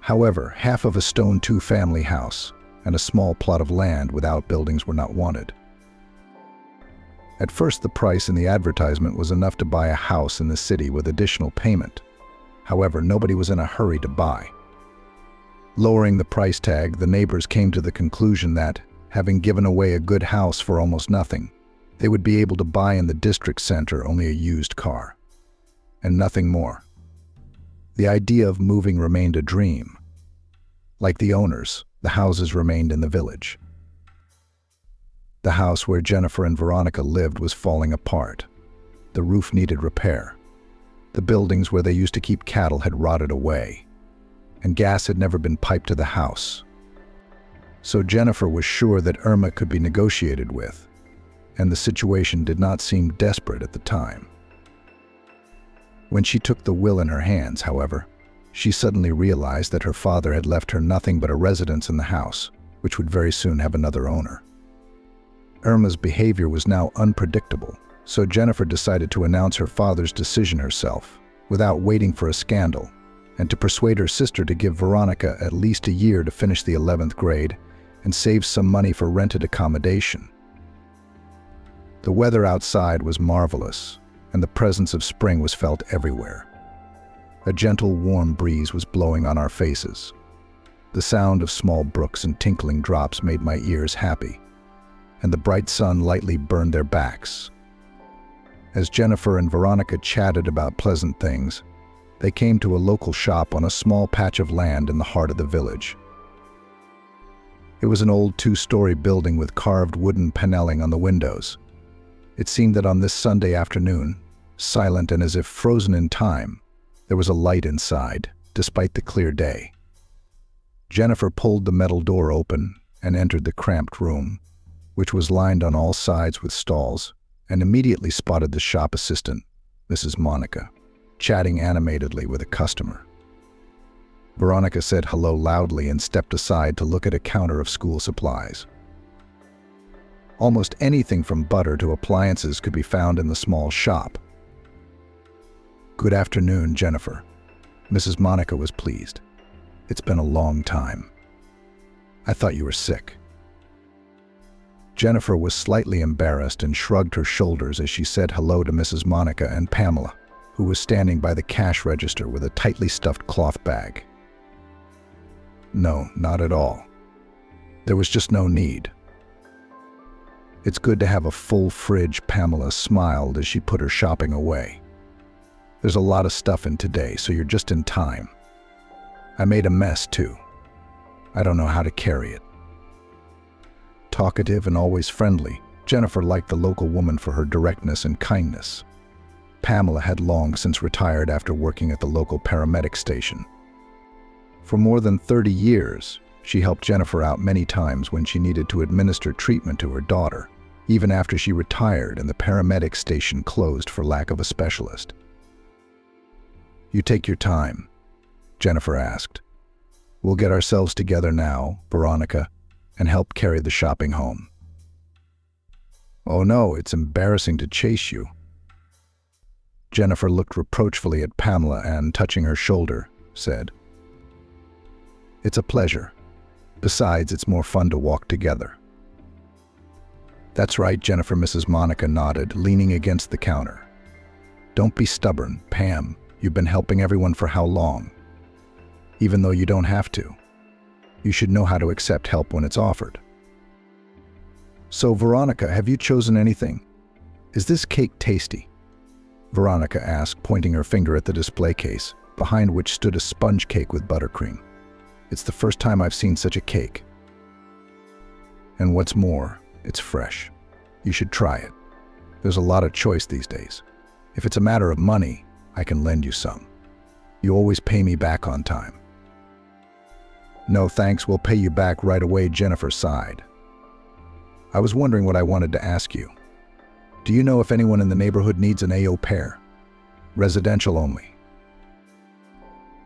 However, half of a stone two-family house and a small plot of land with outbuildings were not wanted. At first, the price in the advertisement was enough to buy a house in the city with additional payment. However, nobody was in a hurry to buy. Lowering the price tag, the neighbors came to the conclusion that, having given away a good house for almost nothing, they would be able to buy in the district center only a used car, and nothing more. The idea of moving remained a dream. Like the owners, the houses remained in the village. The house where Jennifer and Veronica lived was falling apart. The roof needed repair. The buildings where they used to keep cattle had rotted away, and gas had never been piped to the house. So Jennifer was sure that Irma could be negotiated with, and the situation did not seem desperate at the time. When she took the will in her hands, however, she suddenly realized that her father had left her nothing but a residence in the house, which would very soon have another owner. Irma's behavior was now unpredictable, so Jennifer decided to announce her father's decision herself, without waiting for a scandal, and to persuade her sister to give Veronica at least a year to finish the 11th grade and save some money for rented accommodation. The weather outside was marvelous, and the presence of spring was felt everywhere. A gentle, warm breeze was blowing on our faces. The sound of small brooks and tinkling drops made my ears happy, and the bright sun lightly burned their backs. As Jennifer and Veronica chatted about pleasant things, they came to a local shop on a small patch of land in the heart of the village. It was an old two-story building with carved wooden paneling on the windows. It seemed that on this Sunday afternoon, silent and as if frozen in time, there was a light inside, despite the clear day. Jennifer pulled the metal door open and entered the cramped room, which was lined on all sides with stalls, and immediately spotted the shop assistant, Mrs. Monica, chatting animatedly with a customer. Veronica said hello loudly and stepped aside to look at a counter of school supplies. Almost anything from butter to appliances could be found in the small shop. "Good afternoon, Jennifer." Mrs. Monica was pleased. "It's been a long time. I thought you were sick." Jennifer was slightly embarrassed and shrugged her shoulders as she said hello to Mrs. Monica and Pamela, who was standing by the cash register with a tightly stuffed cloth bag. "No, not at all. There was just no need." "It's good to have a full fridge," Pamela smiled as she put her shopping away. "There's a lot of stuff in today, so you're just in time. I made a mess, too. I don't know how to carry it." Talkative and always friendly, Jennifer liked the local woman for her directness and kindness. Pamela had long since retired after working at the local paramedic station. For more than 30 years, she helped Jennifer out many times when she needed to administer treatment to her daughter, even after she retired and the paramedic station closed for lack of a specialist. "You take your time," Jennifer asked. "We'll get ourselves together now, Veronica, and help carry the shopping home." "Oh no, it's embarrassing to chase you." Jennifer looked reproachfully at Pamela and, touching her shoulder, said, "It's a pleasure. Besides, it's more fun to walk together." "That's right, Jennifer," Mrs. Monica nodded, leaning against the counter. "Don't be stubborn, Pam. You've been helping everyone for how long? Even though you don't have to. You should know how to accept help when it's offered." "So, Veronica, have you chosen anything? Is this cake tasty?" Veronica asked, pointing her finger at the display case, behind which stood a sponge cake with buttercream. "It's the first time I've seen such a cake. And what's more, it's fresh. You should try it. There's a lot of choice these days. If it's a matter of money, I can lend you some. You always pay me back on time." "No thanks, we'll pay you back right away," Jennifer sighed. "I was wondering what I wanted to ask you. Do you know if anyone in the neighborhood needs an au pair? Residential only."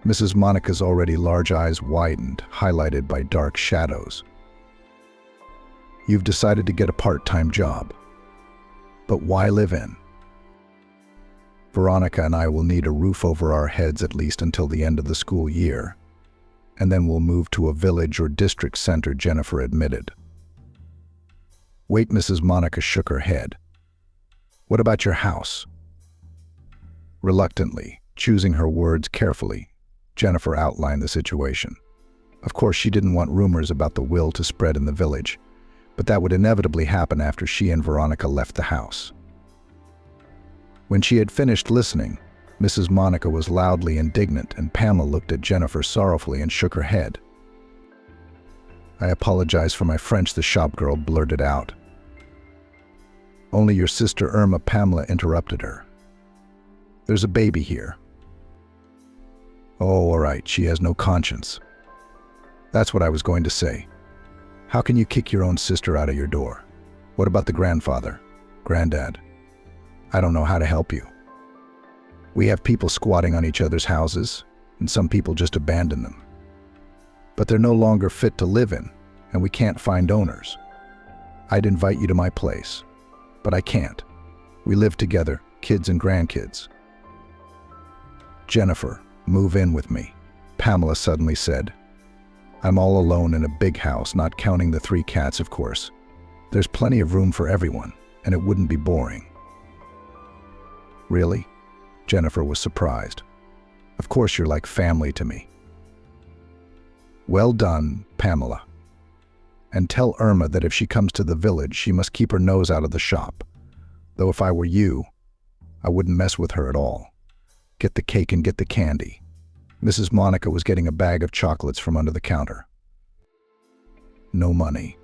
Mrs. Monica's already large eyes widened, highlighted by dark shadows. "You've decided to get a part-time job. But why live in? Veronica and I will need a roof over our heads at least until the end of the school year, and then we'll move to a village or district center," Jennifer admitted. "Wait," Mrs. Monica shook her head. "What about your house?" Reluctantly, choosing her words carefully, Jennifer outlined the situation. Of course, she didn't want rumors about the will to spread in the village, but that would inevitably happen after she and Veronica left the house. When she had finished listening, Mrs. Monica was loudly indignant, and Pamela looked at Jennifer sorrowfully and shook her head. "I apologize for my French," the shop girl blurted out. "Only your sister Irma," Pamela interrupted her. "There's a baby here." "Oh, all right, she has no conscience." "That's what I was going to say. How can you kick your own sister out of your door? What about the grandfather? Granddad? I don't know how to help you. We have people squatting on each other's houses, and some people just abandon them. But they're no longer fit to live in, and we can't find owners. I'd invite you to my place, but I can't. We live together, kids and grandkids." "Jennifer, move in with me," Pamela suddenly said. "I'm all alone in a big house, not counting the 3 cats, of course. There's plenty of room for everyone, and it wouldn't be boring." "Really?" Jennifer was surprised. "Of course you're like family to me." "Well done, Pamela. And tell Irma that if she comes to the village, she must keep her nose out of the shop. Though if I were you, I wouldn't mess with her at all. Get the cake and get the candy." Mrs. Monica was getting a bag of chocolates from under the counter. "No money."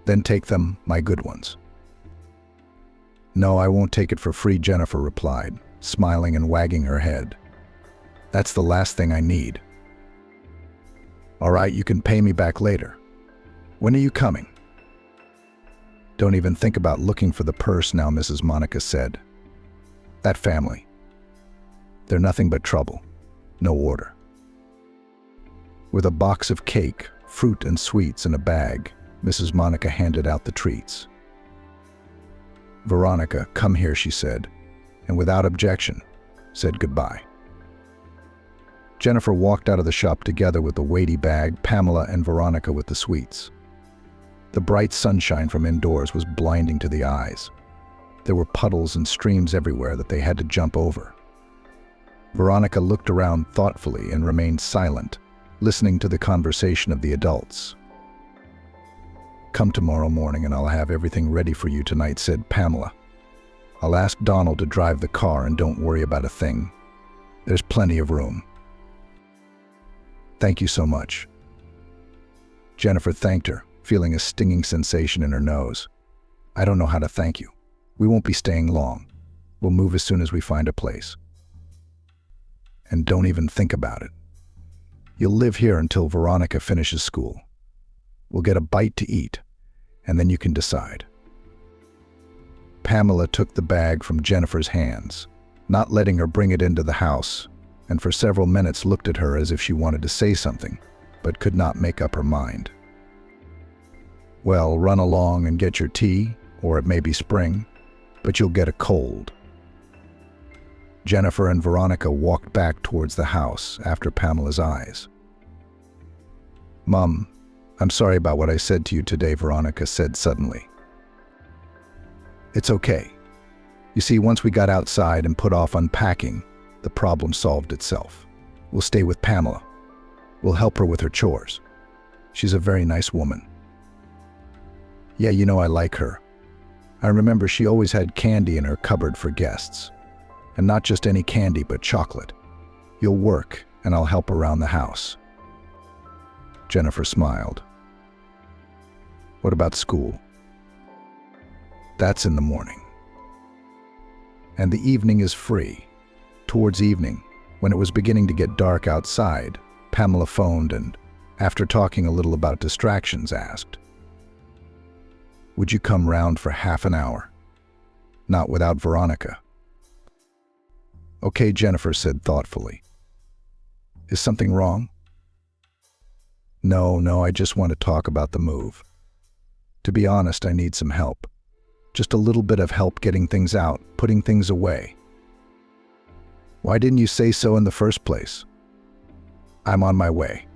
"Then take them, my good ones." "No, I won't take it for free," Jennifer replied, smiling and wagging her head. "That's the last thing I need." "All right, you can pay me back later." When are you coming? Don't even think about looking for the purse now, Mrs. Monica said. That family. They're nothing but trouble. No order. With a box of cake, fruit and sweets in a bag, Mrs. Monica handed out the treats. Veronica, come here, she said, and without objection, said goodbye. Jennifer walked out of the shop together with the weighty bag, Pamela and Veronica with the sweets. The bright sunshine from indoors was blinding to the eyes. There were puddles and streams everywhere that they had to jump over. Veronica looked around thoughtfully and remained silent, listening to the conversation of the adults. Come tomorrow morning and I'll have everything ready for you tonight, said Pamela. I'll ask Donald to drive the car and don't worry about a thing. There's plenty of room. Thank you so much. Jennifer thanked her, feeling a stinging sensation in her nose. I don't know how to thank you. We won't be staying long. We'll move as soon as we find a place. And don't even think about it. You'll live here until Veronica finishes school. We'll get a bite to eat, and then you can decide. Pamela took the bag from Jennifer's hands, not letting her bring it into the house, and for several minutes looked at her as if she wanted to say something, but could not make up her mind. Well, run along and get your tea, or it may be spring, but you'll get a cold. Jennifer and Veronica walked back towards the house after Pamela's eyes. Mom, I'm sorry about what I said to you today, Veronica said suddenly. It's okay. You see, once we got outside and put off unpacking, the problem solved itself. We'll stay with Pamela. We'll help her with her chores. She's a very nice woman. Yeah, you know I like her. I remember she always had candy in her cupboard for guests. And not just any candy, but chocolate. You'll work, and I'll help around the house. Jennifer smiled. What about school? That's in the morning. And the evening is free. Towards evening, when it was beginning to get dark outside, Pamela phoned and, after talking a little about distractions, asked, Would you come round for half an hour? Not without Veronica. Okay, Jennifer said thoughtfully. Is something wrong? No, I just want to talk about the move. To be honest, I need some help. Just a little bit of help getting things out, putting things away. Why didn't you say so in the first place? I'm on my way.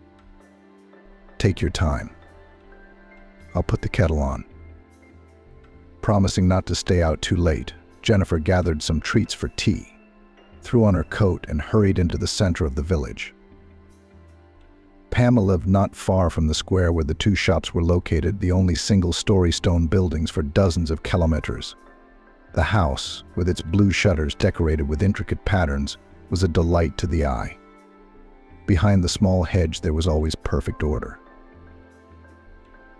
Take your time. I'll put the kettle on. Promising not to stay out too late, Jennifer gathered some treats for tea, threw on her coat, and hurried into the center of the village. Pamela lived not far from the square where the two shops were located, the only single-story stone buildings for dozens of kilometers. The house, with its blue shutters decorated with intricate patterns, was a delight to the eye. Behind the small hedge there was always perfect order.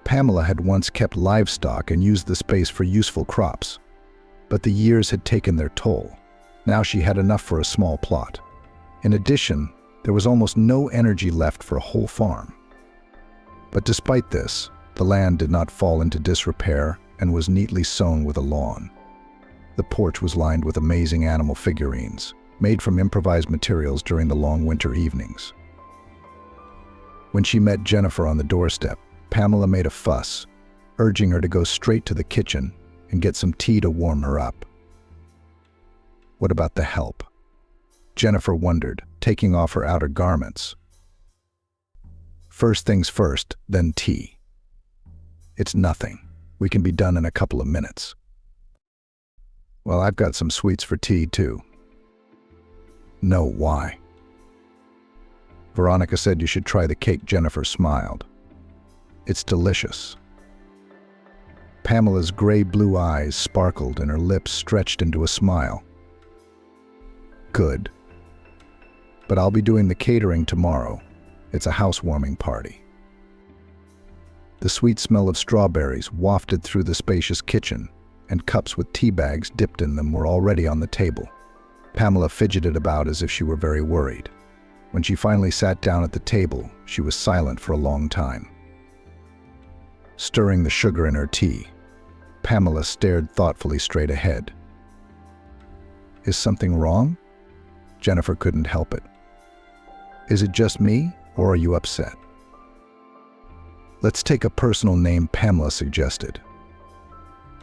Pamela had once kept livestock and used the space for useful crops, but the years had taken their toll. Now she had enough for a small plot. In addition, there was almost no energy left for a whole farm. But despite this, the land did not fall into disrepair and was neatly sown with a lawn. The porch was lined with amazing animal figurines, made from improvised materials during the long winter evenings. When she met Jennifer on the doorstep, Pamela made a fuss, urging her to go straight to the kitchen and get some tea to warm her up. What about the help? Jennifer wondered, taking off her outer garments. First things first, then tea. It's nothing. We can be done in a couple of minutes. Well, I've got some sweets for tea, too. No, why? Veronica said you should try the cake. Jennifer smiled. It's delicious. Pamela's gray-blue eyes sparkled and her lips stretched into a smile. Good. But I'll be doing the catering tomorrow. It's a housewarming party. The sweet smell of strawberries wafted through the spacious kitchen, and cups with tea bags dipped in them were already on the table. Pamela fidgeted about as if she were very worried. When she finally sat down at the table, she was silent for a long time. stirring the sugar in her tea. Pamela stared thoughtfully straight ahead. Is something wrong? Jennifer couldn't help it. Is it just me, or are you upset? Let's take a personal name, Pamela suggested.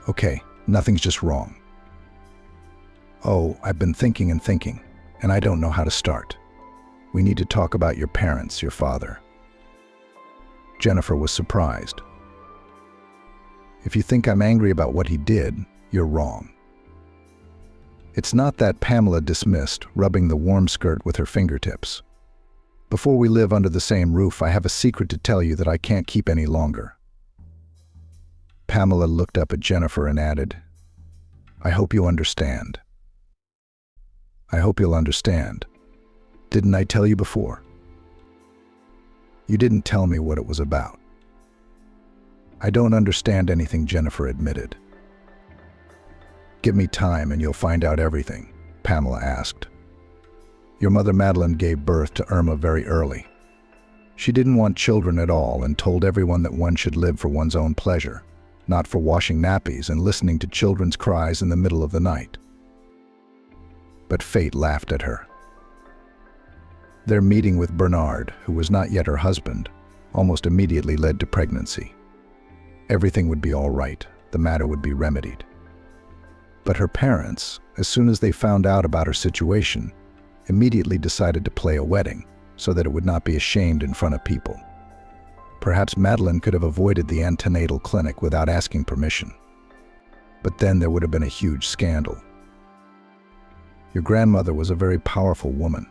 Okay, nothing's just wrong. Oh, I've been thinking and thinking, and I don't know how to start. We need to talk about your parents, your father. Jennifer was surprised. If you think I'm angry about what he did, you're wrong. It's not that, Pamela dismissed, rubbing the warm skirt with her fingertips. Before we live under the same roof, I have a secret to tell you that I can't keep any longer. Pamela looked up at Jennifer and added, I hope you understand. I hope you'll understand. Didn't I tell you before? You didn't tell me what it was about. I don't understand anything, Jennifer admitted. Give me time and you'll find out everything, Pamela asked. Your mother Madeline gave birth to Irma very early. She didn't want children at all and told everyone that one should live for one's own pleasure, not for washing nappies and listening to children's cries in the middle of the night. But fate laughed at her. Their meeting with Bernard, who was not yet her husband, almost immediately led to pregnancy. Everything would be all right, the matter would be remedied. But her parents, as soon as they found out about her situation, immediately decided to play a wedding so that it would not be ashamed in front of people. Perhaps Madeline could have avoided the antenatal clinic without asking permission. But then there would have been a huge scandal. Your grandmother was a very powerful woman.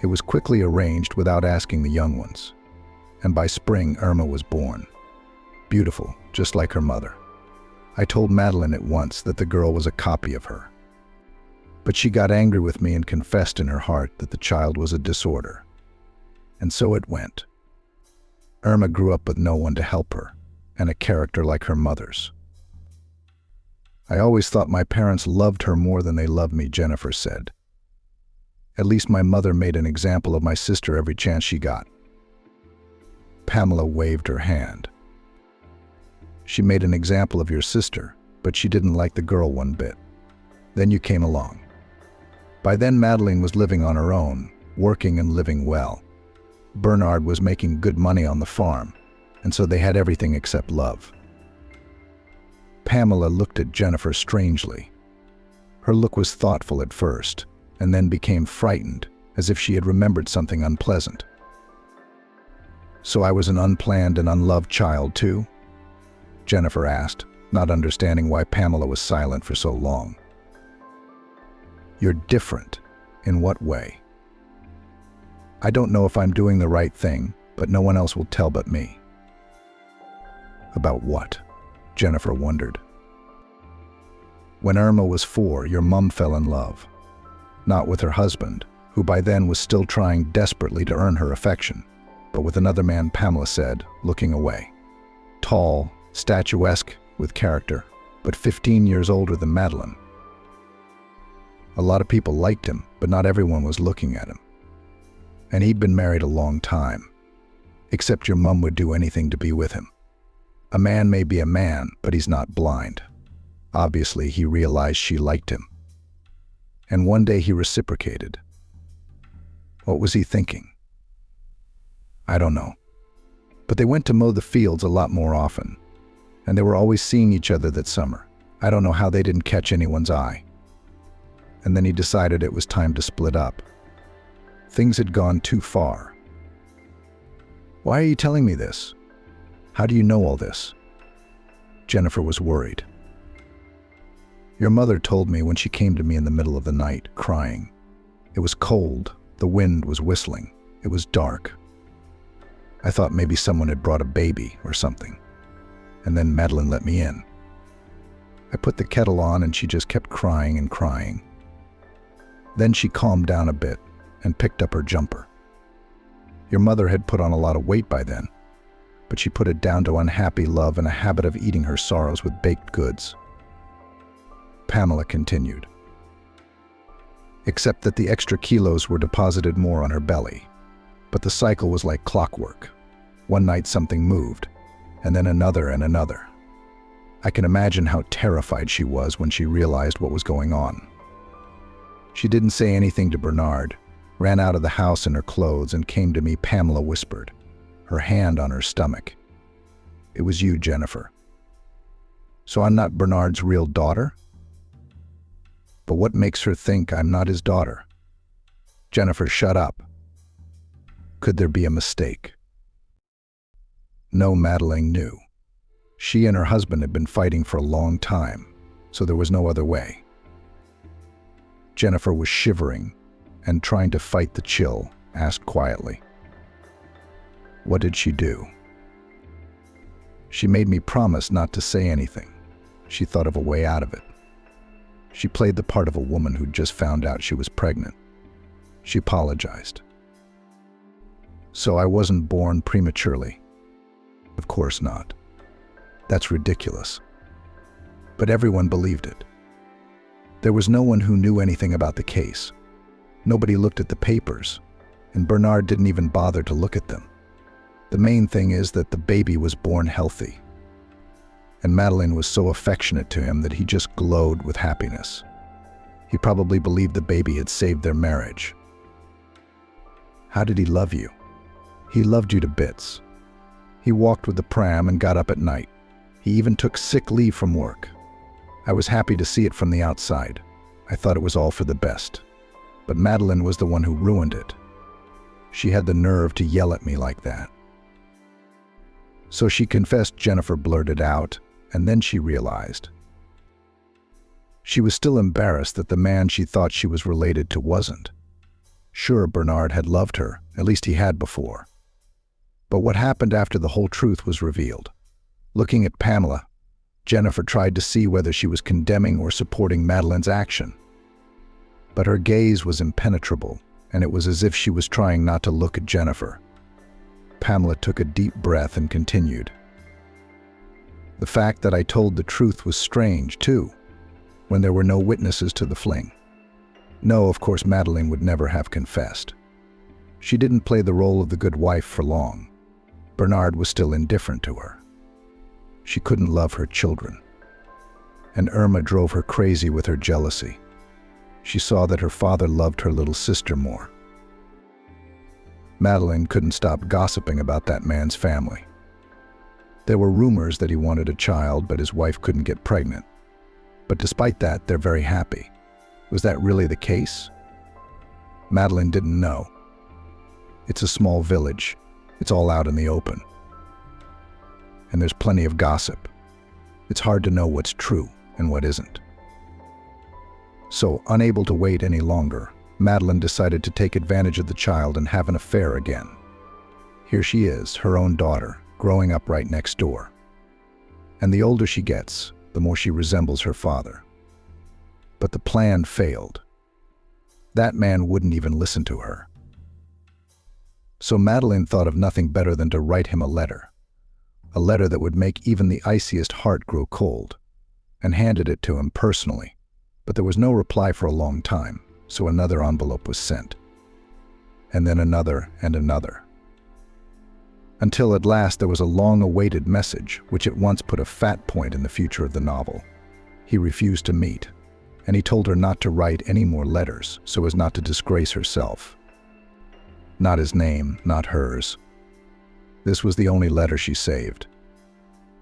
It was quickly arranged without asking the young ones. And by spring, Irma was born. Beautiful, just like her mother. I told Madeline at once that the girl was a copy of her. But she got angry with me and confessed in her heart that the child was a disorder. And so it went. Irma grew up with no one to help her, and a character like her mother's. I always thought my parents loved her more than they loved me, Jennifer said. At least my mother made an example of my sister every chance she got. Pamela waved her hand. She made an example of your sister, but she didn't like the girl one bit. Then you came along. By then Madeline was living on her own, working and living well. Bernard was making good money on the farm, and so they had everything except love. Pamela looked at Jennifer strangely. Her look was thoughtful at first, and then became frightened, as if she had remembered something unpleasant. So I was an unplanned and unloved child too? Jennifer asked, not understanding why Pamela was silent for so long. You're different. In what way? I don't know if I'm doing the right thing, but no one else will tell but me. About what? Jennifer wondered. When Irma was 4, your mum fell in love. Not with her husband, who by then was still trying desperately to earn her affection, but with another man, Pamela said, looking away. Tall, statuesque, with character, but 15 years older than Madeline. A lot of people liked him, but not everyone was looking at him. And he'd been married a long time. Except your mum would do anything to be with him. A man may be a man, but he's not blind. Obviously, he realized she liked him. And one day he reciprocated. What was he thinking? I don't know. But they went to mow the fields a lot more often. And they were always seeing each other that summer. I don't know how they didn't catch anyone's eye. And then he decided it was time to split up. Things had gone too far. Why are you telling me this? How do you know all this? Jennifer was worried. Your mother told me when she came to me in the middle of the night, crying. It was cold, the wind was whistling, it was dark. I thought maybe someone had brought a baby or something. And then Madeline let me in. I put the kettle on and she just kept crying and crying. Then she calmed down a bit and picked up her jumper. Your mother had put on a lot of weight by then, but she put it down to unhappy love and a habit of eating her sorrows with baked goods. Pamela continued. Except that the extra kilos were deposited more on her belly. But the cycle was like clockwork. One night something moved, and then another and another. I can imagine how terrified she was when she realized what was going on. She didn't say anything to Bernard, ran out of the house in her clothes and came to me, Pamela whispered, her hand on her stomach. "It was you, Jennifer. So I'm not Bernard's real daughter? But what makes her think I'm not his daughter?" "Jennifer, shut up. Could there be a mistake?" No, Madeleine knew. She and her husband had been fighting for a long time, so there was no other way. Jennifer was shivering and trying to fight the chill, asked quietly, "What did she do?" "She made me promise not to say anything. She thought of a way out of it. She played the part of a woman who'd just found out she was pregnant. She apologized. So I wasn't born prematurely. Of course not. That's ridiculous. But everyone believed it. There was no one who knew anything about the case. Nobody looked at the papers, and Bernard didn't even bother to look at them. The main thing is that the baby was born healthy. And Madeleine was so affectionate to him that he just glowed with happiness. He probably believed the baby had saved their marriage. How did he love you? He loved you to bits. He walked with the pram and got up at night. He even took sick leave from work. I was happy to see it from the outside. I thought it was all for the best. But Madeleine was the one who ruined it. She had the nerve to yell at me like that. So she confessed, Jennifer blurted out, and then she realized. She was still embarrassed that the man she thought she was related to wasn't. Sure, Bernard had loved her, at least he had before. But what happened after the whole truth was revealed? Looking at Pamela, Jennifer tried to see whether she was condemning or supporting Madeleine's action. But her gaze was impenetrable, and it was as if she was trying not to look at Jennifer. Pamela took a deep breath and continued. The fact that I told the truth was strange, too, when there were no witnesses to the fling. No, of course, Madeleine would never have confessed. She didn't play the role of the good wife for long. Bernard was still indifferent to her. She couldn't love her children. And Irma drove her crazy with her jealousy. She saw that her father loved her little sister more. Madeleine couldn't stop gossiping about that man's family. There were rumors that he wanted a child, but his wife couldn't get pregnant. But despite that, they're very happy. Was that really the case? Madeleine didn't know. It's a small village. It's all out in the open. And there's plenty of gossip. It's hard to know what's true and what isn't. So, unable to wait any longer, Madeleine decided to take advantage of the child and have an affair again. Here she is, her own daughter, growing up right next door. And the older she gets, the more she resembles her father. But the plan failed. That man wouldn't even listen to her. So Madeleine thought of nothing better than to write him a letter that would make even the iciest heart grow cold, and handed it to him personally. But there was no reply for a long time, so another envelope was sent. And then another and another. Until at last there was a long-awaited message, which at once put a fat point in the future of the novel. He refused to meet, and he told her not to write any more letters so as not to disgrace herself. Not his name, not hers. This was the only letter she saved.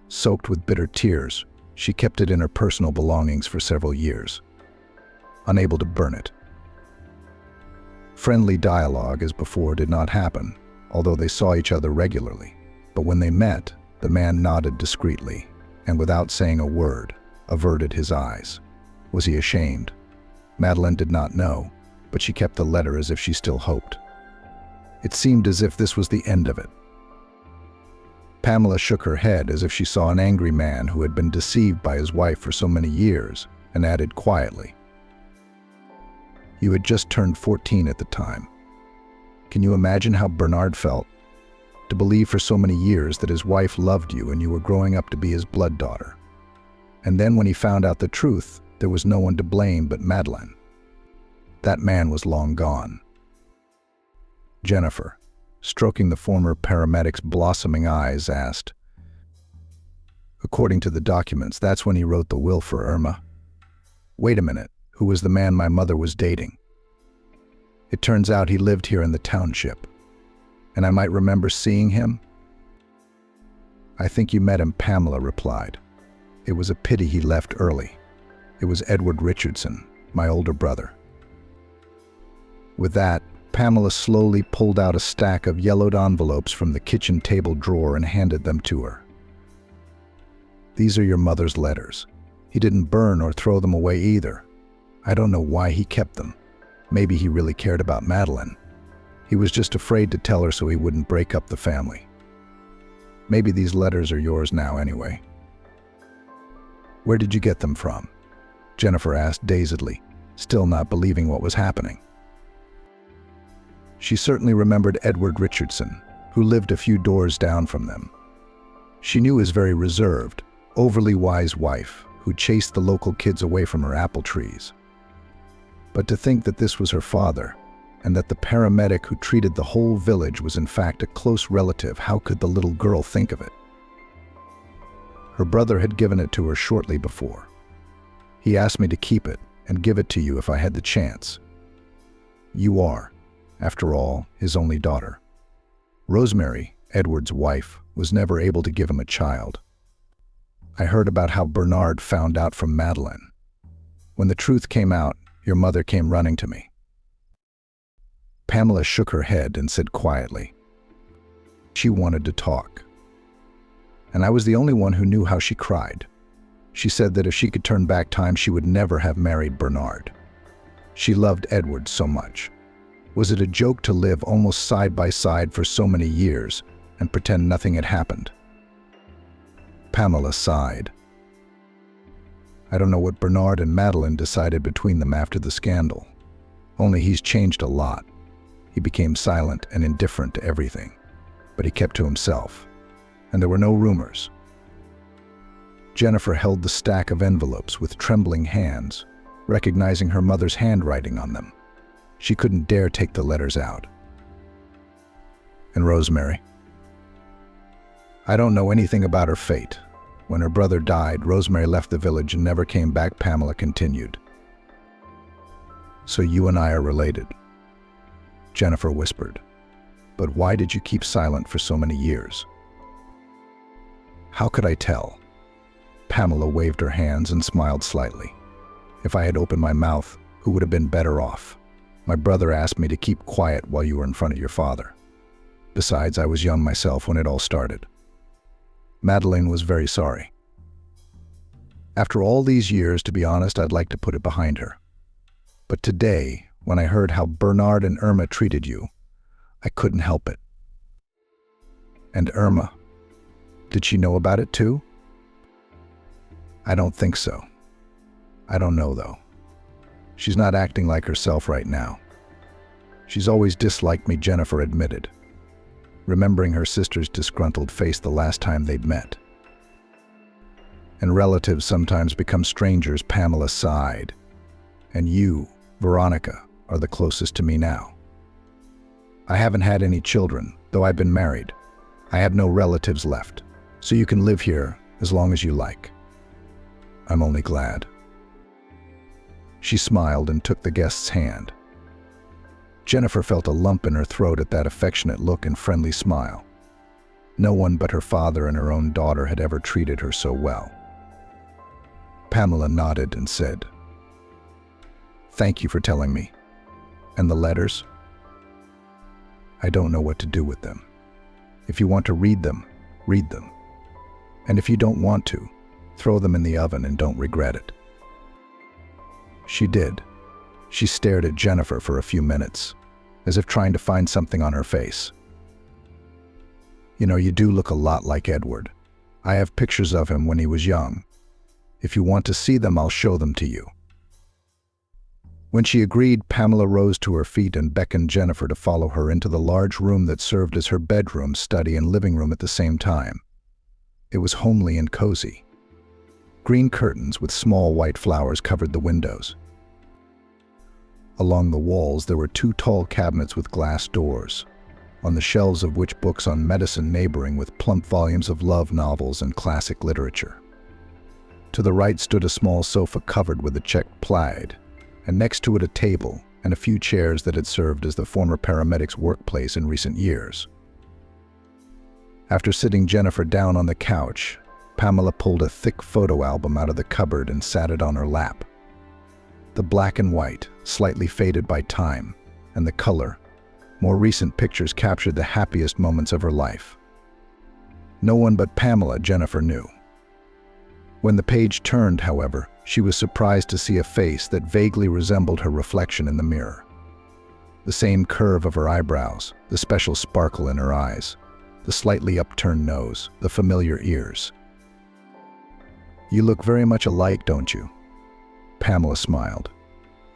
Soaked with bitter tears, she kept it in her personal belongings for several years, unable to burn it. Friendly dialogue as before did not happen, although they saw each other regularly. But when they met, the man nodded discreetly, and without saying a word, averted his eyes. Was he ashamed? Madeleine did not know, but she kept the letter as if she still hoped. It seemed as if this was the end of it. Pamela shook her head as if she saw an angry man who had been deceived by his wife for so many years, and added quietly, "You had just turned 14 at the time. Can you imagine how Bernard felt? To believe for so many years that his wife loved you and you were growing up to be his blood daughter. And then when he found out the truth, there was no one to blame but Madeleine. That man was long gone." Jennifer, stroking the former paramedic's blossoming eyes, asked, According to the documents, that's when he wrote the will for Irma. Wait a minute, who was the man my mother was dating? It turns out he lived here in the township, and I might remember seeing him. I think you met him, Pamela replied. It was a pity he left early. It was Edward Richardson, my older brother. With that, Pamela slowly pulled out a stack of yellowed envelopes from the kitchen table drawer and handed them to her. These are your mother's letters. He didn't burn or throw them away either. I don't know why he kept them. Maybe he really cared about Madeline. He was just afraid to tell her so he wouldn't break up the family. Maybe these letters are yours now anyway. Where did you get them from? Jennifer asked dazedly, still not believing what was happening. She certainly remembered Edward Richardson, who lived a few doors down from them. She knew his very reserved, overly wise wife, who chased the local kids away from her apple trees. But to think that this was her father, and that the paramedic who treated the whole village was in fact a close relative, how could the little girl think of it? Her brother had given it to her shortly before. He asked me to keep it and give it to you if I had the chance. You are, after all, his only daughter. Rosemary, Edward's wife, was never able to give him a child. I heard about how Bernard found out from Madeline. When the truth came out, your mother came running to me. Pamela shook her head and said quietly, she wanted to talk. And I was the only one who knew how she cried. She said that if she could turn back time, she would never have married Bernard. She loved Edward so much. Was it a joke to live almost side by side for so many years and pretend nothing had happened? Pamela sighed. I don't know what Bernard and Madeline decided between them after the scandal. Only he's changed a lot. He became silent and indifferent to everything, but he kept to himself, and there were no rumors. Jennifer held the stack of envelopes with trembling hands, recognizing her mother's handwriting on them. She couldn't dare take the letters out. And Rosemary? I don't know anything about her fate. When her brother died, Rosemary left the village and never came back, Pamela continued. So you and I are related, Jennifer whispered. But why did you keep silent for so many years? How could I tell? Pamela waved her hands and smiled slightly. If I had opened my mouth, who would have been better off? My brother asked me to keep quiet while you were in front of your father. Besides, I was young myself when it all started. Madeline was very sorry. After all these years, to be honest, I'd like to put it behind her. But today, when I heard how Bernard and Irma treated you, I couldn't help it. And Irma, did she know about it too? I don't think so. I don't know though. She's not acting like herself right now. She's always disliked me, Jennifer admitted, remembering her sister's disgruntled face the last time they'd met. And relatives sometimes become strangers, Pamela sighed. And you, Veronica, are the closest to me now. I haven't had any children, though I've been married. I have no relatives left, so you can live here as long as you like. I'm only glad. She smiled and took the guest's hand. Jennifer felt a lump in her throat at that affectionate look and friendly smile. No one but her father and her own daughter had ever treated her so well. Pamela nodded and said, "Thank you for telling me. And the letters? I don't know what to do with them. If you want to read them, read them. And if you don't want to, throw them in the oven and don't regret it." She did. She stared at Jennifer for a few minutes, as if trying to find something on her face. You know, you do look a lot like Edward. I have pictures of him when he was young. If you want to see them, I'll show them to you. When she agreed, Pamela rose to her feet and beckoned Jennifer to follow her into the large room that served as her bedroom, study, and living room at the same time. It was homely and cozy. Green curtains with small white flowers covered the windows. Along the walls, there were two tall cabinets with glass doors. on the shelves of which books on medicine neighboring with plump volumes of love novels and classic literature. To the right stood a small sofa covered with a checked plaid, and next to it a table and a few chairs that had served as the former paramedic's workplace in recent years. After sitting Jennifer down on the couch, Pamela pulled a thick photo album out of the cupboard and sat it on her lap. The black and white, slightly faded by time, and the color, more recent pictures captured the happiest moments of her life. No one but Pamela, Jennifer knew. When the page turned, however, she was surprised to see a face that vaguely resembled her reflection in the mirror. The same curve of her eyebrows, the special sparkle in her eyes, the slightly upturned nose, the familiar ears. "You look very much alike, don't you?" Pamela smiled.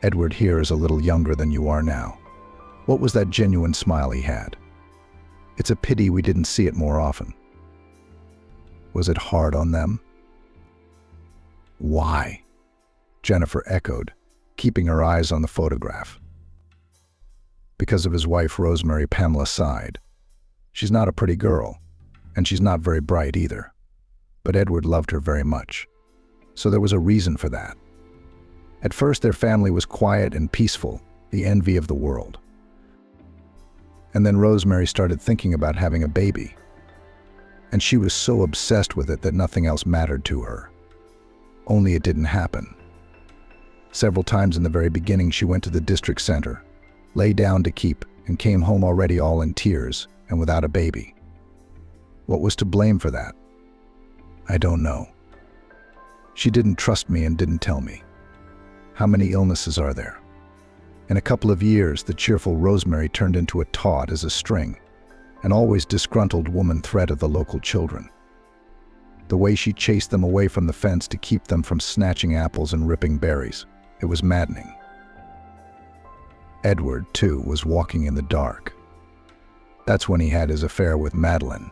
"Edward here is a little younger than you are now." What was that genuine smile he had? It's a pity we didn't see it more often. Was it hard on them? "Why?" Jennifer echoed, keeping her eyes on the photograph. "Because of his wife, Rosemary," Pamela sighed. "She's not a pretty girl, and she's not very bright either. But Edward loved her very much, so there was a reason for that. At first, their family was quiet and peaceful, the envy of the world. And then Rosemary started thinking about having a baby, and she was so obsessed with it that nothing else mattered to her. Only it didn't happen. Several times in the very beginning, she went to the district center, lay down to keep, and came home already all in tears and without a baby. What was to blame for that? I don't know. She didn't trust me and didn't tell me. How many illnesses are there? In a couple of years, the cheerful Rosemary turned into a taut as a string, an always disgruntled woman threat of the local children. The way she chased them away from the fence to keep them from snatching apples and ripping berries, it was maddening. Edward, too, was walking in the dark. That's when he had his affair with Madeline.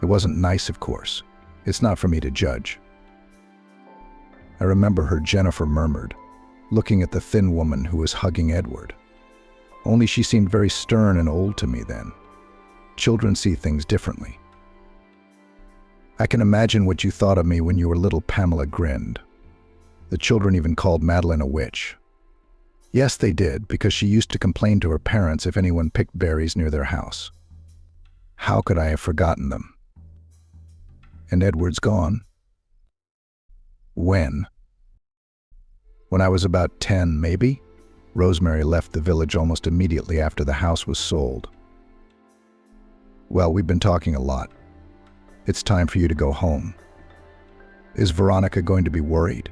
It wasn't nice, of course. It's not for me to judge. I remember her, Jennifer murmured, looking at the thin woman who was hugging Edward. Only she seemed very stern and old to me then. Children see things differently. I can imagine what you thought of me when you were little, Pamela grinned. The children even called Madeline a witch. Yes, they did, because she used to complain to her parents if anyone picked berries near their house. How could I have forgotten them? And Edward's gone? When? When I was about 10, maybe? Rosemary left the village almost immediately after the house was sold. Well, we've been talking a lot. It's time for you to go home. Is Veronica going to be worried?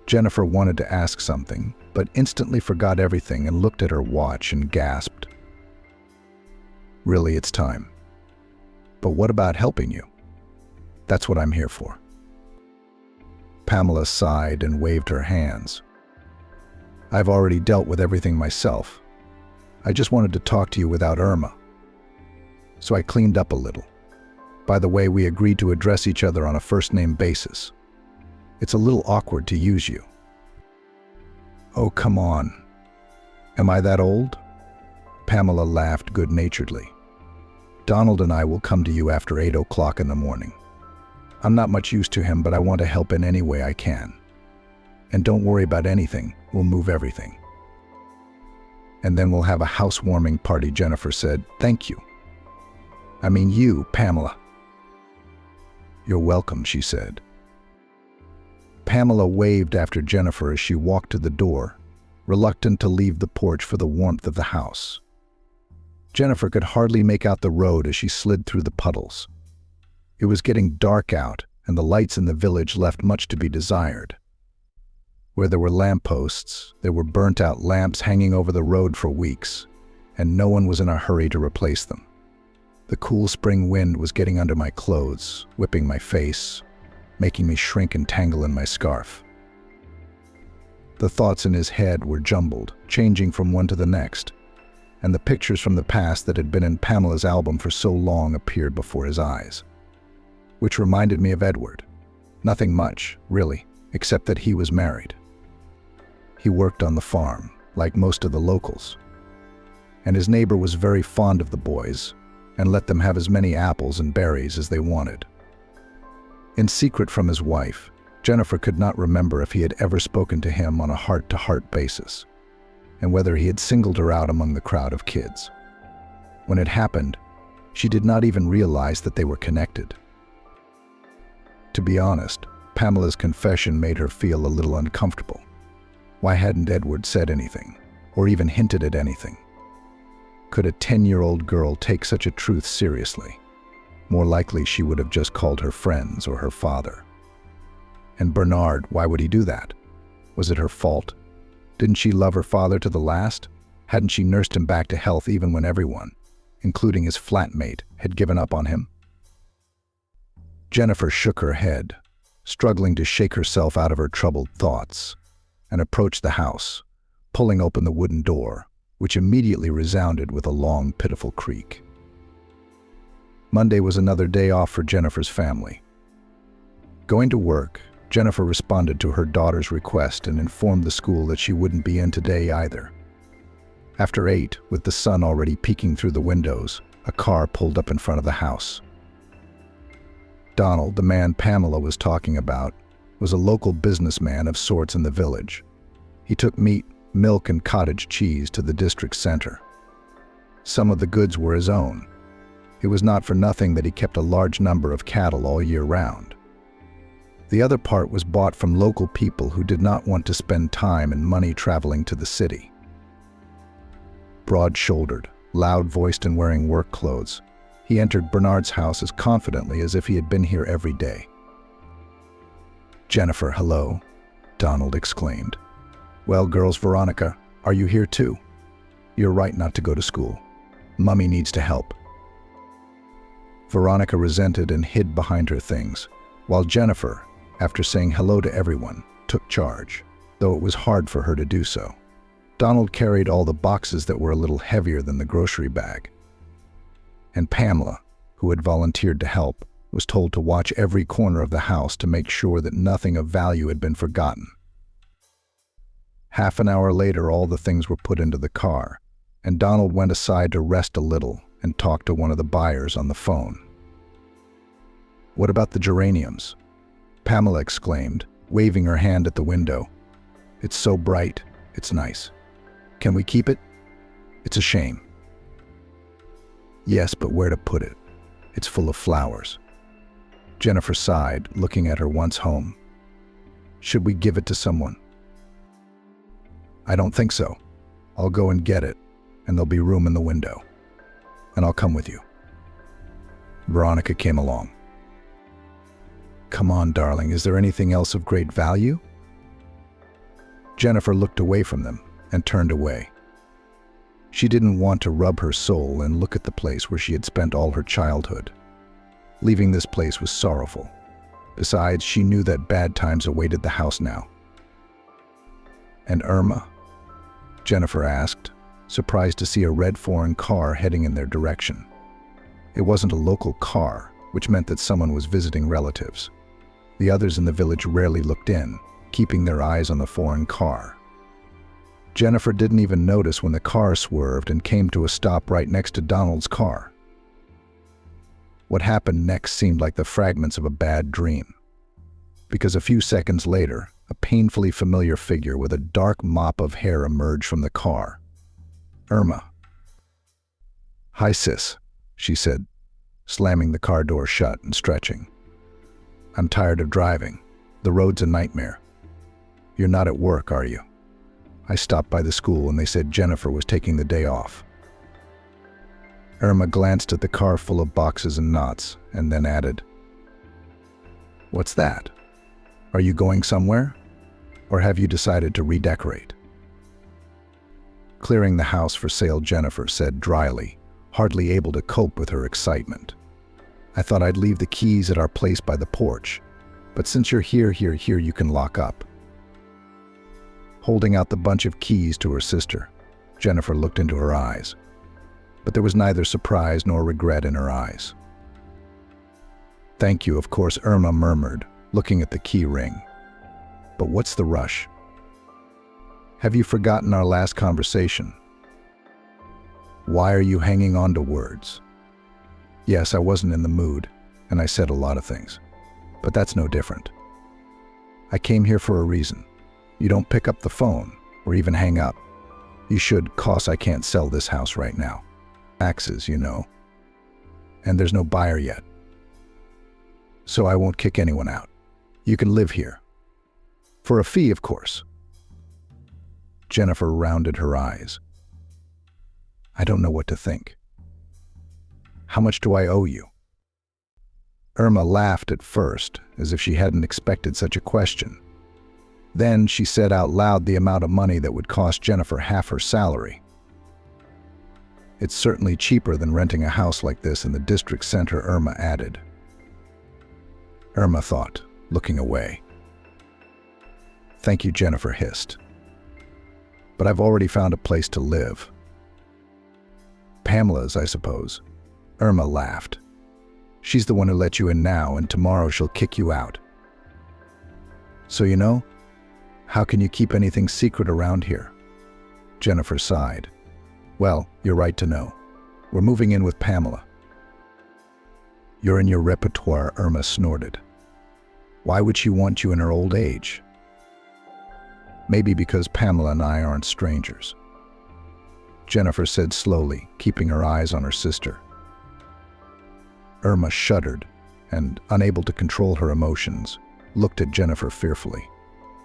Jennifer wanted to ask something, but instantly forgot everything and looked at her watch and gasped. Really, it's time. But what about helping you? That's what I'm here for. Pamela sighed and waved her hands. I've already dealt with everything myself. I just wanted to talk to you without Irma. So I cleaned up a little. By the way, we agreed to address each other on a first-name basis. It's a little awkward to use you. Oh, come on. Am I that old? Pamela laughed good-naturedly. Donald and I will come to you after 8 o'clock in the morning. I'm not much use to him, but I want to help in any way I can. And don't worry about anything, we'll move everything. And then we'll have a housewarming party, Jennifer said. Thank you. I mean you, Pamela. You're welcome, she said. Pamela waved after Jennifer as she walked to the door, reluctant to leave the porch for the warmth of the house. Jennifer could hardly make out the road as she slid through the puddles. It was getting dark out, and the lights in the village left much to be desired. Where there were lampposts, there were burnt-out lamps hanging over the road for weeks, and no one was in a hurry to replace them. The cool spring wind was getting under my clothes, whipping my face, making me shrink and tangle in my scarf. The thoughts in his head were jumbled, changing from one to the next, and the pictures from the past that had been in Pamela's album for so long appeared before his eyes. Which reminded me of Edward. Nothing much, really, except that he was married. He worked on the farm, like most of the locals. and his neighbor was very fond of the boys and let them have as many apples and berries as they wanted. In secret from his wife, Jennifer could not remember if he had ever spoken to him on a heart-to-heart basis, and whether he had singled her out among the crowd of kids. When it happened, she did not even realize that they were connected. To be honest, Pamela's confession made her feel a little uncomfortable. Why hadn't Edward said anything, or even hinted at anything? Could a 10-year-old girl take such a truth seriously? More likely she would have just called her friends or her father. And Bernard, why would he do that? Was it her fault? Didn't she love her father to the last? Hadn't she nursed him back to health even when everyone, including his flatmate, had given up on him? Jennifer shook her head, struggling to shake herself out of her troubled thoughts, and approached the house, pulling open the wooden door, which immediately resounded with a long, pitiful creak. Monday was another day off for Jennifer's family. Going to work, Jennifer responded to her daughter's request and informed the school that she wouldn't be in today either. After 8, with the sun already peeking through the windows, a car pulled up in front of the house. Donald, the man Pamela was talking about, was a local businessman of sorts in the village. He took meat, milk, and cottage cheese to the district center. Some of the goods were his own. It was not for nothing that he kept a large number of cattle all year round. The other part was bought from local people who did not want to spend time and money traveling to the city. Broad-shouldered, loud-voiced, and wearing work clothes, he entered Bernard's house as confidently as if he had been here every day. "Jennifer, hello," Donald exclaimed. "Well, girls, Veronica, are you here too? You're right not to go to school. Mummy needs to help." Veronica resented and hid behind her things, while Jennifer, after saying hello to everyone, took charge, though it was hard for her to do so. Donald carried all the boxes that were a little heavier than the grocery bag. And Pamela, who had volunteered to help, was told to watch every corner of the house to make sure that nothing of value had been forgotten. Half an hour later, all the things were put into the car, and Donald went aside to rest a little and talk to one of the buyers on the phone. "What about the geraniums?" Pamela exclaimed, waving her hand at the window. "It's so bright, it's nice. Can we keep it? It's a shame." "Yes, but where to put it? It's full of flowers." Jennifer sighed, looking at her once home. "Should we give it to someone?" "I don't think so. I'll go and get it, and there'll be room in the window. And I'll come with you." Veronica came along. "Come on, darling, is there anything else of great value?" Jennifer looked away from them and turned away. She didn't want to rub her soul and look at the place where she had spent all her childhood. Leaving this place was sorrowful. Besides, she knew that bad times awaited the house now. "And Irma?" Jennifer asked, surprised to see a red foreign car heading in their direction. It wasn't a local car, which meant that someone was visiting relatives. The others in the village rarely looked in, keeping their eyes on the foreign car. Jennifer didn't even notice when the car swerved and came to a stop right next to Donald's car. What happened next seemed like the fragments of a bad dream, because a few seconds later, a painfully familiar figure with a dark mop of hair emerged from the car. Irma. "Hi, sis," she said, slamming the car door shut and stretching. "I'm tired of driving. The road's a nightmare. You're not at work, are you? I stopped by the school and they said Jennifer was taking the day off." Irma glanced at the car full of boxes and knots and then added, "What's that? Are you going somewhere? Or have you decided to redecorate?" Clearing the house for sale, Jennifer said dryly, hardly able to cope with her excitement. "I thought I'd leave the keys at our place by the porch, but since you're here, you can lock up." Holding out the bunch of keys to her sister, Jennifer looked into her eyes, but there was neither surprise nor regret in her eyes. "Thank you, of course," Irma murmured, looking at the key ring. "But what's the rush? Have you forgotten our last conversation?" Why are you hanging on to words? Yes, I wasn't in the mood, and I said a lot of things. But that's no different. I came here for a reason. You don't pick up the phone, or even hang up. You should, 'cause I can't sell this house right now. Taxes, you know. And there's no buyer yet. So I won't kick anyone out. You can live here. For a fee, of course. Jennifer rounded her eyes. I don't know what to think. How much do I owe you? Irma laughed at first, as if she hadn't expected such a question. Then she said out loud the amount of money that would cost Jennifer half her salary. It's certainly cheaper than renting a house like this in the district center, Irma added. Irma thought, looking away. Thank you, Jennifer hissed. But I've already found a place to live. Pamela's, I suppose. Irma laughed. She's the one who let you in now, and tomorrow she'll kick you out. So you know, how can you keep anything secret around here? Jennifer sighed. Well, you're right to know. We're moving in with Pamela. You're in your repertoire, Irma snorted. Why would she want you in her old age? Maybe because Pamela and I aren't strangers. Jennifer said slowly, keeping her eyes on her sister. Irma shuddered and, unable to control her emotions, looked at Jennifer fearfully.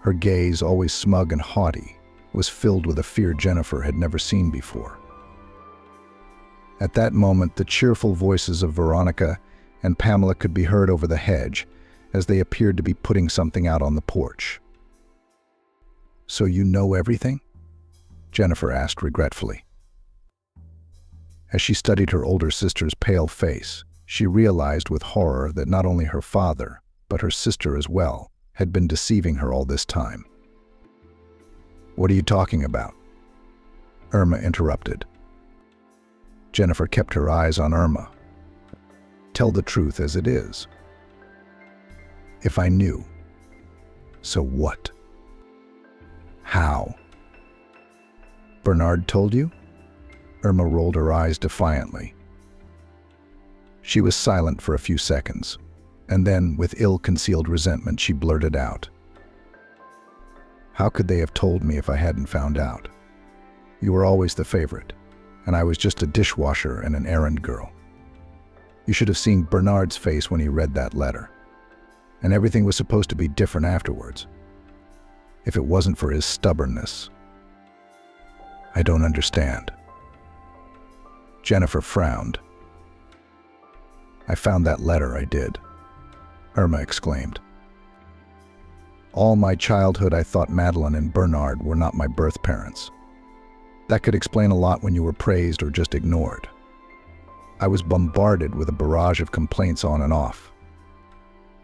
Her gaze, always smug and haughty, was filled with a fear Jennifer had never seen before. At that moment, the cheerful voices of Veronica and Pamela could be heard over the hedge as they appeared to be putting something out on the porch. So you know everything? Jennifer asked regretfully. As she studied her older sister's pale face, she realized with horror that not only her father, but her sister as well, had been deceiving her all this time. What are you talking about? Irma interrupted. Jennifer kept her eyes on Irma. Tell the truth as it is. If I knew. So what? How? Bernard told you? Irma rolled her eyes defiantly. She was silent for a few seconds, and then, with ill-concealed resentment, she blurted out. How could they have told me if I hadn't found out? You were always the favorite, and I was just a dishwasher and an errand girl. You should have seen Bernard's face when he read that letter. And everything was supposed to be different afterwards. If it wasn't for his stubbornness. I don't understand. Jennifer frowned. I found that letter, I did. Irma exclaimed. All my childhood I thought Madeline and Bernard were not my birth parents. That could explain a lot when you were praised or just ignored. I was bombarded with a barrage of complaints on and off.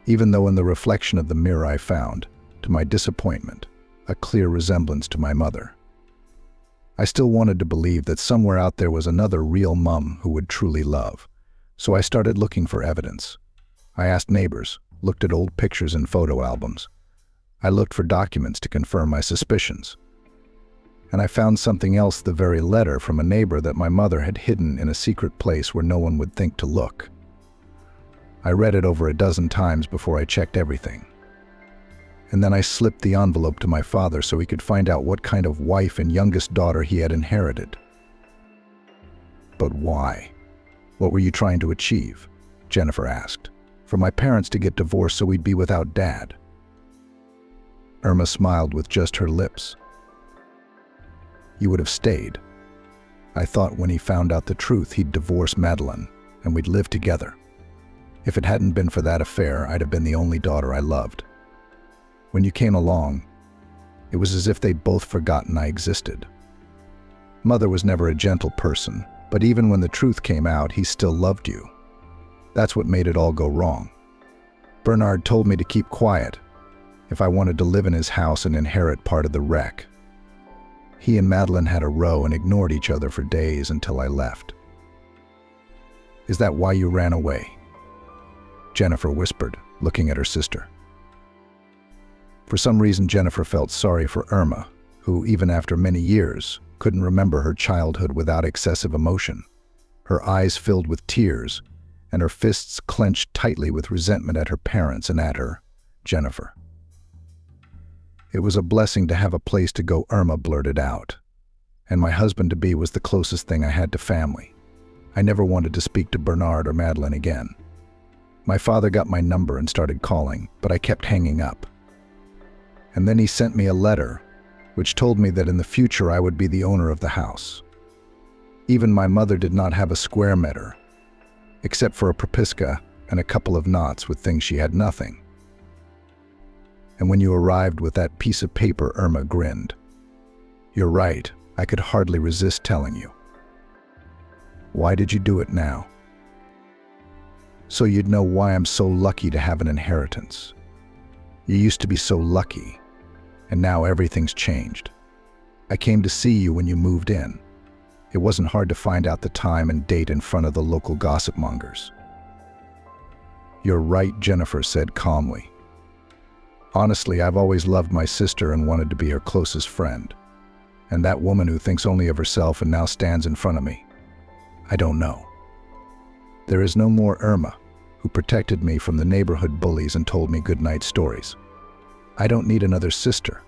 Even though in the reflection of the mirror I found, to my disappointment, a clear resemblance to my mother. I still wanted to believe that somewhere out there was another real mum who would truly love, so I started looking for evidence. I asked neighbors, looked at old pictures and photo albums. I looked for documents to confirm my suspicions. And I found something else, the very letter from a neighbor that my mother had hidden in a secret place where no one would think to look. I read it over a dozen times before I checked everything. And then I slipped the envelope to my father so he could find out what kind of wife and youngest daughter he had inherited. But why? What were you trying to achieve? Jennifer asked. For my parents to get divorced so we'd be without Dad. Irma smiled with just her lips. You would have stayed. I thought when he found out the truth, he'd divorce Madeline, and we'd live together. If it hadn't been for that affair, I'd have been the only daughter I loved. When you came along, it was as if they'd both forgotten I existed. Mother was never a gentle person, but even when the truth came out, he still loved you. That's what made it all go wrong. Bernard told me to keep quiet if I wanted to live in his house and inherit part of the wreck. He and Madeline had a row and ignored each other for days until I left. Is that why you ran away? Jennifer whispered, looking at her sister. For some reason, Jennifer felt sorry for Irma, who, even after many years, couldn't remember her childhood without excessive emotion. Her eyes filled with tears, and her fists clenched tightly with resentment at her parents and at her, Jennifer. It was a blessing to have a place to go, Irma blurted out. And my husband-to-be was the closest thing I had to family. I never wanted to speak to Bernard or Madeline again. My father got my number and started calling, but I kept hanging up. And then he sent me a letter, which told me that in the future I would be the owner of the house. Even my mother did not have a square meter, except for a propiska and a couple of knots with things she had nothing. And when you arrived with that piece of paper, Irma grinned. You're right, I could hardly resist telling you. Why did you do it now? So you'd know why I'm so lucky to have an inheritance. You used to be so lucky, and now everything's changed. I came to see you when you moved in. It wasn't hard to find out the time and date in front of the local gossip mongers. You're right, Jennifer said calmly. Honestly, I've always loved my sister and wanted to be her closest friend. And that woman who thinks only of herself and now stands in front of me, I don't know. There is no more Irma, who protected me from the neighborhood bullies and told me goodnight stories. I don't need another sister.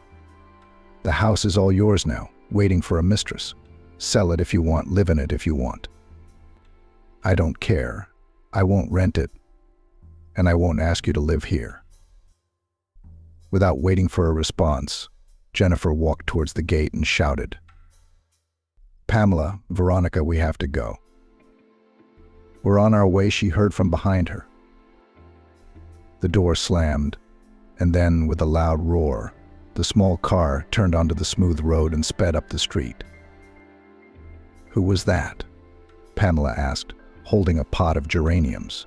The house is all yours now, waiting for a mistress. Sell it if you want, live in it if you want. I don't care. I won't rent it, and I won't ask you to live here. Without waiting for a response, Jennifer walked towards the gate and shouted, Pamela, Veronica, we have to go. We're on our way, she heard from behind her. The door slammed, and then, with a loud roar, the small car turned onto the smooth road and sped up the street. Who was that? Pamela asked, holding a pot of geraniums.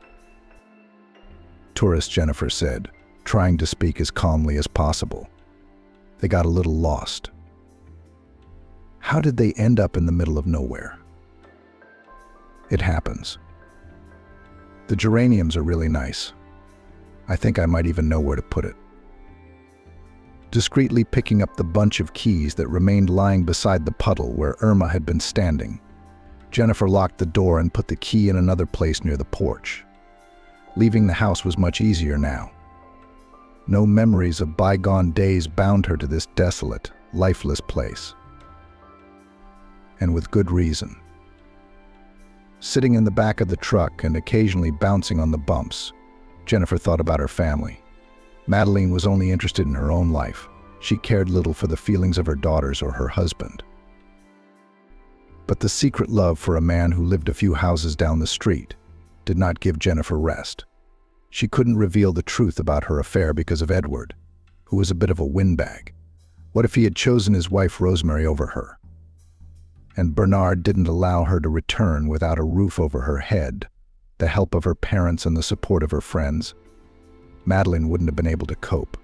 Tourist, Jennifer said, trying to speak as calmly as possible. They got a little lost. How did they end up in the middle of nowhere? It happens. The geraniums are really nice. I think I might even know where to put it. Discreetly picking up the bunch of keys that remained lying beside the puddle where Irma had been standing, Jennifer locked the door and put the key in another place near the porch. Leaving the house was much easier now. No memories of bygone days bound her to this desolate, lifeless place. And with good reason. Sitting in the back of the truck and occasionally bouncing on the bumps, Jennifer thought about her family. Madeline was only interested in her own life. She cared little for the feelings of her daughters or her husband. But the secret love for a man who lived a few houses down the street did not give Jennifer rest. She couldn't reveal the truth about her affair because of Edward, who was a bit of a windbag. What if he had chosen his wife Rosemary over her? And Bernard didn't allow her to return without a roof over her head, the help of her parents and the support of her friends. Madeline wouldn't have been able to cope.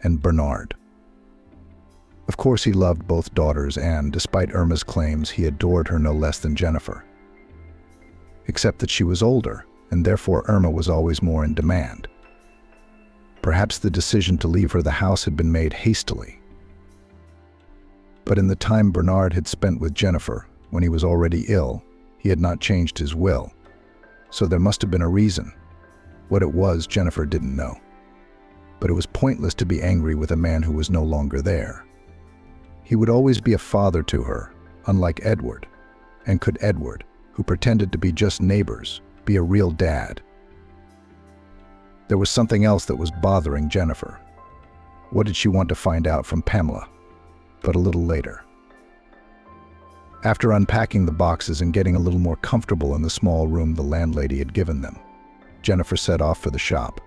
And Bernard. Of course he loved both daughters and, despite Irma's claims, he adored her no less than Jennifer. Except that she was older, and therefore Irma was always more in demand. Perhaps the decision to leave her the house had been made hastily. But in the time Bernard had spent with Jennifer, when he was already ill, he had not changed his will. So there must have been a reason. What it was, Jennifer didn't know. But it was pointless to be angry with a man who was no longer there. He would always be a father to her, unlike Edward. And could Edward, who pretended to be just neighbors, be a real dad? There was something else that was bothering Jennifer. What did she want to find out from Pamela? But a little later. After unpacking the boxes and getting a little more comfortable in the small room the landlady had given them, Jennifer set off for the shop.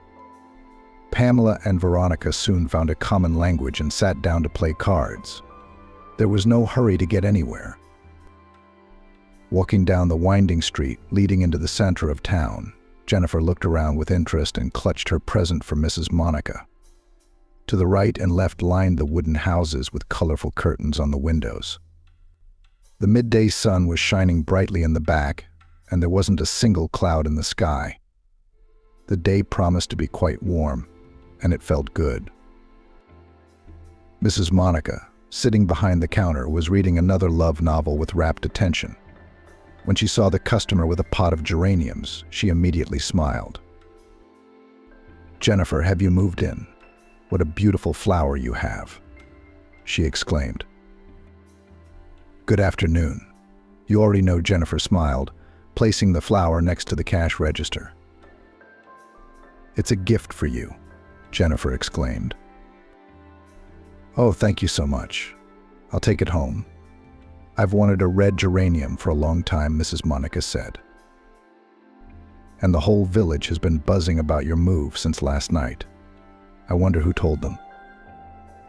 Pamela and Veronica soon found a common language and sat down to play cards. There was no hurry to get anywhere. Walking down the winding street leading into the center of town, Jennifer looked around with interest and clutched her present for Mrs. Monica. To the right and left lined the wooden houses with colorful curtains on the windows. The midday sun was shining brightly in the back, and there wasn't a single cloud in the sky. The day promised to be quite warm, and it felt good. Mrs. Monica, sitting behind the counter, was reading another love novel with rapt attention. When she saw the customer with a pot of geraniums, she immediately smiled. "Jennifer, have you moved in? What a beautiful flower you have," she exclaimed. "Good afternoon." You already know, Jennifer smiled, placing the flower next to the cash register. "It's a gift for you," Jennifer exclaimed. "Oh, thank you so much. I'll take it home. I've wanted a red geranium for a long time," Mrs. Monica said. "And the whole village has been buzzing about your move since last night. I wonder who told them."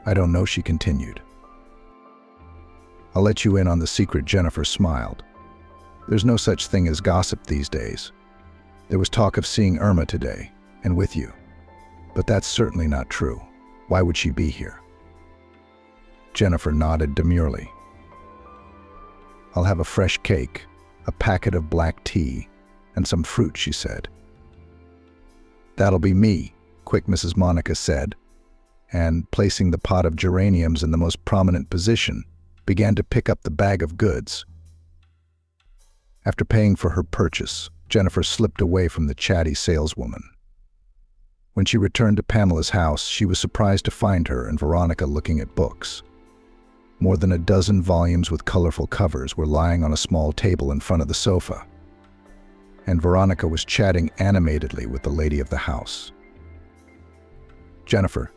"I don't know," she continued. "I'll let you in on the secret," Jennifer smiled. "There's no such thing as gossip these days. There was talk of seeing Irma today, and with you. But that's certainly not true. Why would she be here?" Jennifer nodded demurely. "I'll have a fresh cake, a packet of black tea, and some fruit," she said. "That'll be me," quick Mrs. Monica said, and, placing the pot of geraniums in the most prominent position, began to pick up the bag of goods. After paying for her purchase, Jennifer slipped away from the chatty saleswoman. When she returned to Pamela's house, she was surprised to find her and Veronica looking at books. More than a dozen volumes with colorful covers were lying on a small table in front of the sofa, and Veronica was chatting animatedly with the lady of the house. "Jennifer,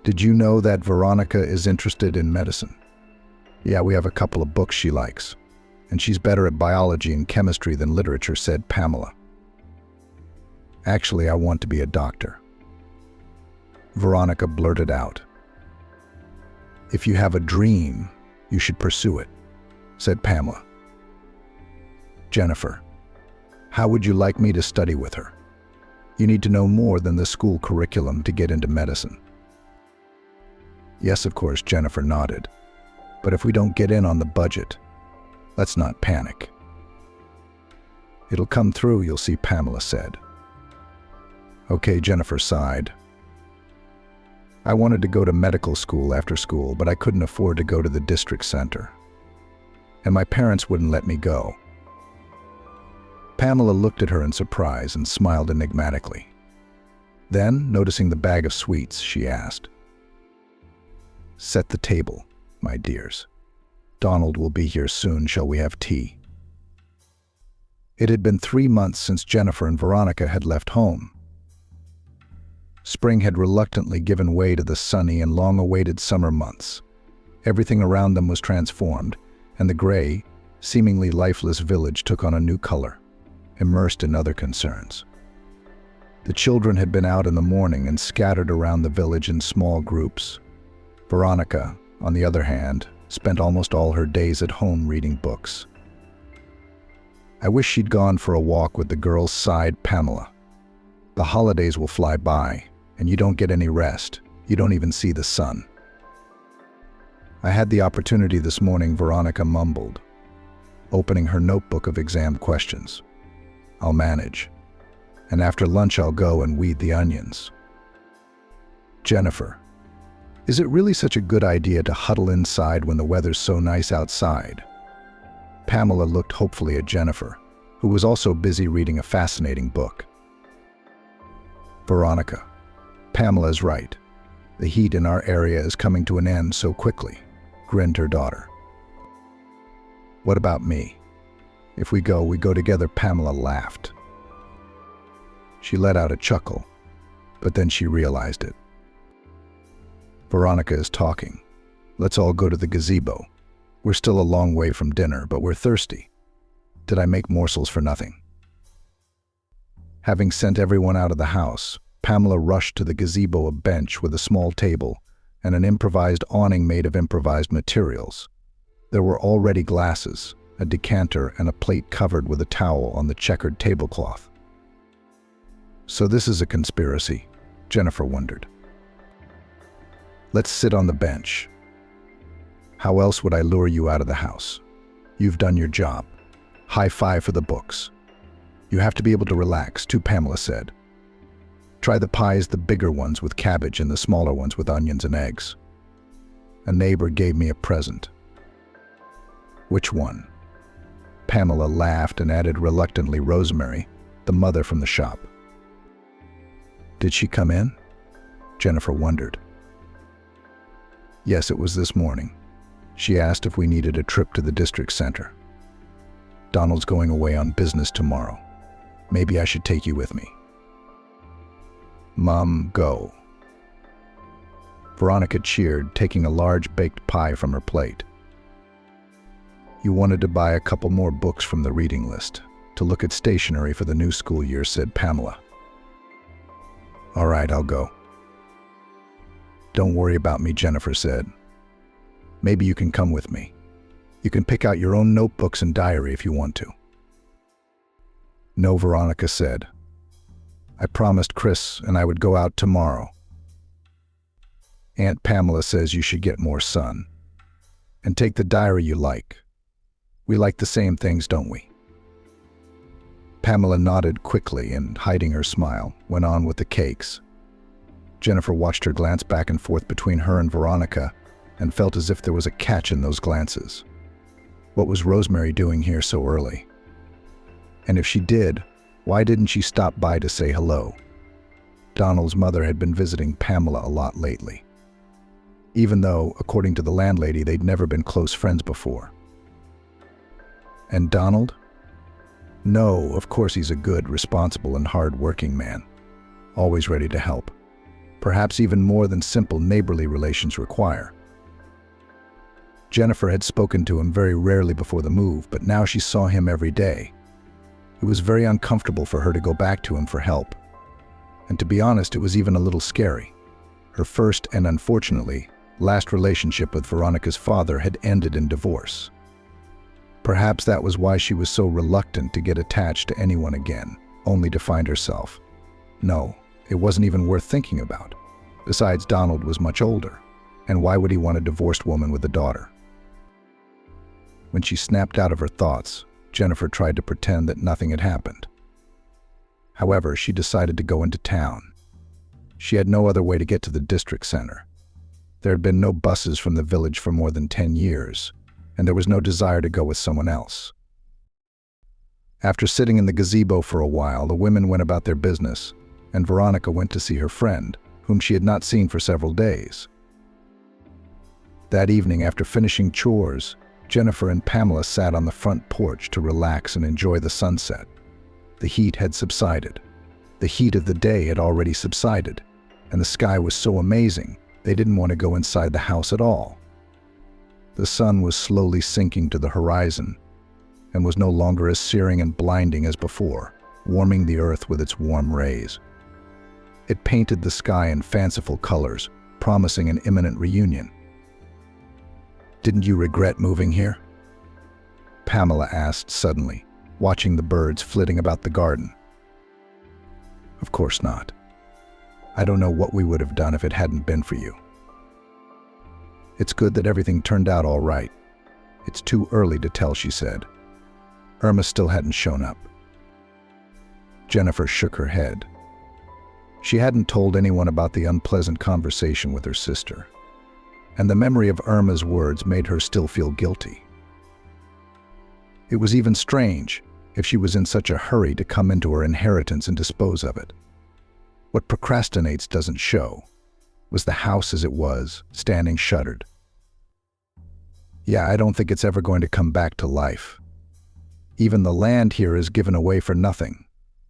did you know that Veronica is interested in medicine? Yeah, we have a couple of books she likes, and she's better at biology and chemistry than literature," said Pamela. "Actually, I want to be a doctor," Veronica blurted out. "If you have a dream, you should pursue it," said Pamela. "Jennifer, how would you like me to study with her? You need to know more than the school curriculum to get into medicine." "Yes, of course," Jennifer nodded. "But if we don't get in on the budget, let's not panic." "It'll come through, you'll see," Pamela said. "Okay," Jennifer sighed. "I wanted to go to medical school after school, but I couldn't afford to go to the district center. And my parents wouldn't let me go." Pamela looked at her in surprise and smiled enigmatically. Then, noticing the bag of sweets, she asked, "Set the table, my dears. Donald will be here soon. Shall we have tea?" It had been 3 months since Jennifer and Veronica had left home. Spring had reluctantly given way to the sunny and long-awaited summer months. Everything around them was transformed, and the gray, seemingly lifeless village took on a new color, immersed in other concerns. The children had been out in the morning and scattered around the village in small groups. Veronica, on the other hand, spent almost all her days at home reading books. "I wish she'd gone for a walk with the girls," sighed Pamela. "The holidays will fly by, and you don't get any rest. You don't even see the sun." "I had the opportunity this morning," Veronica mumbled, opening her notebook of exam questions. "I'll manage. And after lunch I'll go and weed the onions." "Jennifer, is it really such a good idea to huddle inside when the weather's so nice outside?" Pamela looked hopefully at Jennifer, who was also busy reading a fascinating book. "Veronica, Pamela's right. The heat in our area is coming to an end so quickly," grinned her daughter. "What about me? If we go together," Pamela laughed. She let out a chuckle, but then she realized it. "Veronica is talking. Let's all go to the gazebo. We're still a long way from dinner, but we're thirsty. Did I make morsels for nothing?" Having sent everyone out of the house, Pamela rushed to the gazebo, a bench with a small table and an improvised awning made of improvised materials. There were already glasses, a decanter, and a plate covered with a towel on the checkered tablecloth. "So this is a conspiracy?" Jennifer wondered. "Let's sit on the bench. How else would I lure you out of the house? You've done your job. High five for the books. You have to be able to relax, too," Pamela said. "Try the pies, the bigger ones with cabbage and the smaller ones with onions and eggs. A neighbor gave me a present." "Which one?" Pamela laughed and added reluctantly, "Rosemary, the mother from the shop." "Did she come in?" Jennifer wondered. "Yes, it was this morning. She asked if we needed a trip to the district center. Donald's going away on business tomorrow. Maybe I should take you with me." "Mom, go." Veronica cheered, taking a large baked pie from her plate. "You wanted to buy a couple more books from the reading list to look at stationery for the new school year," said Pamela. "All right, I'll go." "Don't worry about me," Jennifer said. "Maybe you can come with me. You can pick out your own notebooks and diary if you want to." "No," Veronica said. "I promised Chris and I would go out tomorrow. Aunt Pamela says you should get more sun. And take the diary you like. We like the same things, don't we?" Pamela nodded quickly and, hiding her smile, went on with the cakes. Jennifer watched her glance back and forth between her and Veronica and felt as if there was a catch in those glances. What was Rosemary doing here so early? And if she did, why didn't she stop by to say hello? Donald's mother had been visiting Pamela a lot lately, even though, according to the landlady, they'd never been close friends before. And Donald? No, of course he's a good, responsible, and hard-working man, always ready to help, perhaps even more than simple neighborly relations require. Jennifer had spoken to him very rarely before the move, but now she saw him every day. It was very uncomfortable for her to go back to him for help. And to be honest, it was even a little scary. Her first and, unfortunately, last relationship with Veronica's father had ended in divorce. Perhaps that was why she was so reluctant to get attached to anyone again, only to find herself. No, it wasn't even worth thinking about. Besides, Donald was much older, and why would he want a divorced woman with a daughter? When she snapped out of her thoughts, Jennifer tried to pretend that nothing had happened. However, she decided to go into town. She had no other way to get to the district center. There had been no buses from the village for more than 10 years, and there was no desire to go with someone else. After sitting in the gazebo for a while, the women went about their business, and Veronica went to see her friend, whom she had not seen for several days. That evening, after finishing chores, Jennifer and Pamela sat on the front porch to relax and enjoy the sunset. The heat had subsided. The heat of the day had already subsided, and the sky was so amazing they didn't want to go inside the house at all. The sun was slowly sinking to the horizon and was no longer as searing and blinding as before, warming the earth with its warm rays. It painted the sky in fanciful colors, promising an imminent reunion. "Didn't you regret moving here?" Pamela asked suddenly, watching the birds flitting about the garden. "Of course not. I don't know what we would have done if it hadn't been for you. It's good that everything turned out all right. It's too early to tell," she said. Irma still hadn't shown up. Jennifer shook her head. She hadn't told anyone about the unpleasant conversation with her sister, and the memory of Irma's words made her still feel guilty. It was even strange if she was in such a hurry to come into her inheritance and dispose of it. What procrastinates doesn't show was the house as it was, standing shuttered. "Yeah, I don't think it's ever going to come back to life. Even the land here is given away for nothing,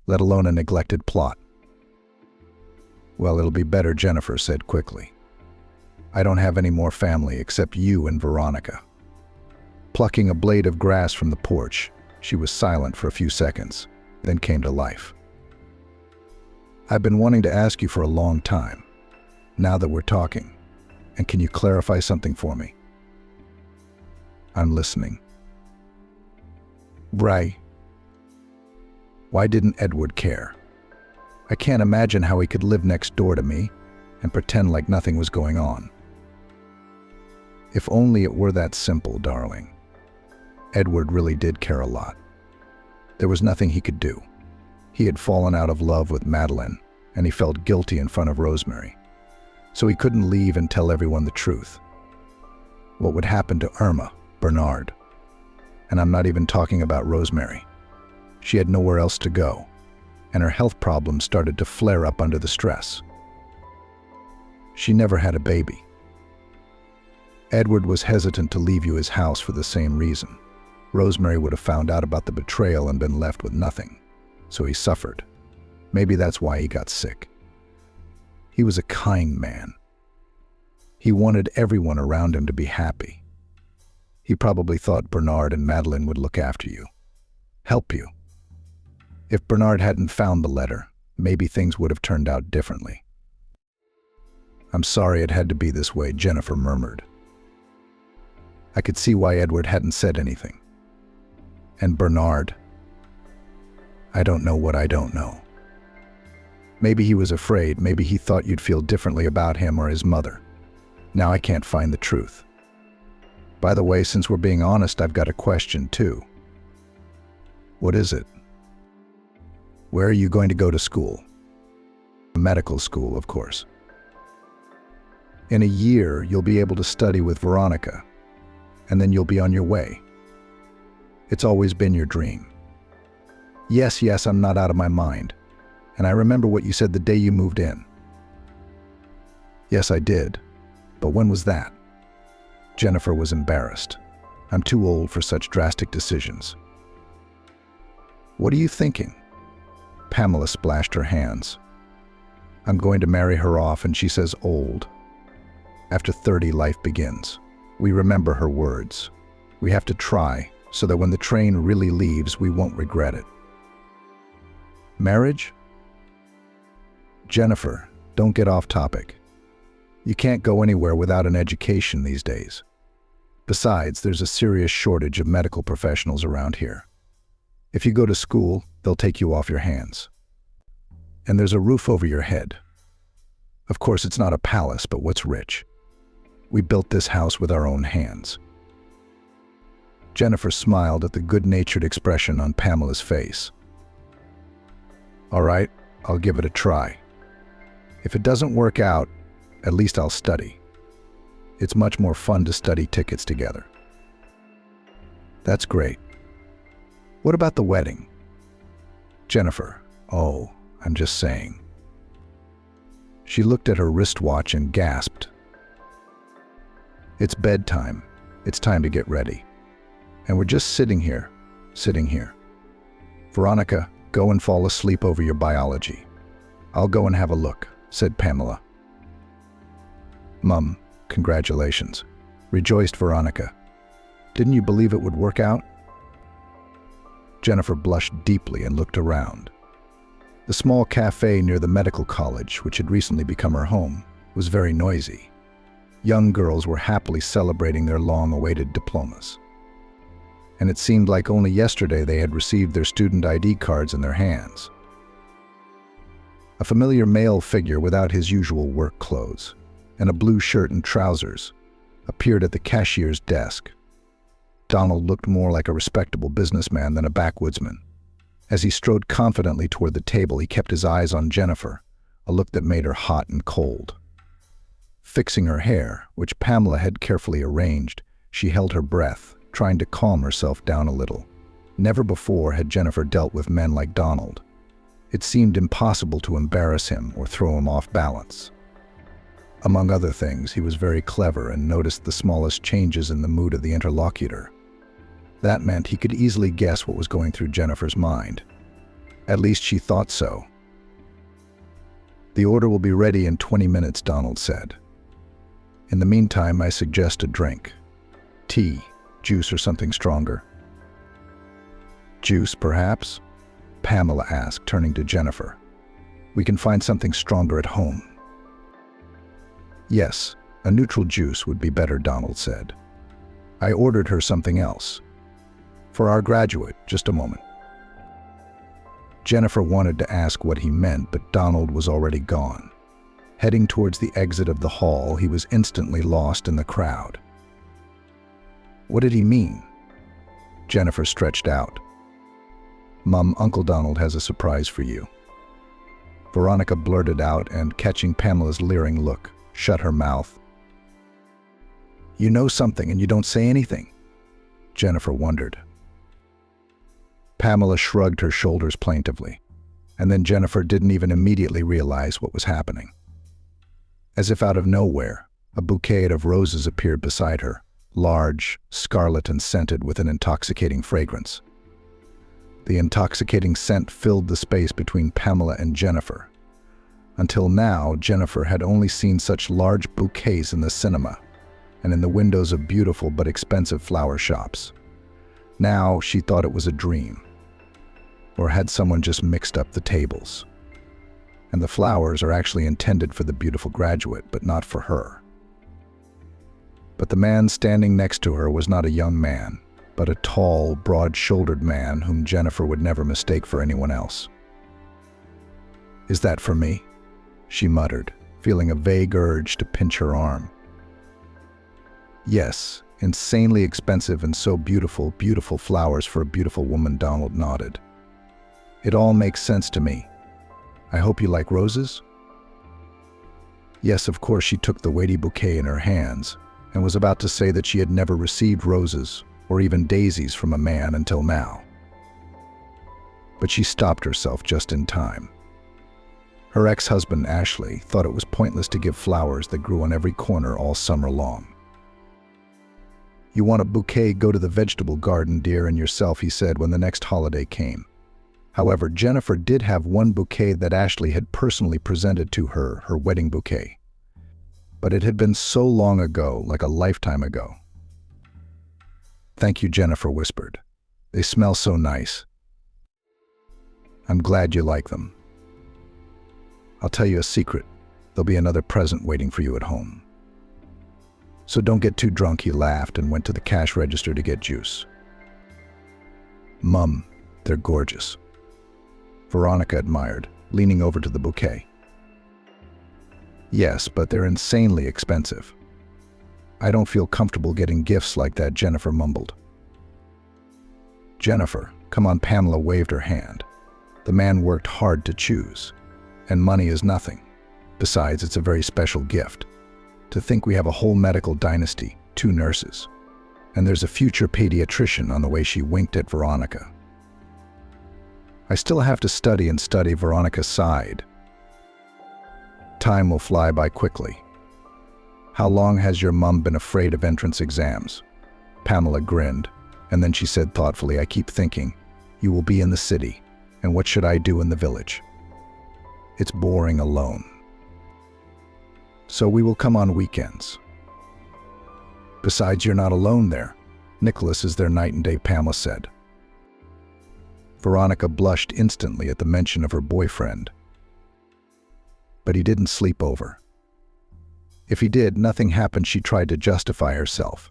let alone a neglected plot." "Well, it'll be better," Jennifer said quickly. "I don't have any more family except you and Veronica." Plucking a blade of grass from the porch, she was silent for a few seconds, then came to life. "I've been wanting to ask you for a long time, now that we're talking, and can you clarify something for me?" "I'm listening." "Right. Why didn't Edward care? I can't imagine how he could live next door to me and pretend like nothing was going on." "If only it were that simple, darling. Edward really did care a lot. There was nothing he could do. He had fallen out of love with Madeline, and he felt guilty in front of Rosemary. So he couldn't leave and tell everyone the truth. What would happen to Irma, Bernard? And I'm not even talking about Rosemary. She had nowhere else to go, and her health problems started to flare up under the stress. She never had a baby. Edward was hesitant to leave you his house for the same reason. Rosemary would have found out about the betrayal and been left with nothing, so he suffered. Maybe that's why he got sick. He was a kind man. He wanted everyone around him to be happy. He probably thought Bernard and Madeline would look after you, help you. If Bernard hadn't found the letter, maybe things would have turned out differently. I'm sorry it had to be this way, Jennifer murmured. I could see why Edward hadn't said anything. And Bernard? I don't know what I don't know. Maybe he was afraid, maybe he thought you'd feel differently about him or his mother. Now I can't find the truth. By the way, since we're being honest, I've got a question too. What is it? Where are you going to go to school? Medical school, of course. In a year, you'll be able to study with Veronica, and then you'll be on your way. It's always been your dream. Yes, I'm not out of my mind. And I remember what you said the day you moved in. Yes, I did. But when was that? Jennifer was embarrassed. I'm too old for such drastic decisions. What are you thinking? Pamela splashed her hands. I'm going to marry her off, and she says old. After 30, life begins. We remember her words. We have to try, so that when the train really leaves, we won't regret it. Marriage? Jennifer, don't get off topic. You can't go anywhere without an education these days. Besides, there's a serious shortage of medical professionals around here. If you go to school, they'll take you off your hands. And there's a roof over your head. Of course, it's not a palace, but what's rich? We built this house with our own hands. Jennifer smiled at the good-natured expression on Pamela's face. All right, I'll give it a try. If it doesn't work out, at least I'll study. It's much more fun to study tickets together. That's great. What about the wedding? Jennifer, oh, I'm just saying. She looked at her wristwatch and gasped. It's bedtime. It's time to get ready. And we're just sitting here. Veronica, go and fall asleep over your biology. I'll go and have a look, said Pamela. Mum, congratulations, rejoiced Veronica. Didn't you believe it would work out? Jennifer blushed deeply and looked around. The small cafe near the medical college, which had recently become her home, was very noisy. Young girls were happily celebrating their long-awaited diplomas. And it seemed like only yesterday they had received their student ID cards in their hands. A familiar male figure without his usual work clothes, and a blue shirt and trousers, appeared at the cashier's desk. Donald looked more like a respectable businessman than a backwoodsman. As he strode confidently toward the table, he kept his eyes on Jennifer, a look that made her hot and cold. Fixing her hair, which Pamela had carefully arranged, she held her breath, trying to calm herself down a little. Never before had Jennifer dealt with men like Donald. It seemed impossible to embarrass him or throw him off balance. Among other things, he was very clever and noticed the smallest changes in the mood of the interlocutor. That meant he could easily guess what was going through Jennifer's mind. At least she thought so. The order will be ready in 20 minutes, Donald said. In the meantime, I suggest a drink. Tea, juice, or something stronger. Juice, perhaps? Pamela asked, turning to Jennifer. We can find something stronger at home. Yes, a neutral juice would be better, Donald said. I ordered her something else. For our graduate, just a moment. Jennifer wanted to ask what he meant, but Donald was already gone. Heading towards the exit of the hall, he was instantly lost in the crowd. What did he mean? Jennifer stretched out. Mum, Uncle Donald has a surprise for you. Veronica blurted out and, catching Pamela's leering look, shut her mouth. You know something and you don't say anything, Jennifer wondered. Pamela shrugged her shoulders plaintively, and then Jennifer didn't even immediately realize what was happening. As if out of nowhere, a bouquet of roses appeared beside her, large, scarlet and scented with an intoxicating fragrance. The intoxicating scent filled the space between Pamela and Jennifer. Until now, Jennifer had only seen such large bouquets in the cinema and in the windows of beautiful but expensive flower shops. Now she thought it was a dream. Or had someone just mixed up the tables? And the flowers are actually intended for the beautiful graduate, but not for her. But the man standing next to her was not a young man, but a tall, broad-shouldered man whom Jennifer would never mistake for anyone else. "Is that for me?" she muttered, feeling a vague urge to pinch her arm. "Yes, insanely expensive and so beautiful, beautiful flowers for a beautiful woman," Donald nodded. "It all makes sense to me. I hope you like roses?" Yes, of course, she took the weighty bouquet in her hands and was about to say that she had never received roses or even daisies from a man until now. But she stopped herself just in time. Her ex-husband, Ashley, thought it was pointless to give flowers that grew on every corner all summer long. "You want a bouquet, go to the vegetable garden, dear, and yourself," he said when the next holiday came. However, Jennifer did have one bouquet that Ashley had personally presented to her, her wedding bouquet. But it had been so long ago, like a lifetime ago. "Thank you," Jennifer whispered. "They smell so nice. I'm glad you like them. I'll tell you a secret. There'll be another present waiting for you at home. So don't get too drunk," he laughed and went to the cash register to get juice. "Mum, they're gorgeous," Veronica admired, leaning over to the bouquet. "Yes, but they're insanely expensive. I don't feel comfortable getting gifts like that," Jennifer mumbled. "Jennifer, come on," Pamela waved her hand. "The man worked hard to choose, and money is nothing. Besides, it's a very special gift. To think we have a whole medical dynasty, 2 nurses, and there's a future pediatrician," on the way she winked at Veronica. "I still have to study and study," Veronica sighed. "Time will fly by quickly. How long has your mum been afraid of entrance exams?" Pamela grinned, and then she said thoughtfully, "I keep thinking, you will be in the city, and what should I do in the village? It's boring alone. So we will come on weekends. Besides, you're not alone there. Nicholas is there night and day," Pamela said. Veronica blushed instantly at the mention of her boyfriend. But he didn't sleep over. If he did, nothing happened, she tried to justify herself.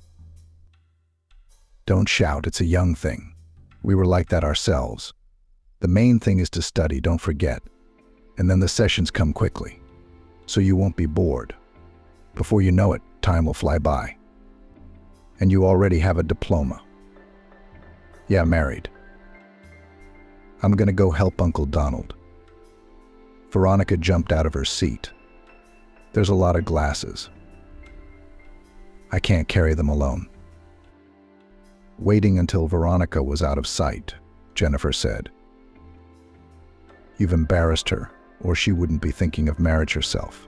"Don't shout, it's a young thing. We were like that ourselves. The main thing is to study, don't forget. And then the sessions come quickly, so you won't be bored. Before you know it, time will fly by. And you already have a diploma." "Yeah, married. I'm gonna go help Uncle Donald." Veronica jumped out of her seat. "There's a lot of glasses. I can't carry them alone." Waiting until Veronica was out of sight, Jennifer said, "You've embarrassed her, or she wouldn't be thinking of marriage herself.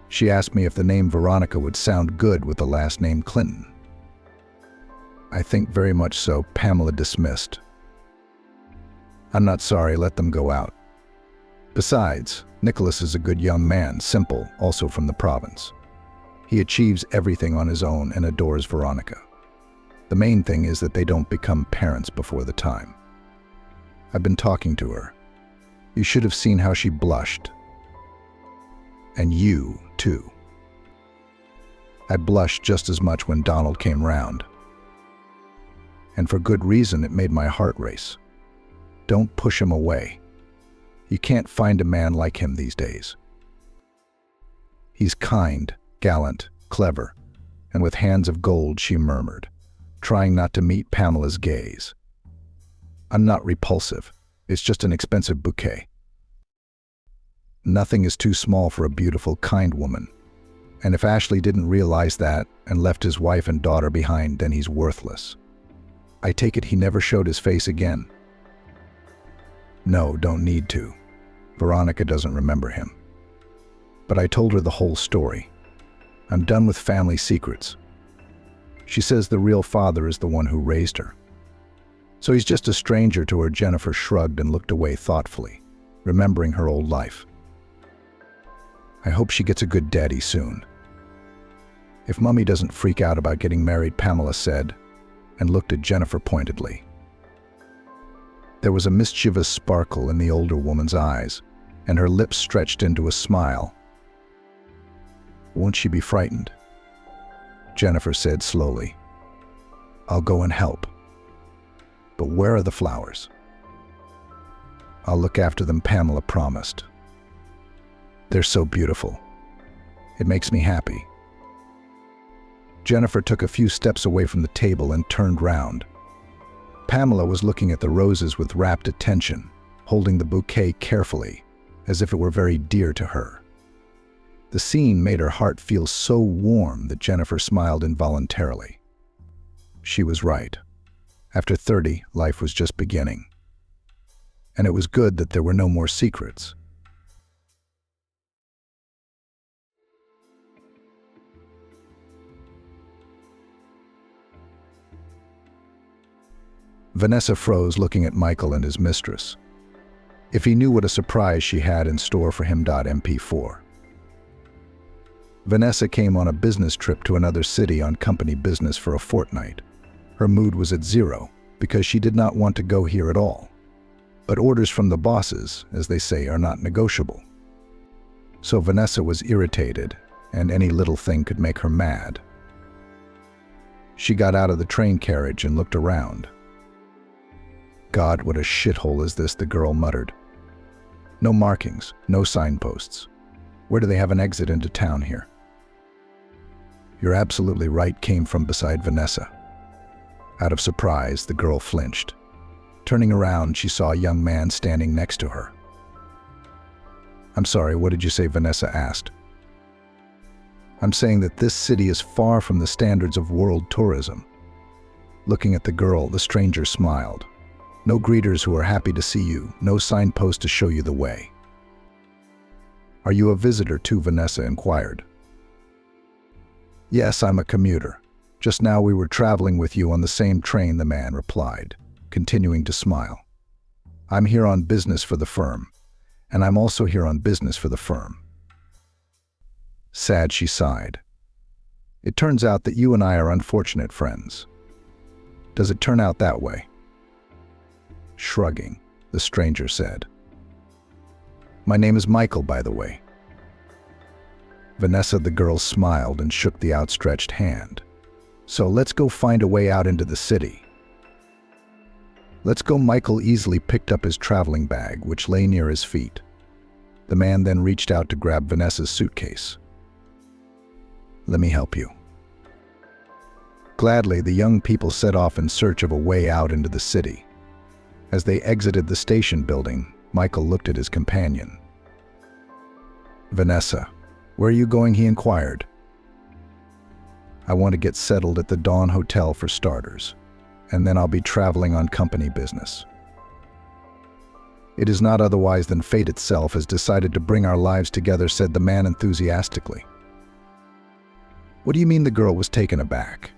She asked me if the name Veronica would sound good with the last name Clinton." "I think very much so," Pamela dismissed. "I'm not sorry, let them go out. Besides, Nicholas is a good young man, simple, also from the province. He achieves everything on his own and adores Veronica. The main thing is that they don't become parents before the time. I've been talking to her. You should have seen how she blushed. And you, too." "I blushed just as much when Donald came round. And for good reason, it made my heart race. Don't push him away. You can't find a man like him these days. He's kind, gallant, clever, and with hands of gold," she murmured, trying not to meet Pamela's gaze. "I'm not repulsive. It's just an expensive bouquet. Nothing is too small for a beautiful, kind woman. And if Ashley didn't realize that and left his wife and daughter behind, then he's worthless. I take it he never showed his face again. No, don't need to. Veronica doesn't remember him. But I told her the whole story. I'm done with family secrets. She says the real father is the one who raised her. So he's just a stranger to her. Jennifer shrugged and looked away thoughtfully, remembering her old life. I hope she gets a good daddy soon. If Mummy doesn't freak out about getting married, Pamela said, and looked at Jennifer pointedly. There was a mischievous sparkle in the older woman's eyes, and her lips stretched into a smile. Won't she be frightened? Jennifer said slowly. I'll go and help. But where are the flowers? I'll look after them, Pamela promised. They're so beautiful. It makes me happy. Jennifer took a few steps away from the table and turned round. Pamela was looking at the roses with rapt attention, holding the bouquet carefully, as if it were very dear to her. The scene made her heart feel so warm that Jennifer smiled involuntarily. She was right. After 30, life was just beginning. And it was good that there were no more secrets. Vanessa froze, looking at Michael and his mistress. If he knew what a surprise she had in store for him. MP4. Vanessa came on a business trip to another city on company business for a fortnight. Her mood was at zero because she did not want to go here at all. But orders from the bosses, as they say, are not negotiable. So Vanessa was irritated, and any little thing could make her mad. She got out of the train carriage and looked around. God, what a shithole is this, the girl muttered. No markings, no signposts. Where do they have an exit into town here? You're absolutely right, came from beside Vanessa. Out of surprise, the girl flinched. Turning around, she saw a young man standing next to her. I'm sorry, what did you say? Vanessa asked. I'm saying that this city is far from the standards of world tourism. Looking at the girl, the stranger smiled. No greeters who are happy to see you, no signpost to show you the way. Are you a visitor too? Vanessa inquired. Yes, I'm a commuter. Just now we were traveling with you on the same train, the man replied, continuing to smile. I'm here on business for the firm, and I'm also here on business for the firm. Sad, she sighed. It turns out that you and I are unfortunate friends. Does it turn out that way? Shrugging, the stranger said. My name is Michael, by the way. Vanessa, the girl, smiled and shook the outstretched hand. So let's go find a way out into the city. Let's go. Michael easily picked up his traveling bag, which lay near his feet. The man then reached out to grab Vanessa's suitcase. Let me help you. Gladly, the young people set off in search of a way out into the city. As they exited the station building, Michael looked at his companion. Vanessa, where are you going? He inquired. I want to get settled at the Dawn Hotel for starters, and then I'll be traveling on company business. It is not otherwise than fate itself has decided to bring our lives together, said the man enthusiastically. What do you mean? The girl was taken aback.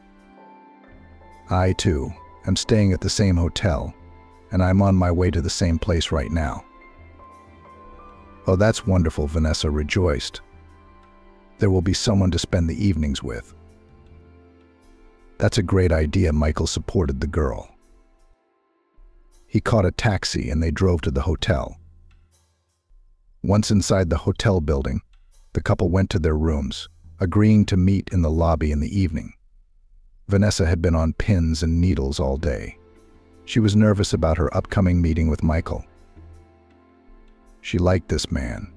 I, too, am staying at the same hotel, and I'm on my way to the same place right now. Oh, that's wonderful, Vanessa rejoiced. There will be someone to spend the evenings with. That's a great idea, Michael supported the girl. He caught a taxi and they drove to the hotel. Once inside the hotel building, the couple went to their rooms, agreeing to meet in the lobby in the evening. Vanessa had been on pins and needles all day. She was nervous about her upcoming meeting with Michael. She liked this man,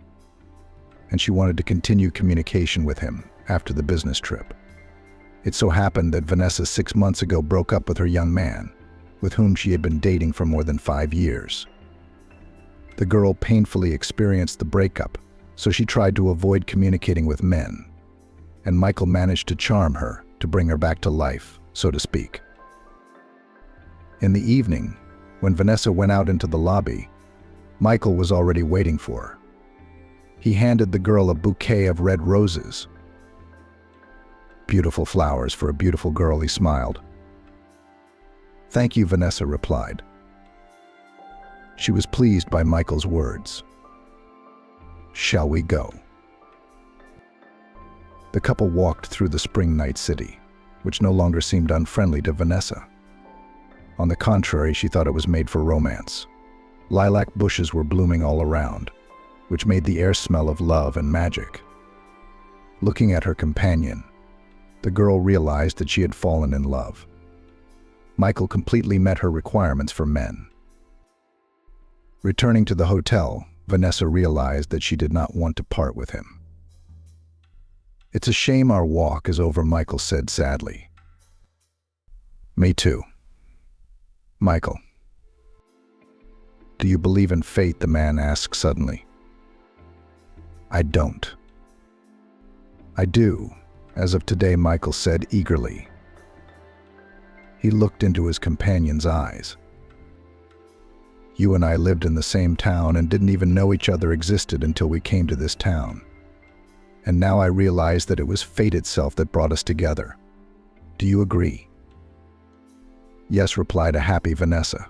and she wanted to continue communication with him after the business trip. It so happened that Vanessa 6 months ago broke up with her young man, with whom she had been dating for more than 5 years. The girl painfully experienced the breakup, so she tried to avoid communicating with men. and Michael managed to charm her, to bring her back to life, so to speak. In the evening, when Vanessa went out into the lobby, Michael was already waiting for her. He handed the girl a bouquet of red roses. "Beautiful flowers for a beautiful girl," he smiled. "Thank you," Vanessa replied. She was pleased by Michael's words. "Shall we go?" The couple walked through the spring night city, which no longer seemed unfriendly to Vanessa. On the contrary, she thought it was made for romance. Lilac bushes were blooming all around, which made the air smell of love and magic. Looking at her companion, the girl realized that she had fallen in love. Michael completely met her requirements for men. Returning to the hotel, Vanessa realized that she did not want to part with him. "It's a shame our walk is over," Michael said sadly. "Me too." "Michael, do you believe in fate?" the man asked suddenly. "I don't." "I do, as of today," Michael said eagerly. He looked into his companion's eyes. "You and I lived in the same town and didn't even know each other existed until we came to this town. And now I realize that it was fate itself that brought us together. Do you agree?" "Yes," replied a happy Vanessa.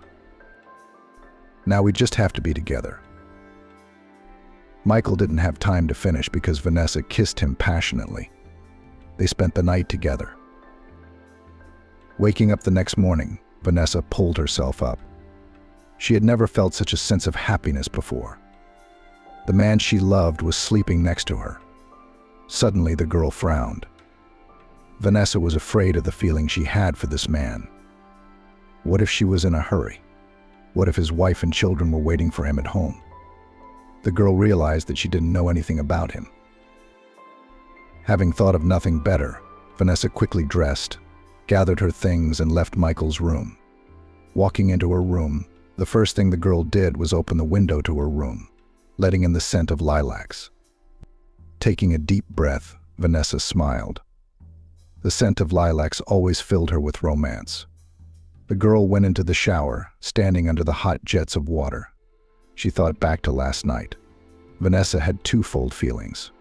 "Now we just have to be together." Michael didn't have time to finish because Vanessa kissed him passionately. They spent the night together. Waking up the next morning, Vanessa pulled herself up. She had never felt such a sense of happiness before. The man she loved was sleeping next to her. Suddenly, the girl frowned. Vanessa was afraid of the feeling she had for this man. What if she was in a hurry? What if his wife and children were waiting for him at home? The girl realized that she didn't know anything about him. Having thought of nothing better, Vanessa quickly dressed, gathered her things, and left Michael's room. Walking into her room, the first thing the girl did was open the window to her room, letting in the scent of lilacs. Taking a deep breath, Vanessa smiled. The scent of lilacs always filled her with romance. The girl went into the shower, standing under the hot jets of water. She thought back to last night. Vanessa had twofold feelings.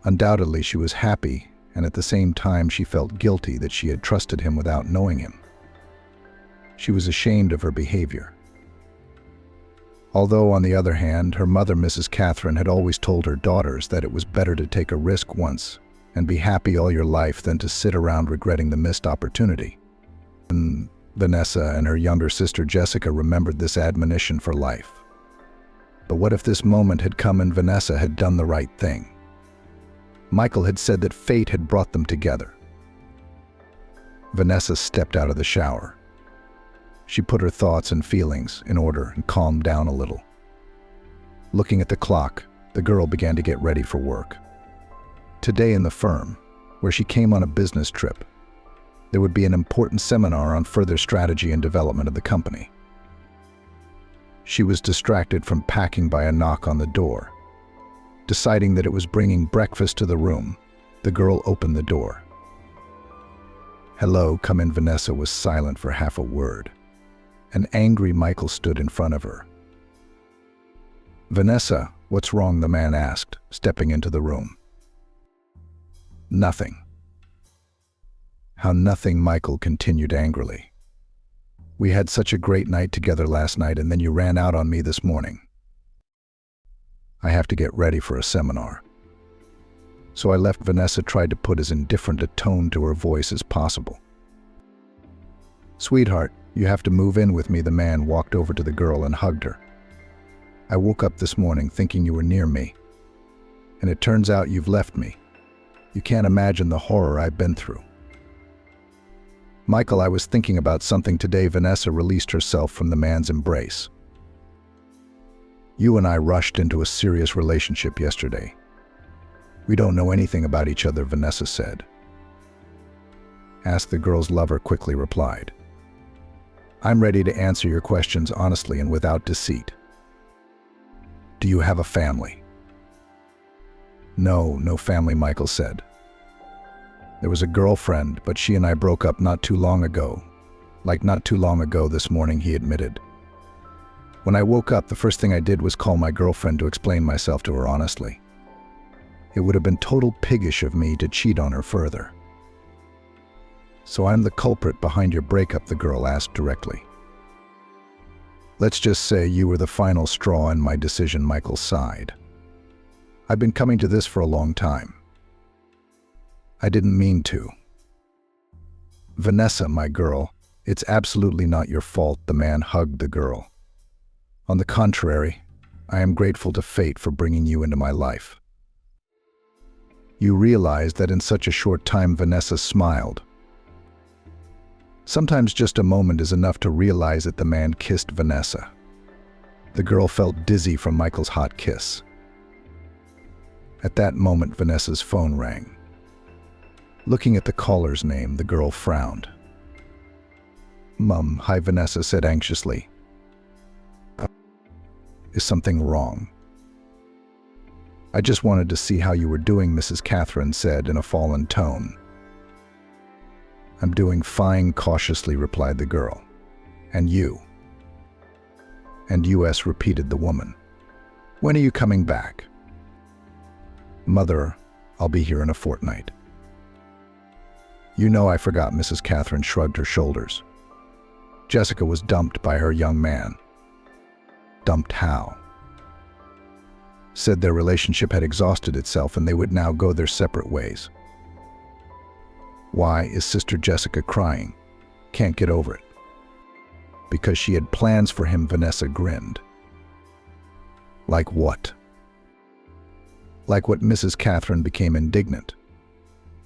Undoubtedly, she was happy, and at the same time she felt guilty that she had trusted him without knowing him. She was ashamed of her behavior. Although, on the other hand, her mother, Mrs. Catherine, had always told her daughters that it was better to take a risk once and be happy all your life than to sit around regretting the missed opportunity. And Vanessa and her younger sister Jessica remembered this admonition for life. But what if this moment had come and Vanessa had done the right thing? Michael had said that fate had brought them together. Vanessa stepped out of the shower. She put her thoughts and feelings in order and calmed down a little. Looking at the clock, the girl began to get ready for work. Today in the firm, where she came on a business trip, there would be an important seminar on further strategy and development of the company. She was distracted from packing by a knock on the door. Deciding that it was bringing breakfast to the room, the girl opened the door. "Hello, come in." Vanessa was silent for half a word. An angry Michael stood in front of her. "Vanessa, what's wrong?" the man asked, stepping into the room. "Nothing." "How nothing?" Michael continued angrily. "We had such a great night together last night, and then you ran out on me this morning. I have to get ready for a seminar." So I left. Vanessa tried to put as indifferent a tone to her voice as possible. "Sweetheart, you have to move in with me." The man walked over to the girl and hugged her. "I woke up this morning thinking you were near me, and it turns out you've left me. You can't imagine the horror I've been through." "Michael, I was thinking about something today." Vanessa released herself from the man's embrace. "You and I rushed into a serious relationship yesterday. We don't know anything about each other," Vanessa said. "Ask the girl's lover," quickly replied. "I'm ready to answer your questions honestly and without deceit. Do you have a family?" No family," Michael said. There was a girlfriend, but she and I broke up not too long ago. Like not too long ago this morning, he admitted. When I woke up, the first thing I did was call my girlfriend to explain myself to her honestly. It would have been total piggish of me to cheat on her further. So I'm the culprit behind your breakup, the girl asked directly. Let's just say you were the final straw in my decision, Michael sighed. I've been coming to this for a long time. I didn't mean to. Vanessa, my girl, it's absolutely not your fault, the man hugged the girl. On the contrary, I am grateful to fate for bringing you into my life. You realize that in such a short time, Vanessa smiled. Sometimes just a moment is enough to realize that the man kissed Vanessa. The girl felt dizzy from Michael's hot kiss. At that moment, Vanessa's phone rang. Looking at the caller's name, the girl frowned. Mum, hi, Vanessa said anxiously. Is something wrong? I just wanted to see how you were doing, Mrs. Catherine said in a fallen tone. I'm doing fine, cautiously replied the girl. And you? And US, repeated the woman. When are you coming back? Mother, I'll be here in a fortnight. You know I forgot, Mrs. Catherine shrugged her shoulders. Jessica was dumped by her young man. Dumped how? Said their relationship had exhausted itself and they would now go their separate ways. Why is Sister Jessica crying? Can't get over it. Because she had plans for him, Vanessa grinned. Like what? Like what? Mrs. Catherine became indignant.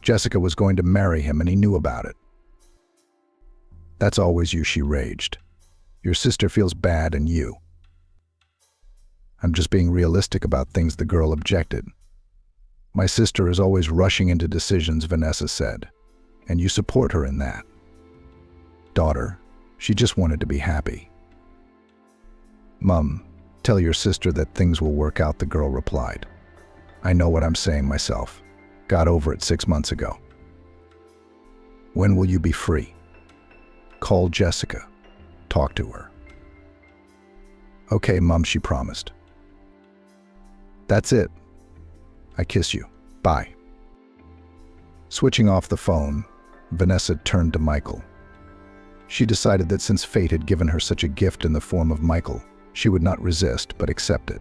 Jessica was going to marry him and he knew about it. That's always you, she raged. Your sister feels bad and you. I'm just being realistic about things, the girl objected. My sister is always rushing into decisions, Vanessa said, and you support her in that. Daughter, she just wanted to be happy. Mum, tell your sister that things will work out, the girl replied. I know what I'm saying myself. Got over it 6 months ago. When will you be free? Call Jessica. Talk to her. Okay, Mum, she promised. That's it. I kiss you. Bye. Switching off the phone, Vanessa turned to Michael. She decided that since fate had given her such a gift in the form of Michael, she would not resist but accept it.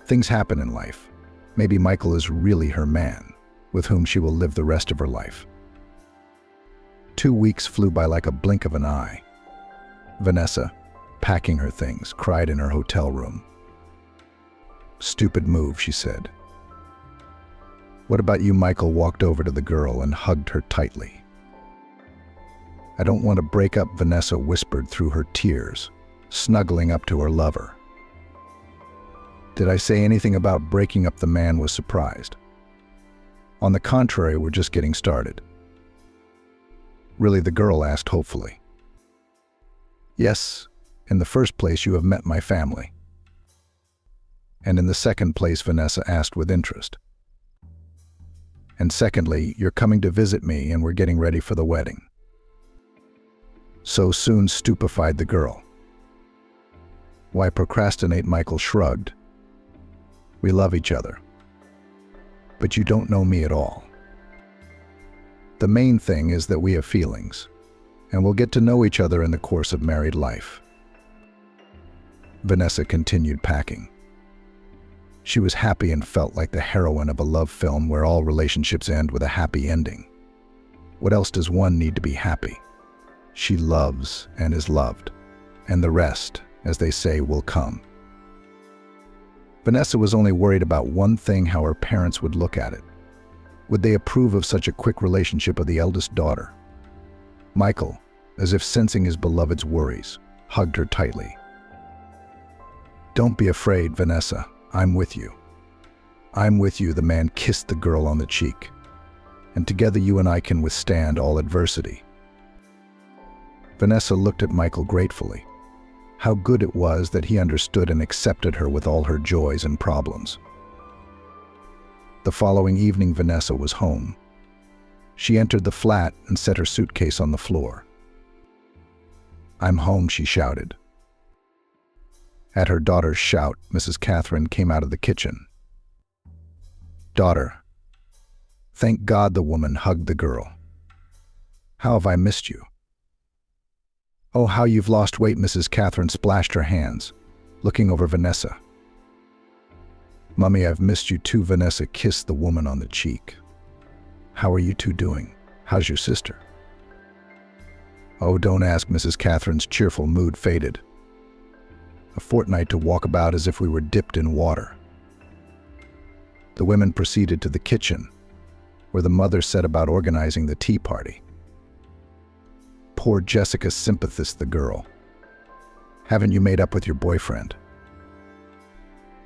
Things happen in life. Maybe Michael is really her man, with whom she will live the rest of her life. 2 weeks flew by like a blink of an eye. Vanessa, packing her things, cried in her hotel room. Stupid move, she said. What about you? Michael walked over to the girl and hugged her tightly. I don't want to break up, Vanessa whispered through her tears, snuggling up to her lover. Did I say anything about breaking up? The man was surprised. On the contrary, we're just getting started. Really, the girl asked hopefully. Yes, in the first place you have met my family. And in the second place, Vanessa asked with interest. And secondly, you're coming to visit me and we're getting ready for the wedding. So soon, stupefied the girl. Why procrastinate? Michael shrugged. We love each other. But you don't know me at all. The main thing is that we have feelings, and we'll get to know each other in the course of married life. Vanessa continued packing. She was happy and felt like the heroine of a love film where all relationships end with a happy ending. What else does one need to be happy? She loves and is loved, and the rest, as they say, will come. Vanessa was only worried about one thing: how her parents would look at it. Would they approve of such a quick relationship of the eldest daughter? Michael, as if sensing his beloved's worries, hugged her tightly. Don't be afraid, Vanessa. I'm with you. I'm with you, the man kissed the girl on the cheek. And together you and I can withstand all adversity. Vanessa looked at Michael gratefully. How good it was that he understood and accepted her with all her joys and problems. The following evening, Vanessa was home. She entered the flat and set her suitcase on the floor. "I'm home," she shouted. At her daughter's shout, Mrs. Catherine came out of the kitchen. "Daughter." Thank God, the woman hugged the girl. "How have I missed you?" "Oh, how you've lost weight." Mrs. Catherine splashed her hands, looking over Vanessa. "Mummy, I've missed you too." Vanessa kissed the woman on the cheek. "How are you two doing? How's your sister?" "Oh, don't ask." Mrs. Catherine's cheerful mood faded. "A fortnight to walk about as if we were dipped in water." The women proceeded to the kitchen, where the mother set about organizing the tea party. "Poor Jessica," sympathized the girl. "Haven't you made up with your boyfriend?"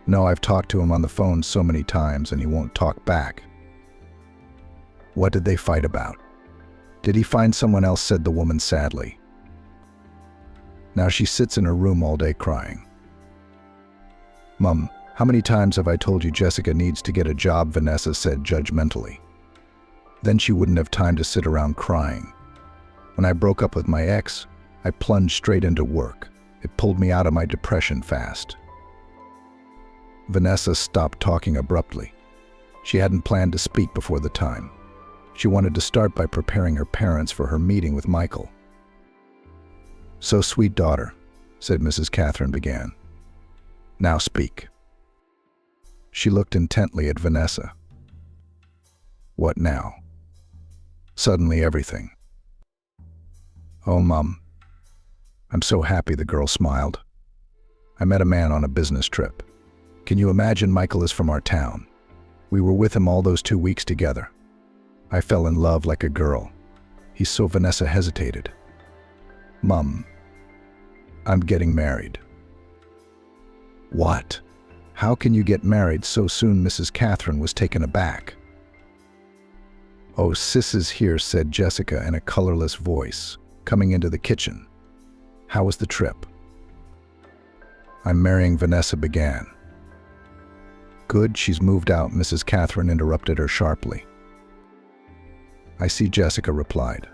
"No, I've talked to him on the phone so many times and he won't talk back." "What did they fight about?" "Did he find someone else?" said the woman sadly. "Now she sits in her room all day crying." "Mum, how many times have I told you Jessica needs to get a job?" Vanessa said judgmentally. "Then she wouldn't have time to sit around crying. When I broke up with my ex, I plunged straight into work. It pulled me out of my depression fast." Vanessa stopped talking abruptly. She hadn't planned to speak before the time. She wanted to start by preparing her parents for her meeting with Michael. "So sweet, daughter," said Mrs. Catherine began. "Now speak." She looked intently at Vanessa. "What now?" "Suddenly everything." "Oh, Mum, I'm so happy." The girl smiled. "I met a man on a business trip. Can you imagine? Michael is from our town. We were with him all those 2 weeks together. I fell in love like a girl. He's so..." Vanessa hesitated. "Mum, I'm getting married." "What? How can you get married so soon?" Mrs. Catherine was taken aback. "Oh, Sis is here," said Jessica in a colorless voice, coming into the kitchen. "How was the trip?" "I'm marrying," Vanessa began. "Good, she's moved out," Mrs. Catherine interrupted her sharply. "I see," Jessica replied.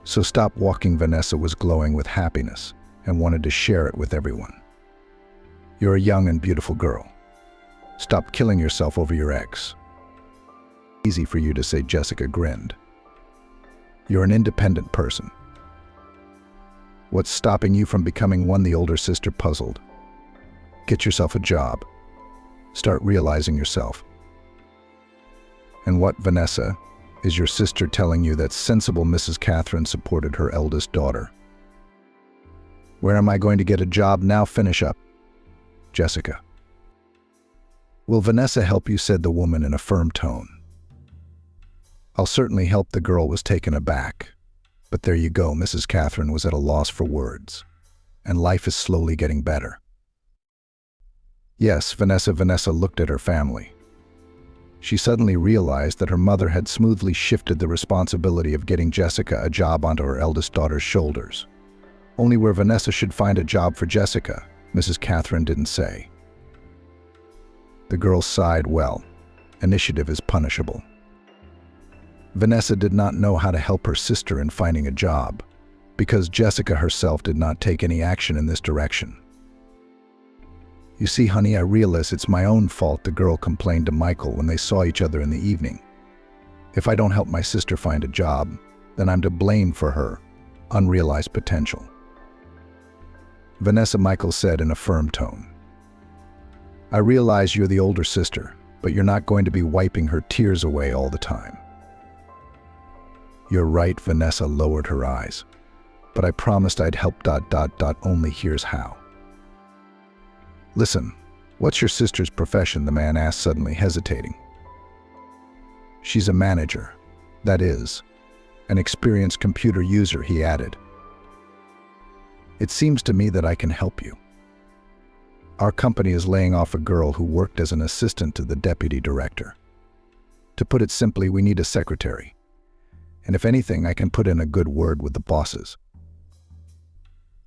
"So stop walking." Vanessa was glowing with happiness and wanted to share it with everyone. "You're a young and beautiful girl. Stop killing yourself over your ex." "Easy for you to say," Jessica grinned. "You're an independent person. What's stopping you from becoming one?" the older sister puzzled. "Get yourself a job. Start realizing yourself." "And what, Vanessa, is your sister telling you that's sensible?" Mrs. Catherine supported her eldest daughter. "Where am I going to get a job now? Finish up, Jessica." "Will Vanessa help you?" said the woman in a firm tone. "I'll certainly help." The girl was taken aback. "But there you go." Mrs. Catherine was at a loss for words. "And life is slowly getting better." "Yes, Vanessa." Vanessa looked at her family. She suddenly realized that her mother had smoothly shifted the responsibility of getting Jessica a job onto her eldest daughter's shoulders. Only where Vanessa should find a job for Jessica, Mrs. Catherine didn't say. The girl sighed. Well, initiative is punishable. Vanessa did not know how to help her sister in finding a job, because Jessica herself did not take any action in this direction. "You see, honey, I realize it's my own fault," the girl complained to Michael when they saw each other in the evening. "If I don't help my sister find a job, then I'm to blame for her unrealized potential." "Vanessa," Michael said in a firm tone, "I realize you're the older sister, but you're not going to be wiping her tears away all the time." "You're right." Vanessa lowered her eyes. "But I promised I'd help... Only here's how." "Listen, what's your sister's profession?" the man asked, suddenly hesitating. "She's a manager. That is, an experienced computer user," he added. "It seems to me that I can help you. Our company is laying off a girl who worked as an assistant to the deputy director. To put it simply, we need a secretary. And if anything, I can put in a good word with the bosses."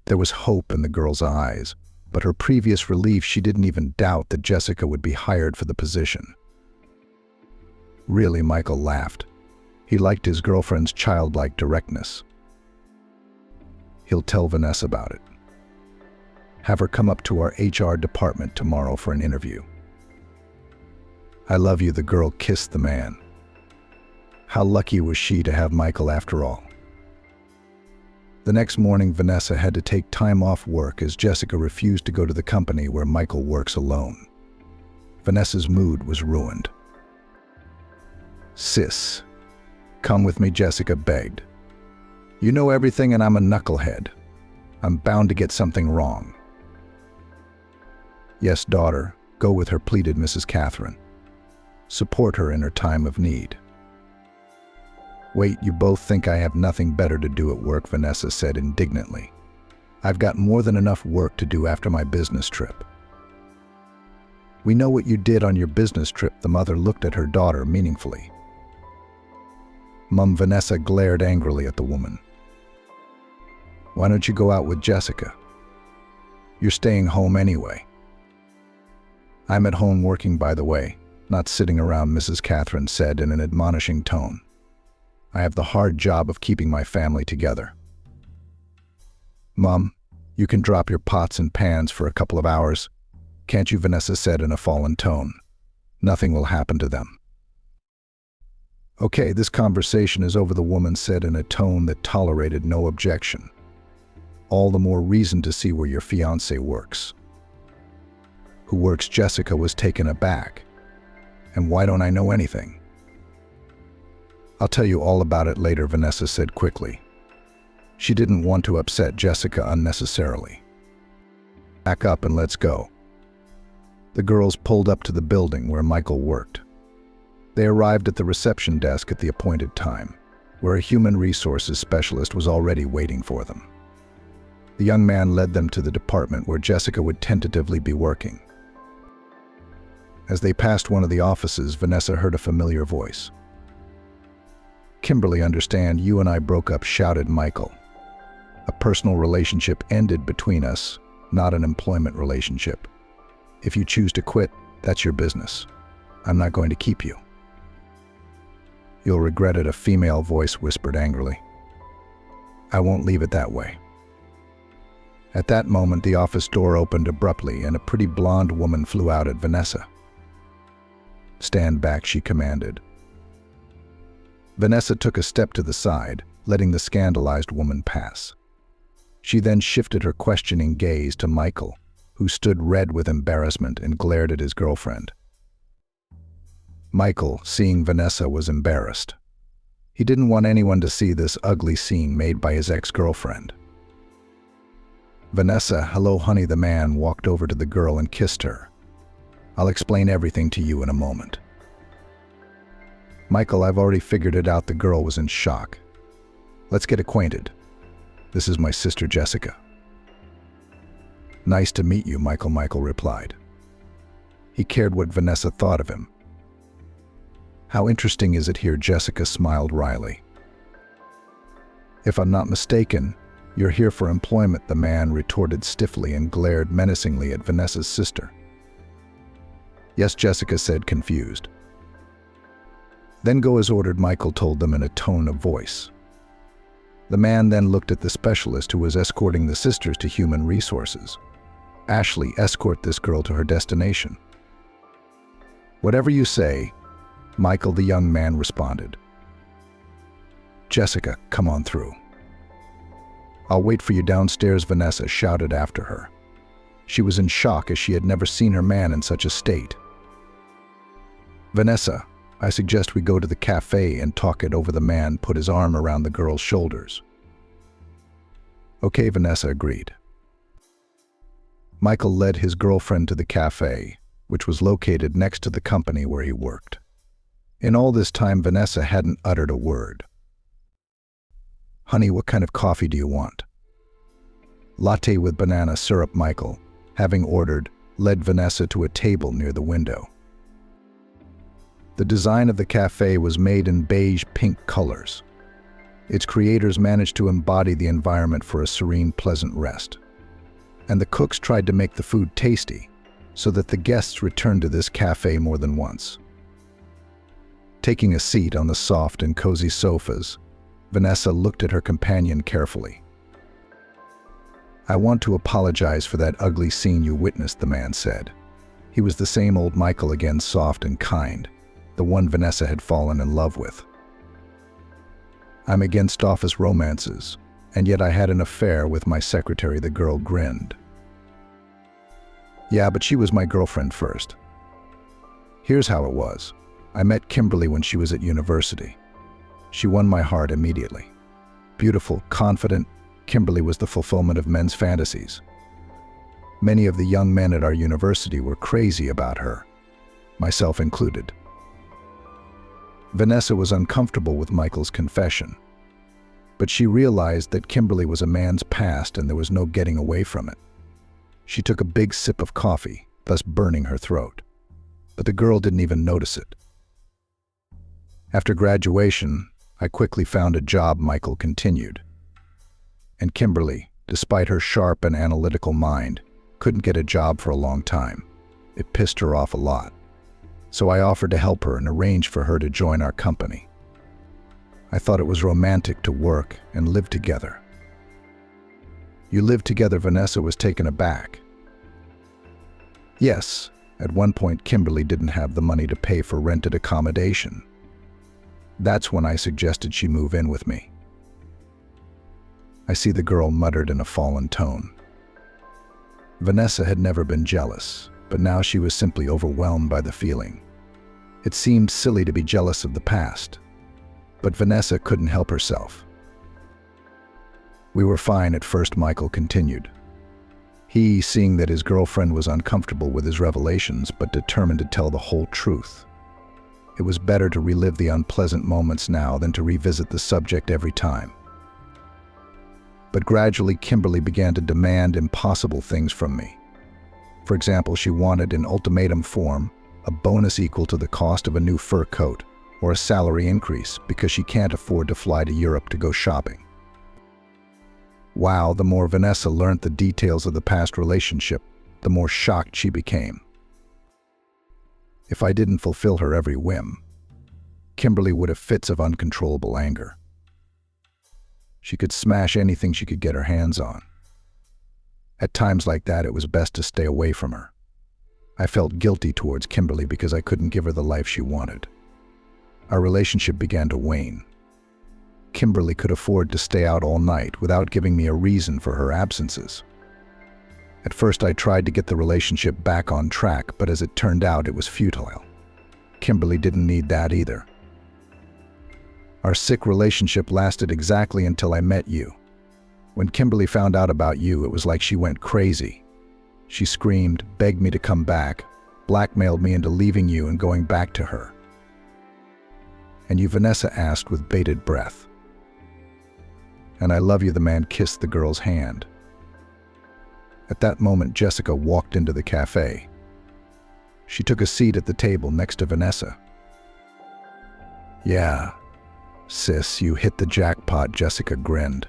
There was hope in the girl's eyes, but her previous relief, she didn't even doubt that Jessica would be hired for the position. "Really?" Michael laughed. He liked his girlfriend's childlike directness. He'll tell Vanessa about it. Have her come up to our HR department tomorrow for an interview. I love you, the girl kissed the man. How lucky was she to have Michael after all? The next morning, Vanessa had to take time off work as Jessica refused to go to the company where Michael works alone. Vanessa's mood was ruined. Sis, come with me, Jessica begged. You know everything and I'm a knucklehead. I'm bound to get something wrong. Yes, daughter, go with her, pleaded Mrs. Catherine. Support her in her time of need. Wait, you both think I have nothing better to do at work, Vanessa said indignantly. I've got more than enough work to do after my business trip. We know what you did on your business trip, the mother looked at her daughter meaningfully. Mum, Vanessa glared angrily at the woman. Why don't you go out with Jessica? You're staying home anyway. I'm at home working, by the way, not sitting around, Mrs. Catherine said in an admonishing tone. I have the hard job of keeping my family together. Mum, you can drop your pots and pans for a couple of hours, can't you? Vanessa said in a fallen tone. Nothing will happen to them. Okay, this conversation is over, the woman said in a tone that tolerated no objection. All the more reason to see where your fiancé works. Who works? Jessica was taken aback. And why don't I know anything? I'll tell you all about it later, Vanessa said quickly. She didn't want to upset Jessica unnecessarily. Back up and let's go. The girls pulled up to the building where Michael worked. They arrived at the reception desk at the appointed time, where a human resources specialist was already waiting for them. The young man led them to the department where Jessica would tentatively be working. As they passed one of the offices, Vanessa heard a familiar voice. Kimberly, understand, you and I broke up, shouted Michael. A personal relationship ended between us, not an employment relationship. If you choose to quit, that's your business. I'm not going to keep you. You'll regret it, a female voice whispered angrily. I won't leave it that way. At that moment, the office door opened abruptly and a pretty blonde woman flew out at Vanessa. Stand back, she commanded. Vanessa took a step to the side, letting the scandalized woman pass. She then shifted her questioning gaze to Michael, who stood red with embarrassment and glared at his girlfriend. Michael, seeing Vanessa, was embarrassed. He didn't want anyone to see this ugly scene made by his ex-girlfriend. Vanessa, hello honey, the man walked over to the girl and kissed her. I'll explain everything to you in a moment. Michael, I've already figured it out, the girl was in shock. Let's get acquainted. This is my sister Jessica. Nice to meet you, Michael replied. He cared what Vanessa thought of him. How interesting is it here, Jessica smiled wryly. If I'm not mistaken, you're here for employment, the man retorted stiffly and glared menacingly at Vanessa's sister. Yes, Jessica said, confused. Then go as ordered, Michael told them in a tone of voice. The man then looked at the specialist who was escorting the sisters to human resources. Ashley, escort this girl to her destination. Whatever you say, Michael, the young man responded. Jessica, come on through. I'll wait for you downstairs, Vanessa shouted after her. She was in shock as she had never seen her man in such a state. Vanessa, I suggest we go to the cafe and talk it over, the man put his arm around the girl's shoulders. Okay, Vanessa agreed. Michael led his girlfriend to the cafe, which was located next to the company where he worked. In all this time, Vanessa hadn't uttered a word. Honey, what kind of coffee do you want? Latte with banana syrup, Michael, having ordered, led Vanessa to a table near the window. The design of the cafe was made in beige-pink colors. Its creators managed to embody the environment for a serene, pleasant rest. And the cooks tried to make the food tasty, so that the guests returned to this cafe more than once. Taking a seat on the soft and cozy sofas, Vanessa looked at her companion carefully. "I want to apologize for that ugly scene you witnessed," the man said. He was the same old Michael again, soft and kind, the one Vanessa had fallen in love with. "I'm against office romances, and yet I had an affair with my secretary," the girl grinned. "Yeah, but she was my girlfriend first. Here's how it was. I met Kimberly when she was at university. She won my heart immediately. Beautiful, confident, Kimberly was the fulfillment of men's fantasies. Many of the young men at our university were crazy about her, myself included." Vanessa was uncomfortable with Michael's confession, but she realized that Kimberly was a man's past and there was no getting away from it. She took a big sip of coffee, thus burning her throat, but the girl didn't even notice it. "After graduation, I quickly found a job," Michael continued. "And Kimberly, despite her sharp and analytical mind, couldn't get a job for a long time. It pissed her off a lot. So I offered to help her and arranged for her to join our company. I thought it was romantic to work and live together." "You lived together?" Vanessa was taken aback. "Yes. At one point, Kimberly didn't have the money to pay for rented accommodation. That's when I suggested she move in with me." I see, the girl muttered in a fallen tone. Vanessa had never been jealous, but now she was simply overwhelmed by the feeling. It seemed silly to be jealous of the past, but Vanessa couldn't help herself. "We were fine at first," Michael continued. He, seeing that his girlfriend was uncomfortable with his revelations but determined to tell the whole truth. It was better to relive the unpleasant moments now than to revisit the subject every time. But gradually, Kimberly began to demand impossible things from me. For example, she wanted in ultimatum form a bonus equal to the cost of a new fur coat or a salary increase because she can't afford to fly to Europe to go shopping. Wow, the more Vanessa learned the details of the past relationship, the more shocked she became. If I didn't fulfill her every whim, Kimberly would have fits of uncontrollable anger. She could smash anything she could get her hands on. At times like that, it was best to stay away from her. I felt guilty towards Kimberly because I couldn't give her the life she wanted. Our relationship began to wane. Kimberly could afford to stay out all night without giving me a reason for her absences. At first, I tried to get the relationship back on track, but as it turned out, it was futile. Kimberly didn't need that either. Our sick relationship lasted exactly until I met you. When Kimberly found out about you, it was like she went crazy. She screamed, begged me to come back, blackmailed me into leaving you and going back to her. "And you?" Vanessa asked with bated breath. "And I love you," the man kissed the girl's hand. At that moment, Jessica walked into the cafe. She took a seat at the table next to Vanessa. "Yeah, sis, you hit the jackpot," Jessica grinned.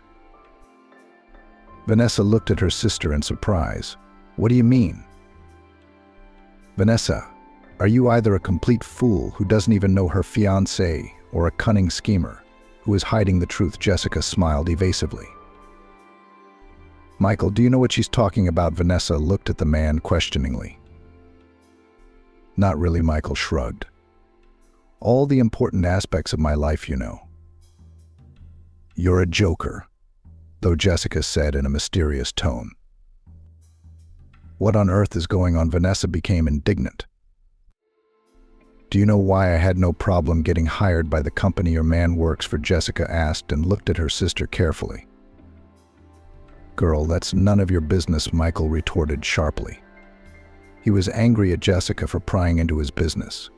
Vanessa looked at her sister in surprise. "What do you mean?" "Vanessa, are you either a complete fool who doesn't even know her fiancé or a cunning schemer who is hiding the truth?" Jessica smiled evasively. "Michael, do you know what she's talking about?" Vanessa looked at the man questioningly. "Not really," Michael shrugged. "All the important aspects of my life, you know." "You're a joker," though Jessica said in a mysterious tone. "What on earth is going on?" Vanessa became indignant. "Do you know why I had no problem getting hired by the company your man works for?" Jessica asked and looked at her sister carefully. "Girl, that's none of your business," Michael retorted sharply. He was angry at Jessica for prying into his business.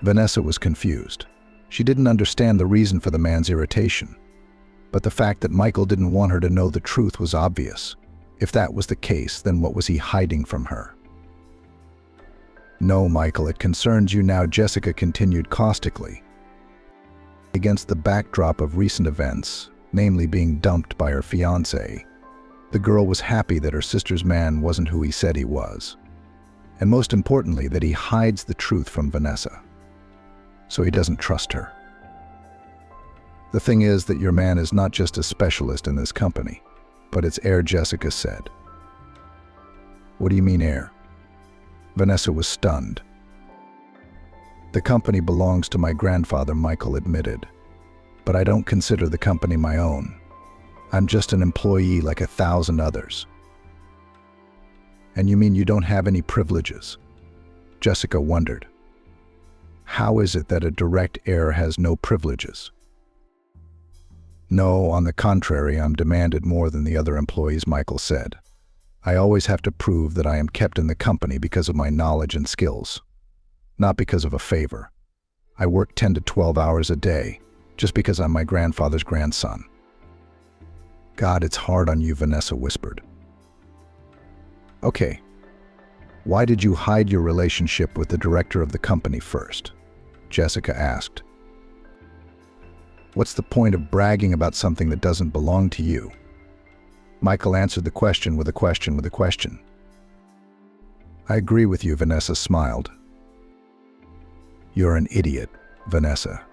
Vanessa was confused. She didn't understand the reason for the man's irritation, but the fact that Michael didn't want her to know the truth was obvious. If that was the case, then what was he hiding from her? "No, Michael, it concerns you now," Jessica continued caustically. Against the backdrop of recent events, namely being dumped by her fiancé, the girl was happy that her sister's man wasn't who he said he was, and most importantly, that he hides the truth from Vanessa. so he doesn't trust her. The thing is that your man is not just a specialist in this company, but it's heir, Jessica said. What do you mean heir? Vanessa was stunned. The company belongs to my grandfather, Michael admitted, but I don't consider the company my own. I'm just an employee like 1,000 others. And you mean you don't have any privileges? Jessica wondered. How is it that a direct heir has no privileges? No, on the contrary, I'm demanded more than the other employees, Michael said. I always have to prove that I am kept in the company because of my knowledge and skills, not because of a favor. I work 10 to 12 hours a day, just because I'm my grandfather's grandson. God, it's hard on you, Vanessa whispered. Okay, why did you hide your relationship with the director of the company first? Jessica asked. What's the point of bragging about something that doesn't belong to you? Michael answered the question with a question with a question. I agree with you, Vanessa smiled. You're an idiot, Vanessa.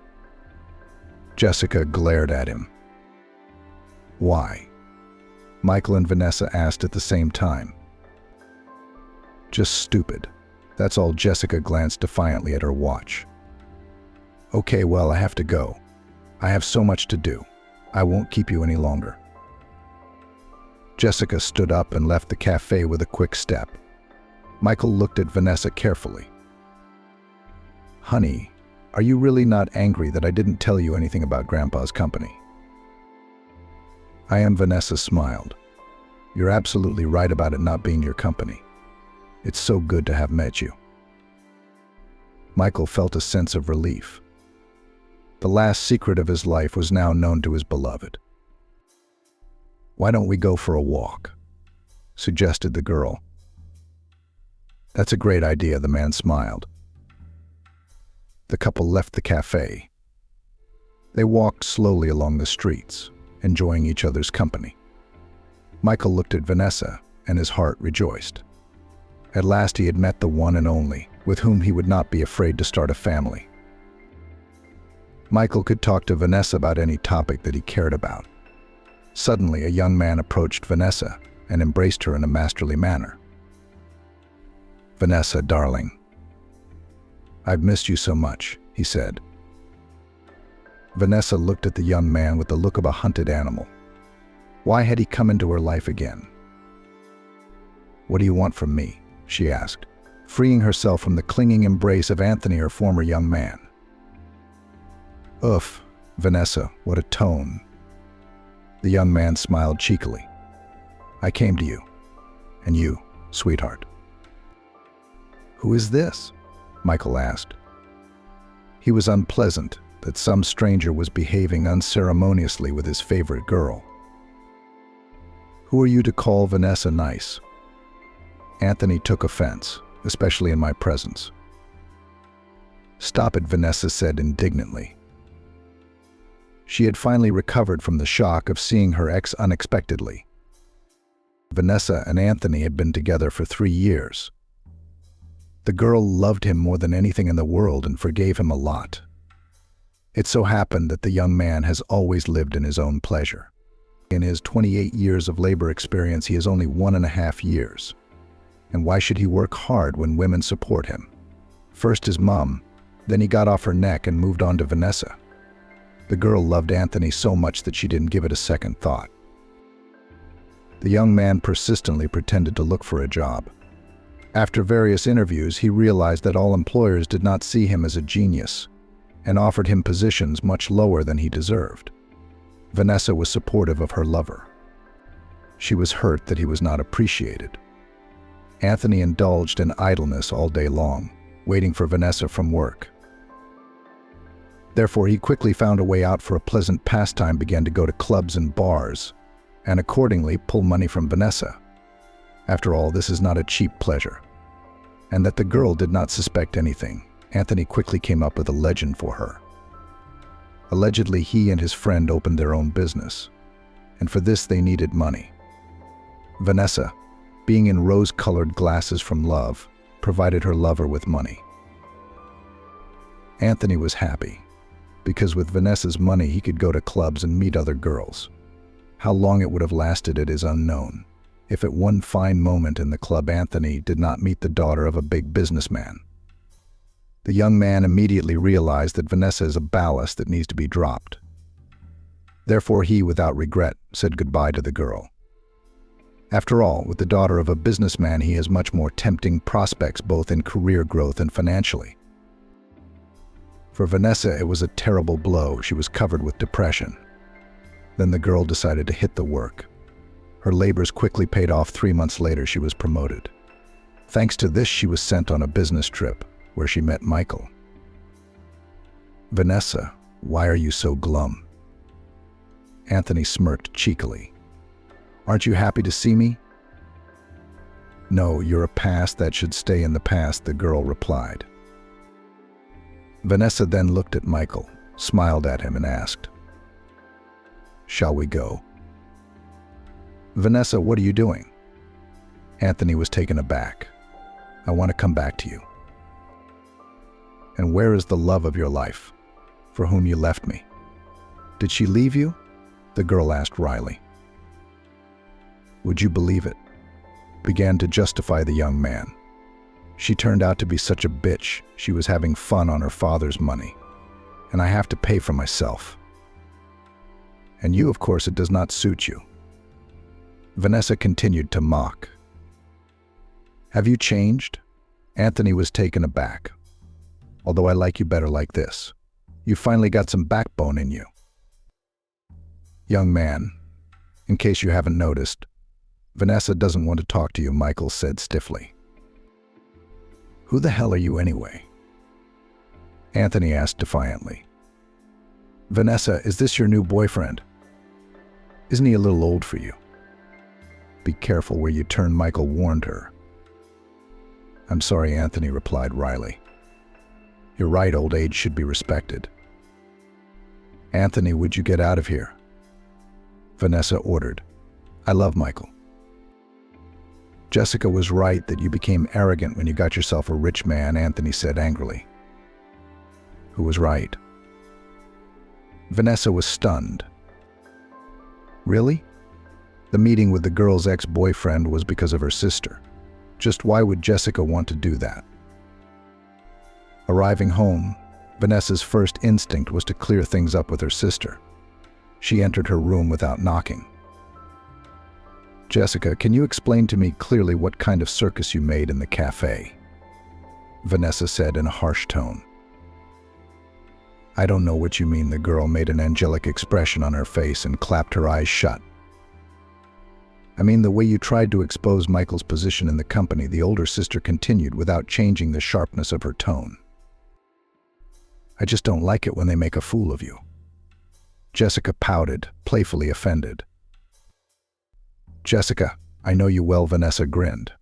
Jessica glared at him. Why? Michael and Vanessa asked at the same time. Just stupid. That's all. Jessica glanced defiantly at her watch. Okay, well, I have to go. I have so much to do. I won't keep you any longer. Jessica stood up and left the cafe with a quick step. Michael looked at Vanessa carefully. Honey, are you really not angry that I didn't tell you anything about Grandpa's company? I am. Vanessa smiled. You're absolutely right about it not being your company. It's so good to have met you. Michael felt a sense of relief. The last secret of his life was now known to his beloved. Why don't we go for a walk? Suggested the girl. That's a great idea, the man smiled. The couple left the cafe. They walked slowly along the streets, enjoying each other's company. Michael looked at Vanessa, and his heart rejoiced. At last he had met the one and only, with whom he would not be afraid to start a family. Michael could talk to Vanessa about any topic that he cared about. Suddenly, a young man approached Vanessa and embraced her in a masterly manner. Vanessa, darling. I've missed you so much, he said. Vanessa looked at the young man with the look of a hunted animal. Why had he come into her life again? What do you want from me? She asked, freeing herself from the clinging embrace of Anthony, her former young man. Oof, Vanessa, what a tone. The young man smiled cheekily. I came to you. And you, sweetheart. Who is this? Michael asked. He was unpleasant that some stranger was behaving unceremoniously with his favorite girl. Who are you to call Vanessa nice? Anthony took offense, especially in my presence. Stop it, Vanessa said indignantly. She had finally recovered from the shock of seeing her ex unexpectedly. Vanessa and Anthony had been together for 3 years. The girl loved him more than anything in the world and forgave him a lot. It so happened that the young man has always lived in his own pleasure. In his 28 years of labor experience, he is only 1.5 years. And why should he work hard when women support him? First his mom, then he got off her neck and moved on to Vanessa. The girl loved Anthony so much that she didn't give it a second thought. The young man persistently pretended to look for a job. After various interviews, he realized that all employers did not see him as a genius and offered him positions much lower than he deserved. Vanessa was supportive of her lover. She was hurt that he was not appreciated. Anthony indulged in idleness all day long, waiting for Vanessa from work. Therefore, he quickly found a way out for a pleasant pastime, began to go to clubs and bars, and accordingly pull money from Vanessa. After all, this is not a cheap pleasure. And that the girl did not suspect anything, Anthony quickly came up with a legend for her. Allegedly, he and his friend opened their own business, and for this they needed money. Vanessa, being in rose-colored glasses from love, provided her lover with money. Anthony was happy, because with Vanessa's money he could go to clubs and meet other girls. How long it would have lasted it is unknown, if at one fine moment in the club Anthony did not meet the daughter of a big businessman. The young man immediately realized that Vanessa is a ballast that needs to be dropped. Therefore he, without regret, said goodbye to the girl. After all, with the daughter of a businessman he has much more tempting prospects both in career growth and financially. For Vanessa it was a terrible blow. She was covered with depression. Then the girl decided to hit the work. Her labors quickly paid off. 3 months later she was promoted. Thanks to this she was sent on a business trip, where she met Michael. "Vanessa, why are you so glum?" Anthony smirked cheekily. "Aren't you happy to see me?" "No, you're a past that should stay in the past," the girl replied. Vanessa then looked at Michael, smiled at him and asked, "Shall we go?" "Vanessa, what are you doing?" Anthony was taken aback. "I want to come back to you." "And where is the love of your life, for whom you left me? Did she leave you?" the girl asked wryly. "Would you believe it?" began to justify the young man. "She turned out to be such a bitch. She was having fun on her father's money, and I have to pay for myself. And you, of course, it does not suit you." Vanessa continued to mock. "Have you changed?" Anthony was taken aback. "Although I like you better like this. You finally got some backbone in you." "Young man, in case you haven't noticed, Vanessa doesn't want to talk to you," Michael said stiffly. "Who the hell are you anyway?" Anthony asked defiantly. "Vanessa, is this your new boyfriend? Isn't he a little old for you?" "Be careful where you turn," Michael warned her. "I'm sorry," Anthony replied wryly. "You're right, old age should be respected." "Anthony, would you get out of here?" Vanessa ordered. "I love Michael." "Jessica was right that you became arrogant when you got yourself a rich man," Anthony said angrily. "Who was right?" Vanessa was stunned. "Really? The meeting with the girl's ex-boyfriend was because of her sister. Just why would Jessica want to do that?" Arriving home, Vanessa's first instinct was to clear things up with her sister. She entered her room without knocking. "Jessica, can you explain to me clearly what kind of circus you made in the cafe?" Vanessa said in a harsh tone. "I don't know what you mean." The girl made an angelic expression on her face and clapped her eyes shut. "I mean the way you tried to expose Michael's position in the company," the older sister continued without changing the sharpness of her tone. "I just don't like it when they make a fool of you." Jessica pouted, playfully offended. "Jessica, I know you well," Vanessa grinned.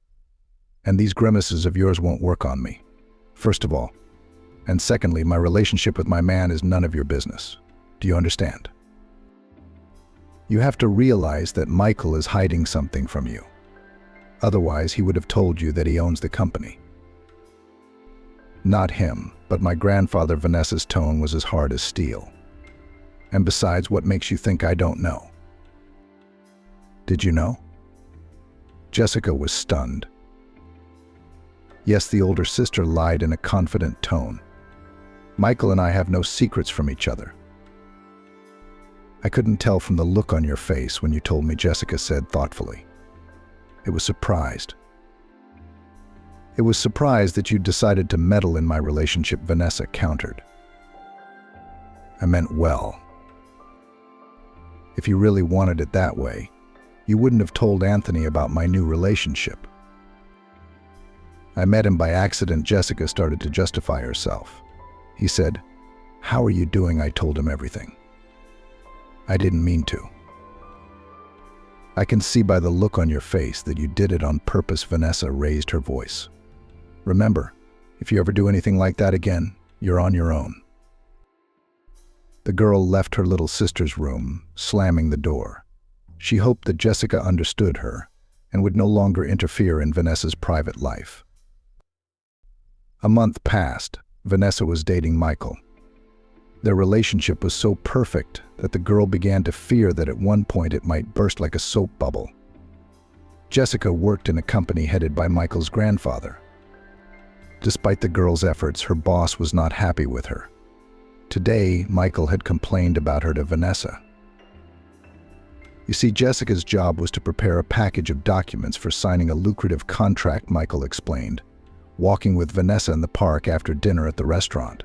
"And these grimaces of yours won't work on me, first of all. And secondly, my relationship with my man is none of your business. Do you understand? You have to realize that Michael is hiding something from you. Otherwise, he would have told you that he owns the company." "Not him, but my grandfather." Vanessa's tone was as hard as steel. "And besides, what makes you think I don't know?" "Did you know?" Jessica was stunned. Yes, the older sister lied in a confident tone. "Michael and I have no secrets from each other." "I couldn't tell from the look on your face when you told me," Jessica said thoughtfully. "It was surprised." "It was surprised that you decided to meddle in my relationship," Vanessa countered. "I meant well. If you really wanted it that way, you wouldn't have told Anthony about my new relationship." "I met him by accident." Jessica started to justify herself. "He said, 'How are you doing?' I told him everything. I didn't mean to." "I can see by the look on your face that you did it on purpose." Vanessa raised her voice. "Remember, if you ever do anything like that again, you're on your own." The girl left her little sister's room, slamming the door. She hoped that Jessica understood her and would no longer interfere in Vanessa's private life. A month passed, Vanessa was dating Michael. Their relationship was so perfect that the girl began to fear that at one point it might burst like a soap bubble. Jessica worked in a company headed by Michael's grandfather. Despite the girl's efforts, her boss was not happy with her. Today, Michael had complained about her to Vanessa. You see, Jessica's job was to prepare a package of documents for signing a lucrative contract, Michael explained, walking with Vanessa in the park after dinner at the restaurant.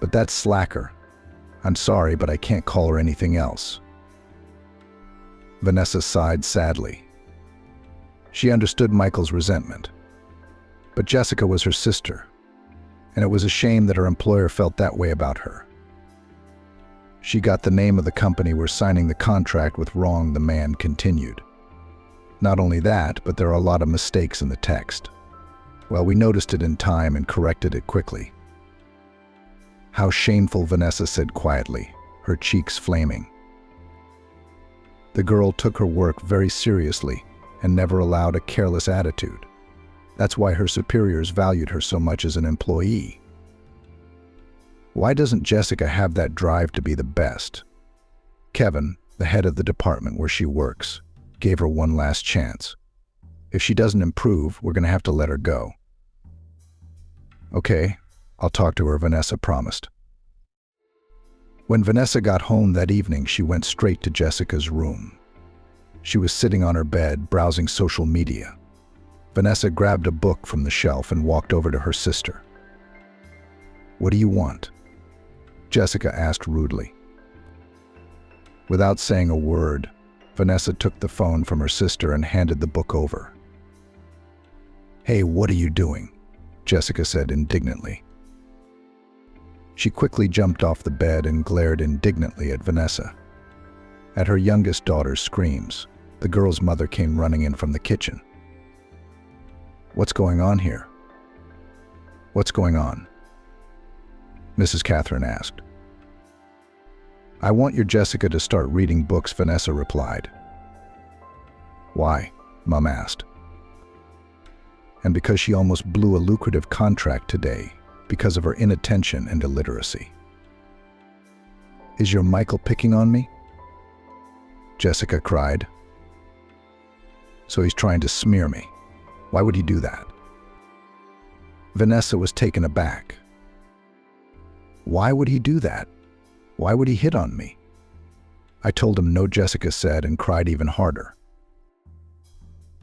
But that's slacker. I'm sorry, but I can't call her anything else. Vanessa sighed sadly. She understood Michael's resentment. But Jessica was her sister, and it was a shame that her employer felt that way about her. She got the name of the company we're signing the contract with wrong, the man continued. Not only that, but there are a lot of mistakes in the text. Well, we noticed it in time and corrected it quickly. How shameful, Vanessa said quietly, her cheeks flaming. The girl took her work very seriously and never allowed a careless attitude. That's why her superiors valued her so much as an employee. Why doesn't Jessica have that drive to be the best? Kevin, the head of the department where she works, gave her one last chance. If she doesn't improve, we're going to have to let her go. Okay, I'll talk to her, Vanessa promised. When Vanessa got home that evening, she went straight to Jessica's room. She was sitting on her bed, browsing social media. Vanessa grabbed a book from the shelf and walked over to her sister. "What do you want?" Jessica asked rudely. Without saying a word, Vanessa took the phone from her sister and handed the book over. "Hey, what are you doing?" Jessica said indignantly. She quickly jumped off the bed and glared indignantly at Vanessa. At her youngest daughter's screams, the girl's mother came running in from the kitchen. "What's going on here?" "What's going on?" Mrs. Catherine asked. "I want your Jessica to start reading books," Vanessa replied. "Why?" Mom asked. "And because she almost blew a lucrative contract today because of her inattention and illiteracy." "Is your Michael picking on me?" Jessica cried. "So he's trying to smear me. Why would he do that?" Vanessa was taken aback. "Why would he do that? Why would he hit on me?" "I told him no," Jessica said, and cried even harder.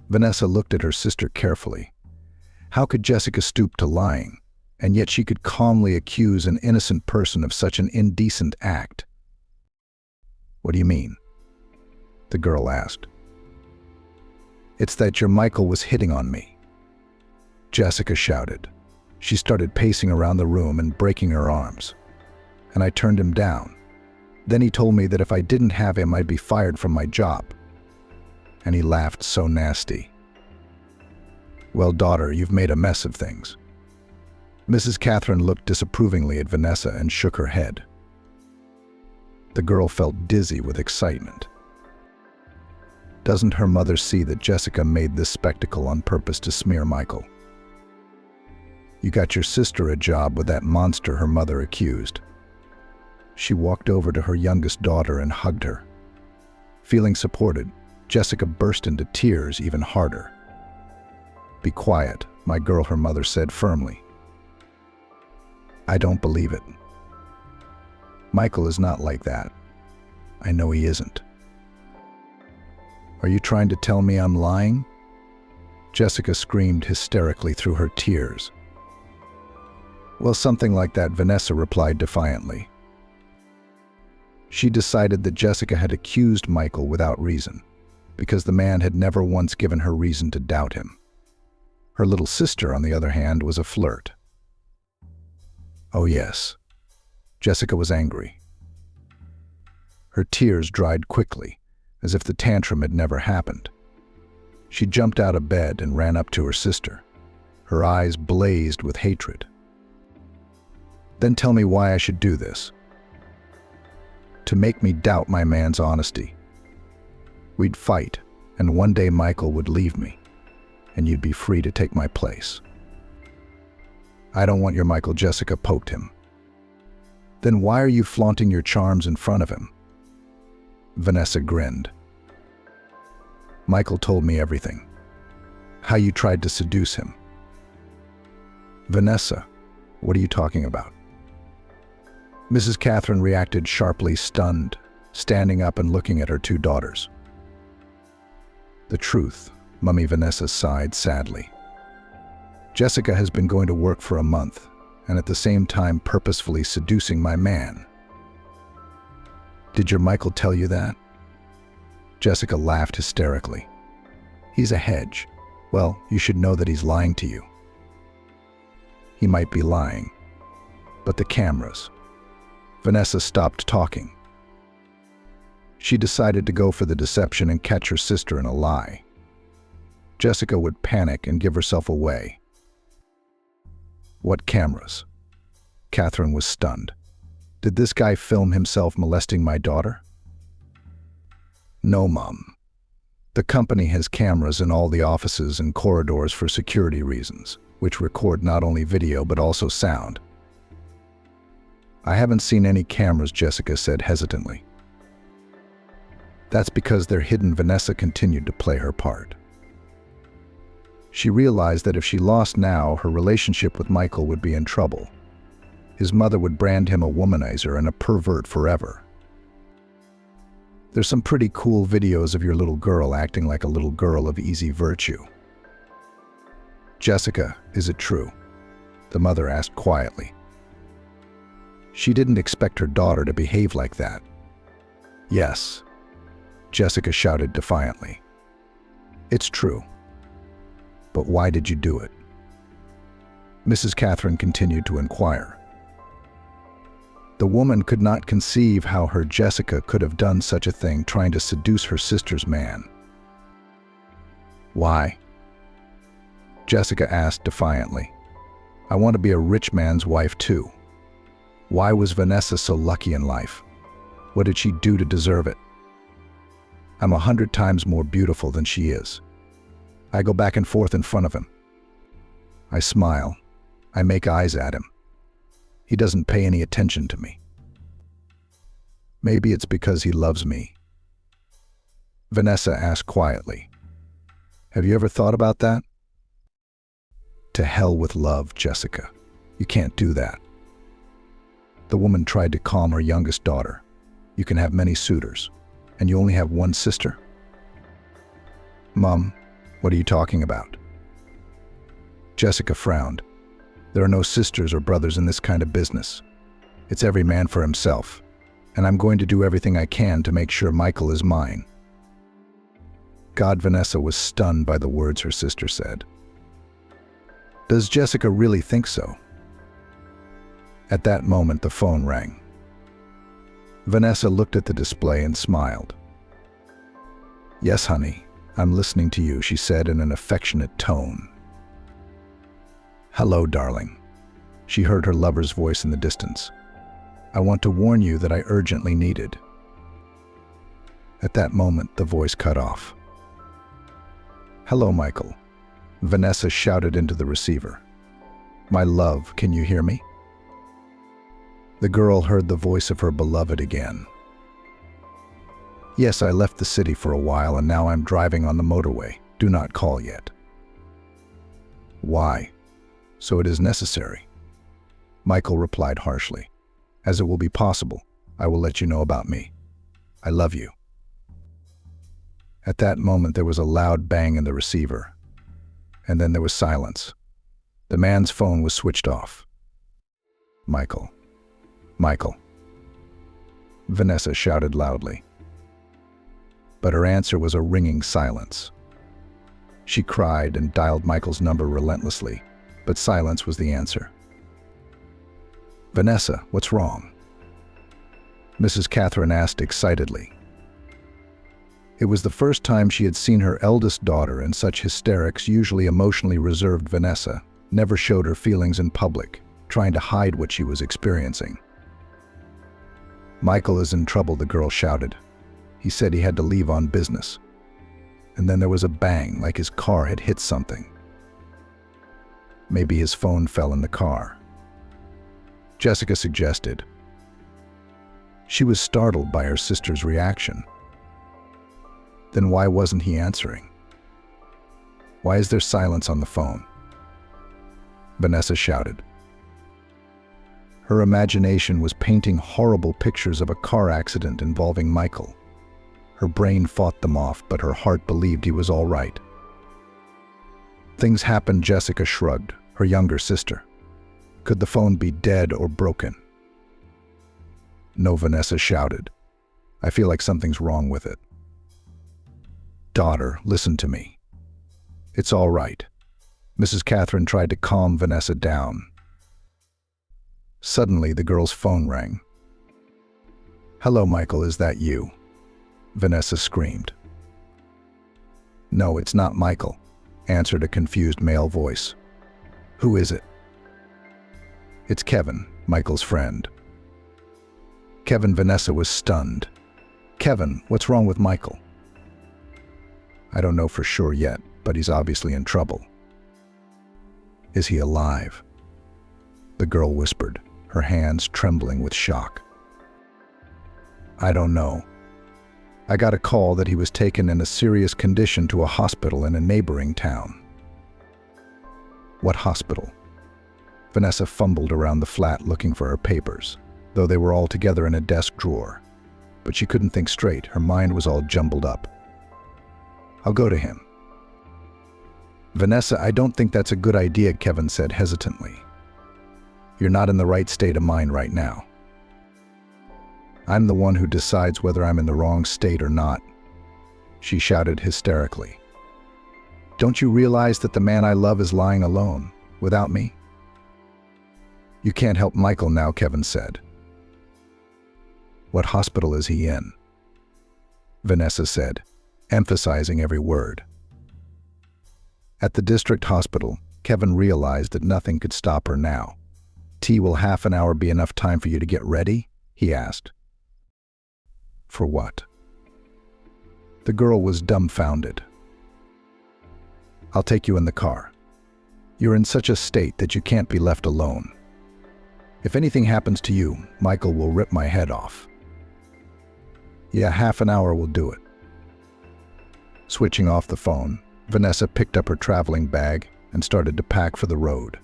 Vanessa looked at her sister carefully. How could Jessica stoop to lying, and yet she could calmly accuse an innocent person of such an indecent act? "What do you mean?" the girl asked. "It's that your Michael was hitting on me," Jessica shouted. She started pacing around the room and breaking her arms. "And I turned him down. Then he told me that if I didn't have him, I'd be fired from my job." And he laughed so nasty. "Well, daughter, you've made a mess of things." Mrs. Catherine looked disapprovingly at Vanessa and shook her head. The girl felt dizzy with excitement. Doesn't her mother see that Jessica made this spectacle on purpose to smear Michael? "You got your sister a job with that monster," her mother accused. She walked over to her youngest daughter and hugged her. Feeling supported, Jessica burst into tears even harder. "Be quiet, my girl," her mother said firmly. "I don't believe it. Michael is not like that. I know he isn't." "Are you trying to tell me I'm lying?" Jessica screamed hysterically through her tears. "Well, something like that," Vanessa replied defiantly. She decided that Jessica had accused Michael without reason, because the man had never once given her reason to doubt him. Her little sister, on the other hand, was a flirt. "Oh yes." Jessica was angry. Her tears dried quickly, as if the tantrum had never happened. She jumped out of bed and ran up to her sister. Her eyes blazed with hatred. "Then tell me why I should do this." "To make me doubt my man's honesty. We'd fight, and one day Michael would leave me, and you'd be free to take my place." I don't want your Michael. Jessica poked him. Then why are you flaunting your charms in front of him? Vanessa grinned. Michael told me everything. How you tried to seduce him. Vanessa, what are you talking about? Mrs. Catherine reacted sharply, stunned, standing up and looking at her two daughters. The truth, Mummy. Vanessa sighed sadly. Jessica has been going to work for a month, and at the same time purposefully seducing my man. Did your Michael tell you that? Jessica laughed hysterically. He's a hedge. Well, you should know that he's lying to you. He might be lying, but the cameras. Vanessa stopped talking. She decided to go for the deception and catch her sister in a lie. Jessica would panic and give herself away. What cameras? Catherine was stunned. Did this guy film himself molesting my daughter? No, Mom. The company has cameras in all the offices and corridors for security reasons, which record not only video but also sound. I haven't seen any cameras, Jessica said hesitantly. That's because they're hidden. Vanessa continued to play her part. She realized that if she lost now, her relationship with Michael would be in trouble. His mother would brand him a womanizer and a pervert forever. There's some pretty cool videos of your little girl acting like a little girl of easy virtue. Jessica, is it true? The mother asked quietly. She didn't expect her daughter to behave like that. Yes, Jessica shouted defiantly. It's true. But why did you do it? Mrs. Catherine continued to inquire. The woman could not conceive how her Jessica could have done such a thing, trying to seduce her sister's man. Why? Jessica asked defiantly. I want to be a rich man's wife too. Why was Vanessa so lucky in life? What did she do to deserve it? I'm 100 times more beautiful than she is. I go back and forth in front of him. I smile. I make eyes at him. He doesn't pay any attention to me. Maybe it's because he loves me. Vanessa asked quietly. Have you ever thought about that? To hell with love, Jessica. You can't do that. The woman tried to calm her youngest daughter. You can have many suitors, and you only have one sister? Mom, what are you talking about? Jessica frowned. There are no sisters or brothers in this kind of business. It's every man for himself, and I'm going to do everything I can to make sure Michael is mine. God, Vanessa was stunned by the words her sister said. Does Jessica really think so? At that moment, the phone rang. Vanessa looked at the display and smiled. Yes, honey, I'm listening to you, she said in an affectionate tone. Hello, darling. She heard her lover's voice in the distance. I want to warn you that I urgently needed. At that moment, the voice cut off. Hello, Michael. Vanessa shouted into the receiver. My love, can you hear me? The girl heard the voice of her beloved again. Yes, I left the city for a while and now I'm driving on the motorway. Do not call yet. Why? So it is necessary. Michael replied harshly. As it will be possible, I will let you know about me. I love you. At that moment, there was a loud bang in the receiver. And then there was silence. The man's phone was switched off. Michael. Michael. Vanessa shouted loudly. But her answer was a ringing silence. She cried and dialed Michael's number relentlessly, but silence was the answer. Vanessa, what's wrong? Mrs. Catherine asked excitedly. It was the first time she had seen her eldest daughter in such hysterics. Usually emotionally reserved Vanessa never showed her feelings in public, trying to hide what she was experiencing. Michael is in trouble, the girl shouted. He said he had to leave on business. And then there was a bang, like his car had hit something. Maybe his phone fell in the car, Jessica suggested. She was startled by her sister's reaction. Then why wasn't he answering? Why is there silence on the phone? Vanessa shouted. Her imagination was painting horrible pictures of a car accident involving Michael. Her brain fought them off, but her heart believed he was all right. Things happened, Jessica shrugged, her younger sister. Could the phone be dead or broken? No, Vanessa shouted. I feel like something's wrong with it. Daughter, listen to me. It's all right. Mrs. Catherine tried to calm Vanessa down. Suddenly, the girl's phone rang. Hello, Michael, is that you? Vanessa screamed. No, it's not Michael, answered a confused male voice. Who is it? It's Kevin, Michael's friend. Kevin, Vanessa was stunned. Kevin, what's wrong with Michael? I don't know for sure yet, but he's obviously in trouble. Is he alive? The girl whispered, her hands trembling with shock. I don't know. I got a call that he was taken in a serious condition to a hospital in a neighboring town. What hospital? Vanessa fumbled around the flat looking for her papers, though they were all together in a desk drawer. But she couldn't think straight, her mind was all jumbled up. I'll go to him. Vanessa, I don't think that's a good idea, Kevin said hesitantly. You're not in the right state of mind right now. I'm the one who decides whether I'm in the wrong state or not, she shouted hysterically. Don't you realize that the man I love is lying alone, without me? You can't help Michael now, Kevin said. What hospital is he in? Vanessa said, emphasizing every word. At the district hospital, Kevin realized that nothing could stop her now. Will half an hour be enough time for you to get ready? He asked. For what? The girl was dumbfounded. I'll take you in the car. You're in such a state that you can't be left alone. If anything happens to you, Michael will rip my head off. Yeah, half an hour will do it. Switching off the phone, Vanessa picked up her traveling bag and started to pack for the road.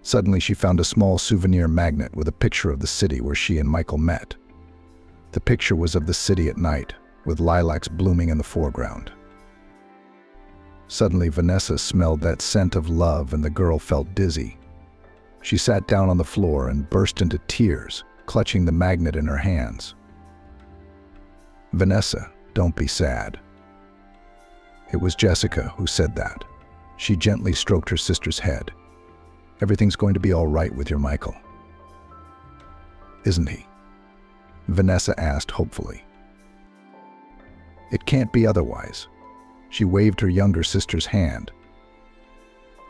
Suddenly, she found a small souvenir magnet with a picture of the city where she and Michael met. The picture was of the city at night, with lilacs blooming in the foreground. Suddenly, Vanessa smelled that scent of love and the girl felt dizzy. She sat down on the floor and burst into tears, clutching the magnet in her hands. Vanessa, don't be sad. It was Jessica who said that. She gently stroked her sister's head. Everything's going to be all right with your Michael. Isn't he? Vanessa asked hopefully. It can't be otherwise. She waved her younger sister's hand.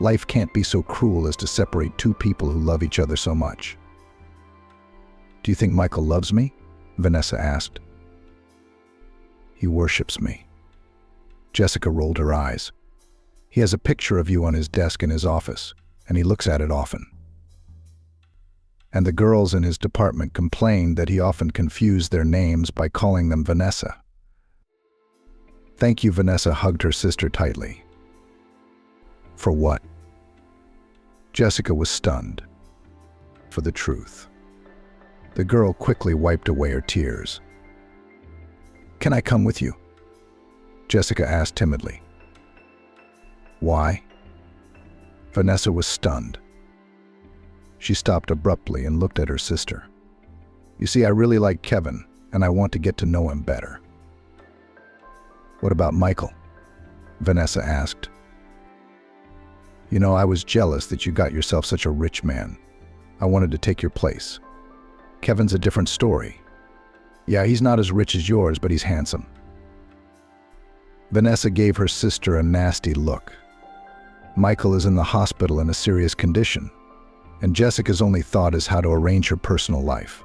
Life can't be so cruel as to separate two people who love each other so much. Do you think Michael loves me? Vanessa asked. He worships me. Jessica rolled her eyes. He has a picture of you on his desk in his office, and he looks at it often. And the girls in his department complained that he often confused their names by calling them Vanessa. Thank you, Vanessa hugged her sister tightly. For what? Jessica was stunned. For the truth. The girl quickly wiped away her tears. Can I come with you? Jessica asked timidly. Why? Vanessa was stunned. She stopped abruptly and looked at her sister. You see, I really like Kevin, and I want to get to know him better. What about Michael? Vanessa asked. You know, I was jealous that you got yourself such a rich man. I wanted to take your place. Kevin's a different story. Yeah, he's not as rich as yours, but he's handsome. Vanessa gave her sister a nasty look. Michael is in the hospital in a serious condition, and Jessica's only thought is how to arrange her personal life.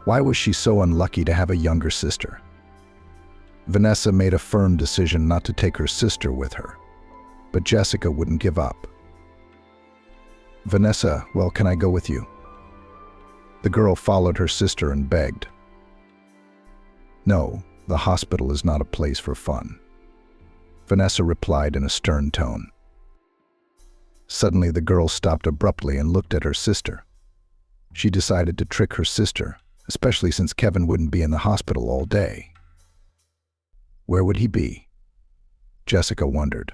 Why was she so unlucky to have a younger sister? Vanessa made a firm decision not to take her sister with her, but Jessica wouldn't give up. Vanessa, well, can I go with you? The girl followed her sister and begged. No, the hospital is not a place for fun, Vanessa replied in a stern tone. Suddenly, the girl stopped abruptly and looked at her sister. She decided to trick her sister, especially since Kevin wouldn't be in the hospital all day. Where would he be? Jessica wondered.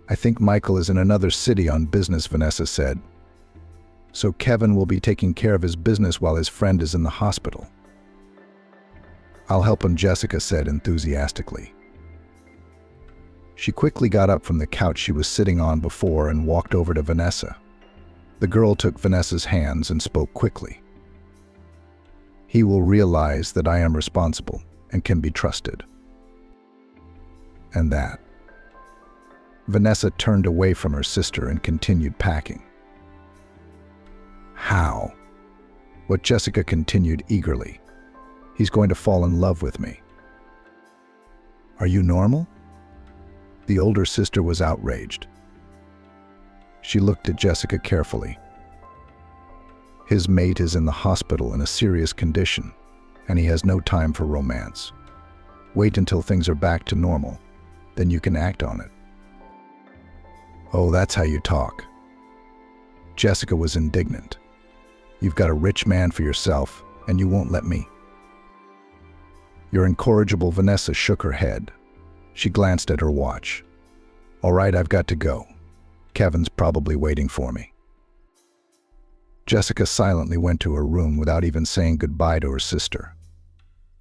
I think Michael is in another city on business, Vanessa said. So Kevin will be taking care of his business while his friend is in the hospital. I'll help him, Jessica said enthusiastically. She quickly got up from the couch she was sitting on before and walked over to Vanessa. The girl took Vanessa's hands and spoke quickly. He will realize that I am responsible and can be trusted. And that. Vanessa turned away from her sister and continued packing. How? What Jessica continued eagerly. He's going to fall in love with me. Are you normal? The older sister was outraged. She looked at Jessica carefully. His mate is in the hospital in a serious condition, and he has no time for romance. Wait until things are back to normal, then you can act on it. Oh, that's how you talk. Jessica was indignant. You've got a rich man for yourself, and you won't let me. Your incorrigible Vanessa shook her head. She glanced at her watch. All right, I've got to go. Kevin's probably waiting for me. Jessica silently went to her room without even saying goodbye to her sister.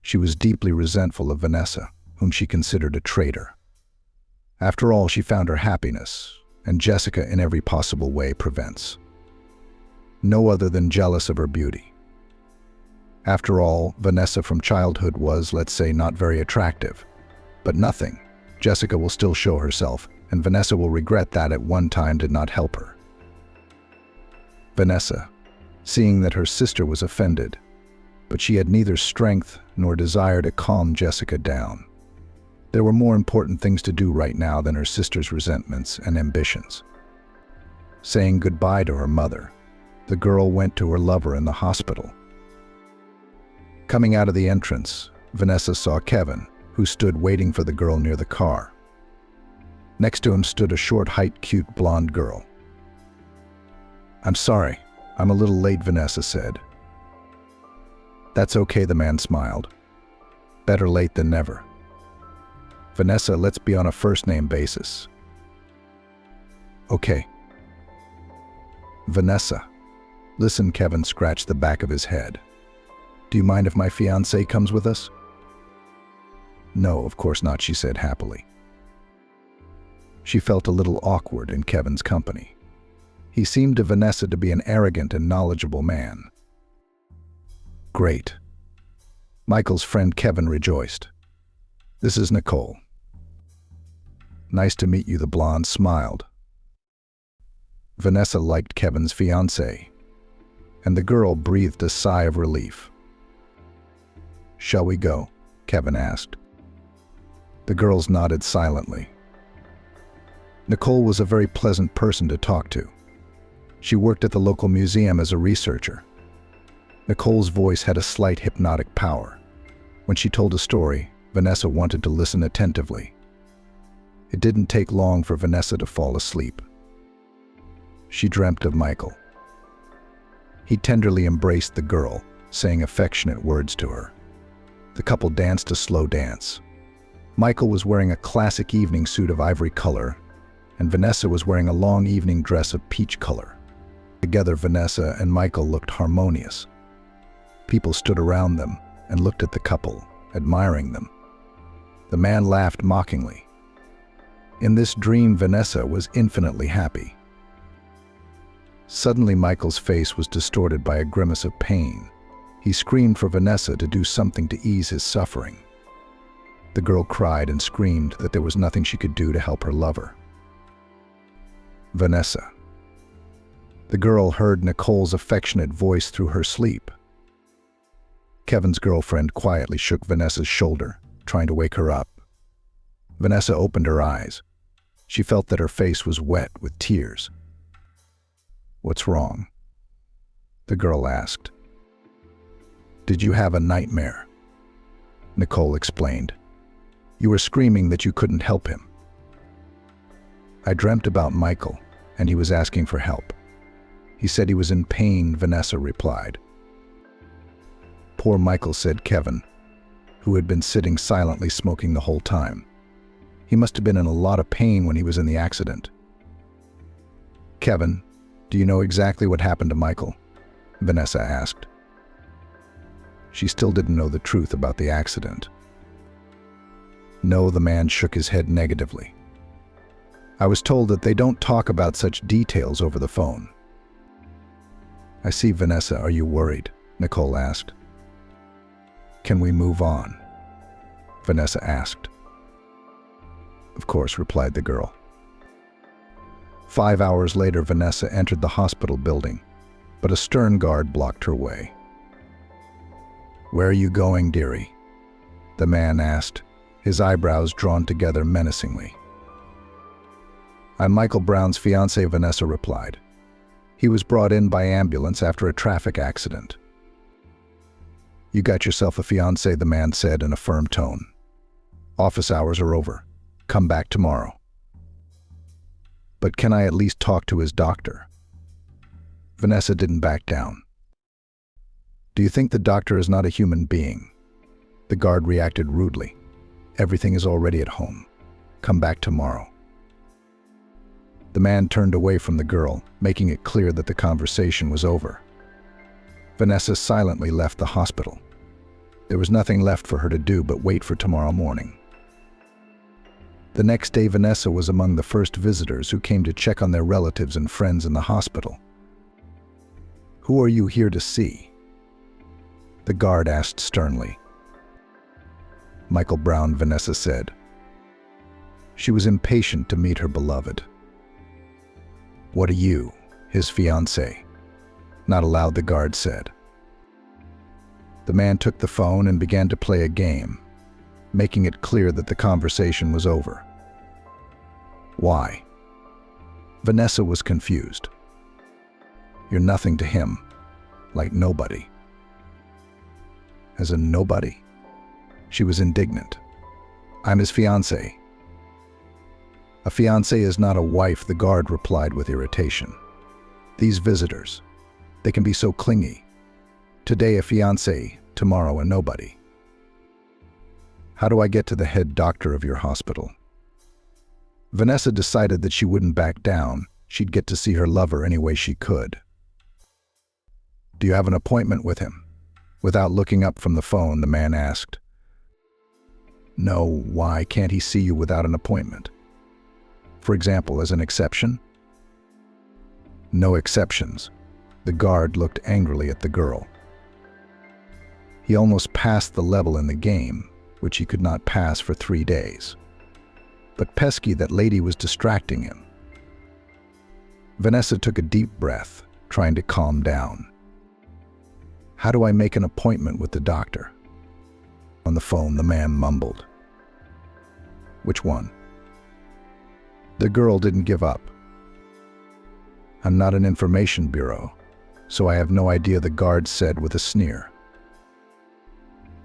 She was deeply resentful of Vanessa, whom she considered a traitor. After all, she found her happiness, and Jessica in every possible way prevents. No other than jealous of her beauty. After all, Vanessa from childhood was, let's say, not very attractive. But nothing. Jessica will still show herself, and Vanessa will regret that at one time did not help her. Vanessa, seeing that her sister was offended, but she had neither strength nor desire to calm Jessica down. There were more important things to do right now than her sister's resentments and ambitions. Saying goodbye to her mother, the girl went to her lover in the hospital. Coming out of the entrance, Vanessa saw Kevin, who stood waiting for the girl near the car. Next to him stood a short-height, cute blonde girl. I'm sorry, I'm a little late, Vanessa said. That's okay, the man smiled. Better late than never. Vanessa, let's be on a first-name basis. Okay. Vanessa. Listen, Kevin scratched the back of his head. Do you mind if my fiancé comes with us? No, of course not, she said happily. She felt a little awkward in Kevin's company. He seemed to Vanessa to be an arrogant and knowledgeable man. Great. Michael's friend Kevin rejoiced. This is Nicole. Nice to meet you, the blonde smiled. Vanessa liked Kevin's fiancé, and the girl breathed a sigh of relief. Shall we go? Kevin asked. The girls nodded silently. Nicole was a very pleasant person to talk to. She worked at the local museum as a researcher. Nicole's voice had a slight hypnotic power. When she told a story, Vanessa wanted to listen attentively. It didn't take long for Vanessa to fall asleep. She dreamt of Michael. He tenderly embraced the girl, saying affectionate words to her. The couple danced a slow dance. Michael was wearing a classic evening suit of ivory color, and Vanessa was wearing a long evening dress of peach color. Together, Vanessa and Michael looked harmonious. People stood around them and looked at the couple, admiring them. The man laughed mockingly. In this dream, Vanessa was infinitely happy. Suddenly, Michael's face was distorted by a grimace of pain. He screamed for Vanessa to do something to ease his suffering. The girl cried and screamed that there was nothing she could do to help her lover. Vanessa. The girl heard Nicole's affectionate voice through her sleep. Kevin's girlfriend quietly shook Vanessa's shoulder, trying to wake her up. Vanessa opened her eyes. She felt that her face was wet with tears. "What's wrong?" the girl asked. "Did you have a nightmare?" Nicole explained. "You were screaming that you couldn't help him." "I dreamt about Michael, and he was asking for help. He said he was in pain," Vanessa replied. "Poor Michael," said Kevin, who had been sitting silently smoking the whole time. "He must have been in a lot of pain when he was in the accident." "Kevin, do you know exactly what happened to Michael?" Vanessa asked. She still didn't know the truth about the accident. "No," the man shook his head negatively. "I was told that they don't talk about such details over the phone." "I see, Vanessa. Are you worried?" Nicole asked. "Can we move on?" Vanessa asked. "Of course," replied the girl. 5 hours later, Vanessa entered the hospital building, but a stern guard blocked her way. "Where are you going, dearie?" the man asked, his eyebrows drawn together menacingly. "I'm Michael Brown's fiancée," Vanessa replied. "He was brought in by ambulance after a traffic accident." "You got yourself a fiancé," the man said in a firm tone. "Office hours are over. Come back tomorrow." "But can I at least talk to his doctor?" Vanessa didn't back down. "Do you think the doctor is not a human being?" The guard reacted rudely. "Everything is already at home. Come back tomorrow." The man turned away from the girl, making it clear that the conversation was over. Vanessa silently left the hospital. There was nothing left for her to do but wait for tomorrow morning. The next day, Vanessa was among the first visitors who came to check on their relatives and friends in the hospital. "Who are you here to see?" the guard asked sternly. "Michael Brown," Vanessa said. She was impatient to meet her beloved. "What are you, his fiancée?" "Not allowed," the guard said. The man took the phone and began to play a game, making it clear that the conversation was over. "Why?" Vanessa was confused. "You're nothing to him, like nobody." "As a nobody?" She was indignant. "I'm his fiancée." "A fiancée is not a wife," the guard replied with irritation. "These visitors, they can be so clingy. Today a fiancé, tomorrow a nobody." "How do I get to the head doctor of your hospital?" Vanessa decided that she wouldn't back down. She'd get to see her lover any way she could. "Do you have an appointment with him?" Without looking up from the phone, the man asked. "No, why can't he see you without an appointment? For example, as an exception?" "No exceptions." The guard looked angrily at the girl. He almost passed the level in the game, which he could not pass for 3 days. But pesky, that lady was distracting him. Vanessa took a deep breath, trying to calm down. "How do I make an appointment with the doctor?" On the phone, the man mumbled. "Which one?" The girl didn't give up. "I'm not an information bureau, so I have no idea," the guard said with a sneer.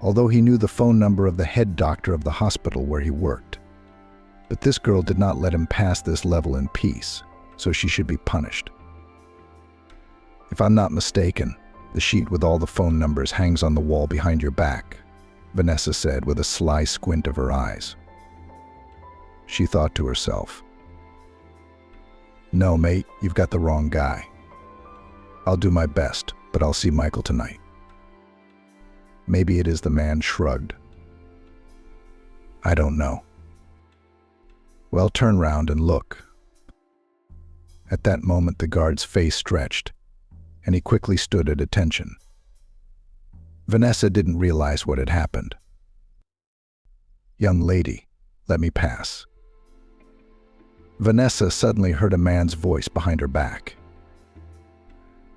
Although he knew the phone number of the head doctor of the hospital where he worked. But this girl did not let him pass this level in peace, so she should be punished. "If I'm not mistaken, the sheet with all the phone numbers hangs on the wall behind your back," Vanessa said with a sly squint of her eyes. She thought to herself, "No, mate, you've got the wrong guy. I'll do my best, but I'll see Michael tonight." "Maybe it is," the man shrugged. "I don't know." "Well, turn round and look." At that moment, the guard's face stretched, and he quickly stood at attention. Vanessa didn't realize what had happened. "Young lady, let me pass." Vanessa suddenly heard a man's voice behind her back.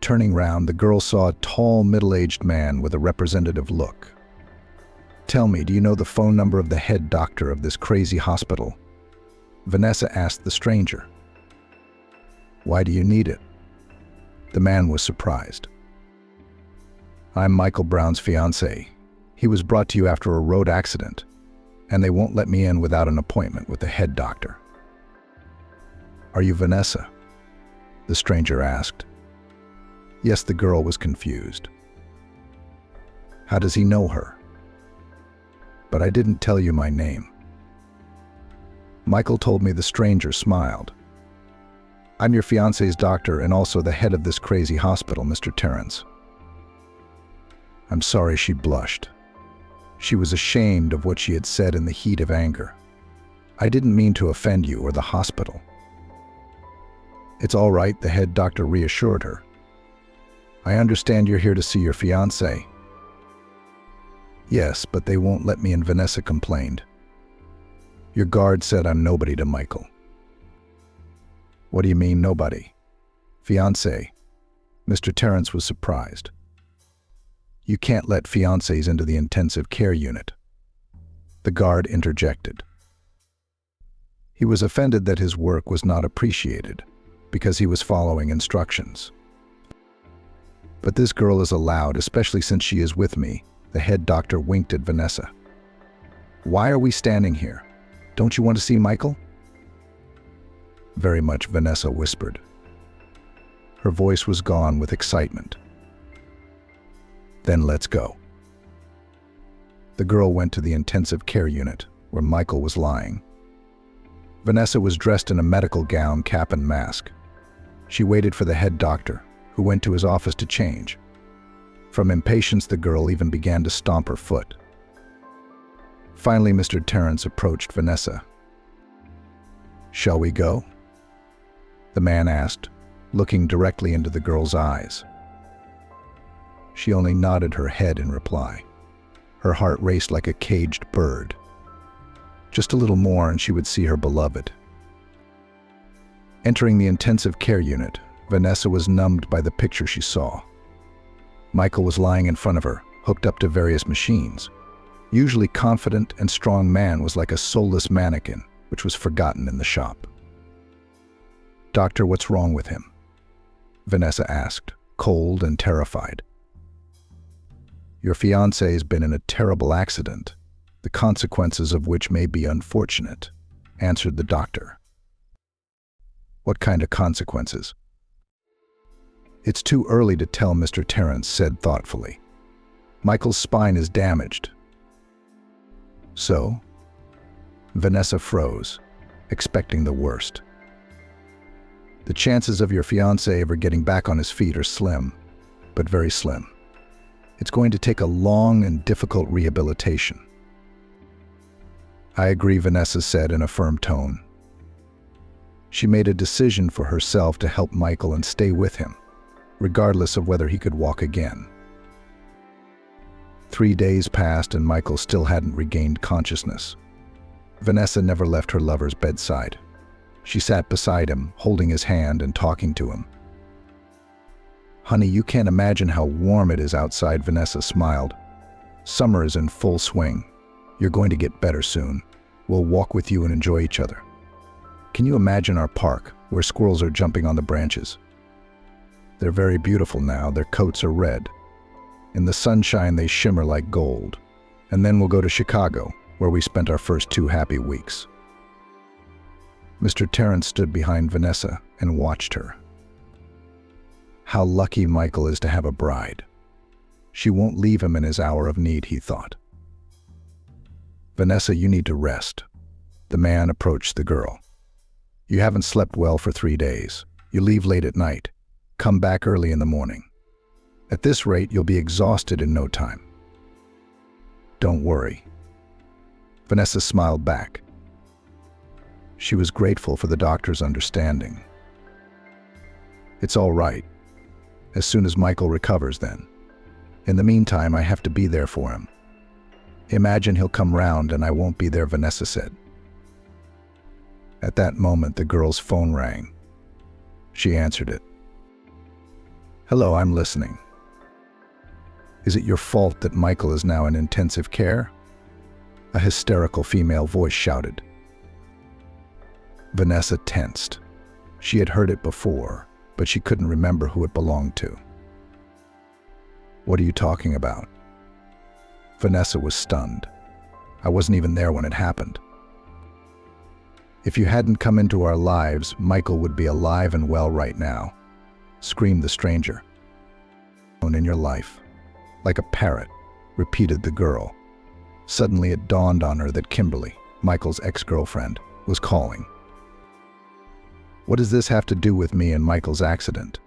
Turning round, the girl saw a tall, middle-aged man with a representative look. "Tell me, do you know the phone number of the head doctor of this crazy hospital?" Vanessa asked the stranger. "Why do you need it?" The man was surprised. I'm Michael Brown's fiancé. He was brought to you after a road accident, and they won't let me in without an appointment with the head doctor. Are you Vanessa? The stranger asked. Yes, the girl was confused. How does he know her? But I didn't tell you my name. Michael told me. The stranger smiled. I'm your fiancé's doctor and also the head of this crazy hospital, Mr. Terrence. I'm sorry, she blushed. She was ashamed of what she had said in the heat of anger. I didn't mean to offend you or the hospital. It's all right, the head doctor reassured her. I understand you're here to see your fiancé. Yes, but they won't let me in, Vanessa complained. Your guard said I'm nobody to Michael. What do you mean, nobody? Fiancé. Mr. Terrence was surprised. You can't let fiancés into the intensive care unit. The guard interjected. He was offended that his work was not appreciated because he was following instructions. But this girl is allowed, especially since she is with me. The head doctor winked at Vanessa. Why are we standing here? Don't you want to see Michael? Very much, Vanessa whispered. Her voice was gone with excitement. Then let's go. The girl went to the intensive care unit, where Michael was lying. Vanessa was dressed in a medical gown, cap and mask. She waited for the head doctor, who went to his office to change. From impatience, the girl even began to stomp her foot. Finally, Mr. Terrence approached Vanessa. Shall we go? The man asked, looking directly into the girl's eyes. She only nodded her head in reply. Her heart raced like a caged bird. Just a little more and she would see her beloved. Entering the intensive care unit, Vanessa was numbed by the picture she saw. Michael was lying in front of her, hooked up to various machines. Usually confident and strong man was like a soulless mannequin, which was forgotten in the shop. Doctor, what's wrong with him? Vanessa asked, cold and terrified. Your fiancé's been in a terrible accident, the consequences of which may be unfortunate, answered the doctor. What kind of consequences? It's too early to tell, Mr. Terrence said thoughtfully. Michael's spine is damaged. So? Vanessa froze, expecting the worst. The chances of your fiancé ever getting back on his feet are slim, but very slim. It's going to take a long and difficult rehabilitation. I agree, Vanessa said in a firm tone. She made a decision for herself to help Michael and stay with him, regardless of whether he could walk again. 3 days passed and Michael still hadn't regained consciousness. Vanessa never left her lover's bedside. She sat beside him, holding his hand and talking to him. Honey, you can't imagine how warm it is outside, Vanessa smiled. Summer is in full swing. You're going to get better soon. We'll walk with you and enjoy each other. Can you imagine our park, where squirrels are jumping on the branches? They're very beautiful now. Their coats are red. In the sunshine, they shimmer like gold. And then we'll go to Chicago, where we spent our first 2 happy weeks. Mr. Terrence stood behind Vanessa and watched her. How lucky Michael is to have a bride. She won't leave him in his hour of need, he thought. Vanessa, you need to rest. The man approached the girl. You haven't slept well for 3 days. You leave late at night. Come back early in the morning. At this rate, you'll be exhausted in no time. Don't worry. Vanessa smiled back. She was grateful for the doctor's understanding. It's all right. As soon as Michael recovers, then. In the meantime, I have to be there for him. Imagine he'll come round and I won't be there, Vanessa said. At that moment, the girl's phone rang. She answered it. Hello, I'm listening. Is it your fault that Michael is now in intensive care? A hysterical female voice shouted. Vanessa tensed. She had heard it before, but she couldn't remember who it belonged to. "What are you talking about?" Vanessa was stunned. "I wasn't even there when it happened." "If you hadn't come into our lives, Michael would be alive and well right now," screamed the stranger. "In your life, like a parrot," repeated the girl. Suddenly it dawned on her that Kimberly, Michael's ex-girlfriend, was calling. "What does this have to do with me and Michael's accident?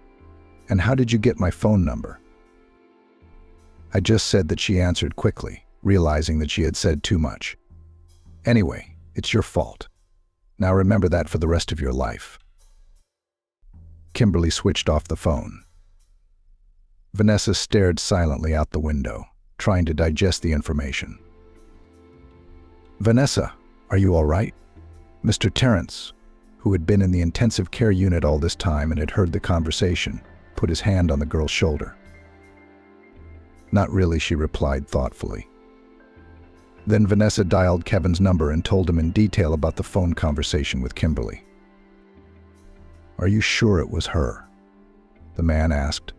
And how did you get my phone number?" "I just said that," she answered quickly, realizing that she had said too much. "Anyway, it's your fault. Now remember that for the rest of your life." Kimberly switched off the phone. Vanessa stared silently out the window, trying to digest the information. "Vanessa, are you all right?" Mr. Terrence, who had been in the intensive care unit all this time and had heard the conversation, put his hand on the girl's shoulder. "Not really," she replied thoughtfully. Then Vanessa dialed Kevin's number and told him in detail about the phone conversation with Kimberly. "Are you sure it was her?" the man asked.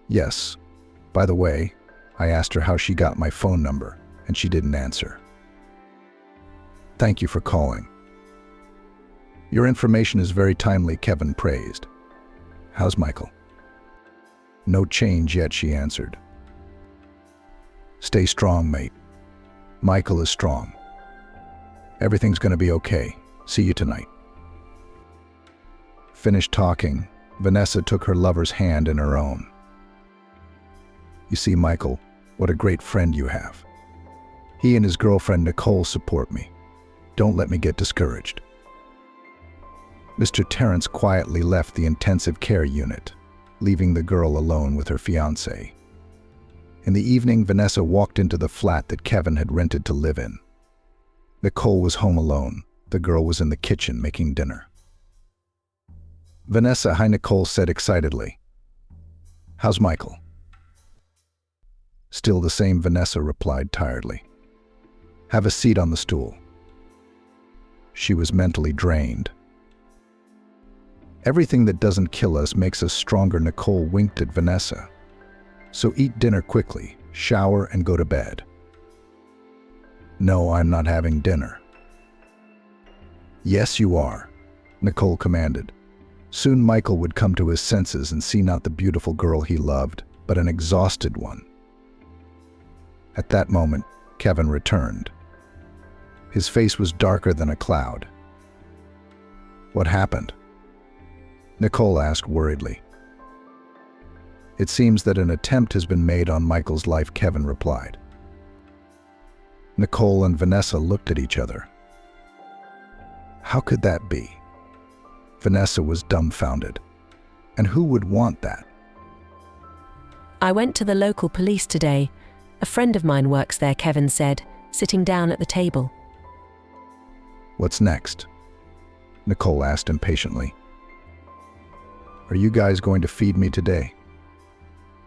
"Yes. By the way, I asked her how she got my phone number, and she didn't answer." "Thank you for calling. Your information is very timely," Kevin praised. "How's Michael?" "No change yet," she answered. "Stay strong, mate. Michael is strong. Everything's going to be okay. See you tonight." Finished talking, Vanessa took her lover's hand in her own. "You see, Michael, what a great friend you have. He and his girlfriend Nicole support me. Don't let me get discouraged." Mr. Terrence quietly left the intensive care unit, leaving the girl alone with her fiancé. In the evening, Vanessa walked into the flat that Kevin had rented to live in. Nicole was home alone. The girl was in the kitchen making dinner. "Vanessa," "Hi," Nicole said excitedly. "How's Michael?" "Still the same," Vanessa replied tiredly. "Have a seat on the stool." She was mentally drained. "Everything that doesn't kill us makes us stronger," Nicole winked at Vanessa. "So eat dinner quickly, shower, and go to bed." "No, I'm not having dinner." "Yes, you are," Nicole commanded. Soon Michael would come to his senses and see not the beautiful girl he loved, but an exhausted one. At that moment, Kevin returned. His face was darker than a cloud. "What happened?" Nicole asked worriedly. "It seems that an attempt has been made on Michael's life," Kevin replied. Nicole and Vanessa looked at each other. How could that be? Vanessa was dumbfounded. And who would want that?
"I went to the local police today. A friend of mine works there," Kevin said, sitting down at the table.
"What's next?" Nicole asked impatiently. "Are you guys going to feed me today?"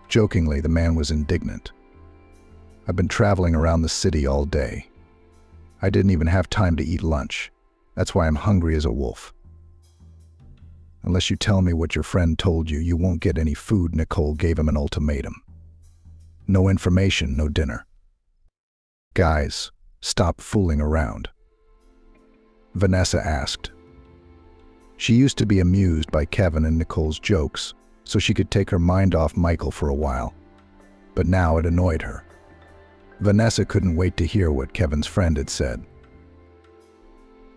Jokingly, the man was indignant. "I've been traveling around the city all day. I didn't even have time to eat lunch. That's why I'm hungry as a wolf." "Unless you tell me what your friend told you, you won't get any food," Nicole gave him an ultimatum. "No information, no dinner." "Guys, stop fooling around," Vanessa asked. She used to be amused by Kevin and Nicole's jokes, so she could take her mind off Michael for a while. But now it annoyed her. Vanessa couldn't wait to hear what Kevin's friend had said.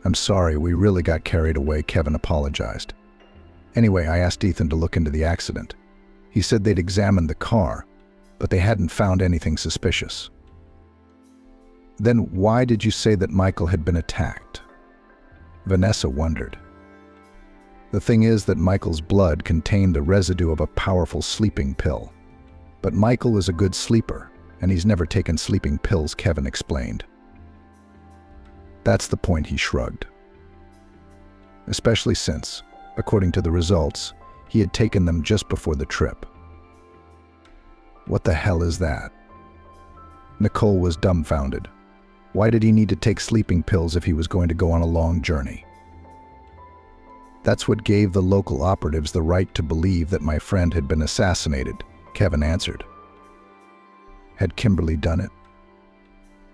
"I'm sorry, we really got carried away," Kevin apologized. "Anyway, I asked Ethan to look into the accident. He said they'd examined the car, but they hadn't found anything suspicious." "Then why did you say that Michael had been attacked?" Vanessa wondered. "The thing is that Michael's blood contained the residue of a powerful sleeping pill. But Michael is a good sleeper, and he's never taken sleeping pills," Kevin explained. "That's the point," he shrugged. "Especially since, according to the results, he had taken them just before the trip." "What the hell is that?" Nicole was dumbfounded. Why did he need to take sleeping pills if he was going to go on a long journey? That's what gave the local operatives the right to believe that my friend had been assassinated, Kevin answered. Had Kimberly done it?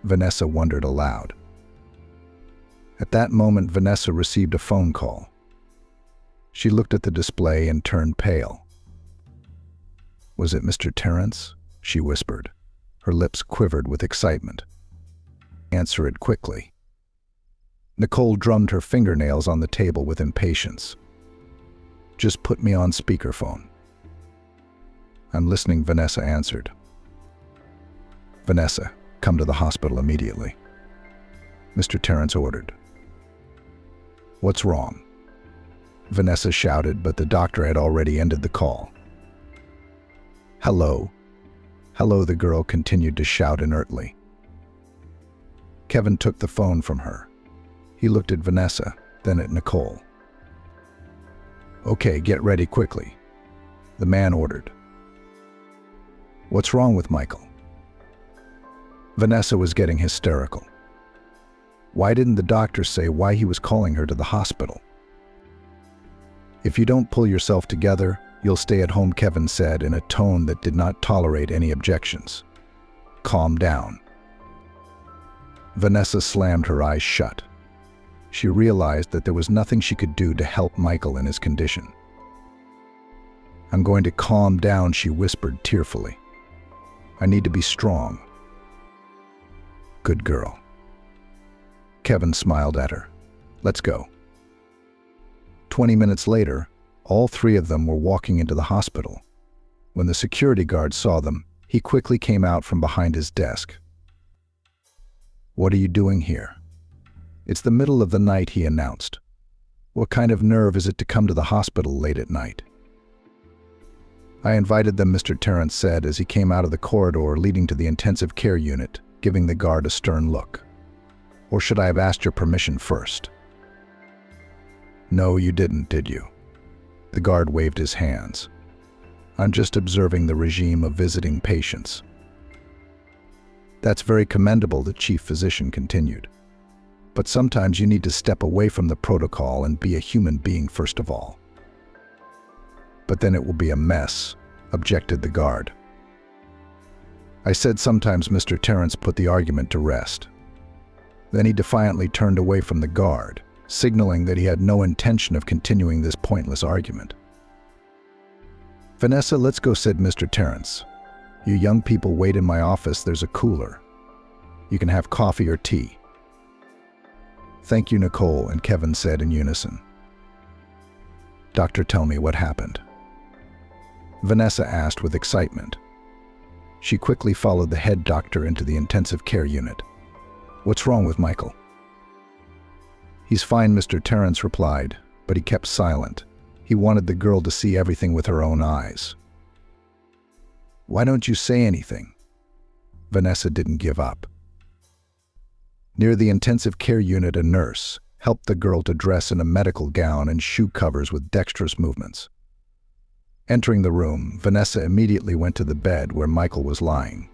Vanessa wondered aloud. At that moment, Vanessa received a phone call. She looked at the display and turned pale. Was it Mr. Terrence? She whispered. Her lips quivered with excitement. Answer it quickly. Nicole drummed her fingernails on the table with impatience. Just put me on speakerphone. I'm listening, Vanessa answered. Vanessa, come to the hospital immediately, Mr. Terrence ordered. What's wrong? Vanessa shouted, but the doctor had already ended the call. Hello. Hello, the girl continued to shout inertly. Kevin took the phone from her. He looked at Vanessa, then at Nicole. Okay, get ready quickly, the man ordered. What's wrong with Michael? Vanessa was getting hysterical. Why didn't the doctor say why he was calling her to the hospital? If you don't pull yourself together, you'll stay at home, Kevin said in a tone that did not tolerate any objections. Calm down. Vanessa slammed her eyes shut. She realized that there was nothing she could do to help Michael in his condition. I'm going to calm down, she whispered tearfully. I need to be strong. Good girl. Kevin smiled at her. Let's go. 20 minutes later, all three of them were walking into the hospital. When the security guard saw them, he quickly came out from behind his desk. What are you doing here? It's the middle of the night, he announced. What kind of nerve is it to come to the hospital late at night? I invited them, Mr. Terrence said as he came out of the corridor leading to the intensive care unit, giving the guard a stern look. Or should I have asked your permission first? No, you didn't, did you? The guard waved his hands. I'm just observing the regime of visiting patients. That's very commendable, the chief physician continued. But sometimes you need to step away from the protocol and be a human being first of all. But then it will be a mess, objected the guard. I said sometimes, Mr. Terrence put the argument to rest. Then he defiantly turned away from the guard, signaling that he had no intention of continuing this pointless argument. Vanessa, let's go, said Mr. Terrence. You young people wait in my office, there's a cooler. You can have coffee or tea. Thank you, Nicole, and Kevin said in unison. Doctor, tell me what happened. Vanessa asked with excitement. She quickly followed the head doctor into the intensive care unit. What's wrong with Michael? He's fine, Mr. Terrence replied, but he kept silent. He wanted the girl to see everything with her own eyes. Why don't you say anything? Vanessa didn't give up. Near the intensive care unit, a nurse helped the girl to dress in a medical gown and shoe covers with dexterous movements. Entering the room, Vanessa immediately went to the bed where Michael was lying.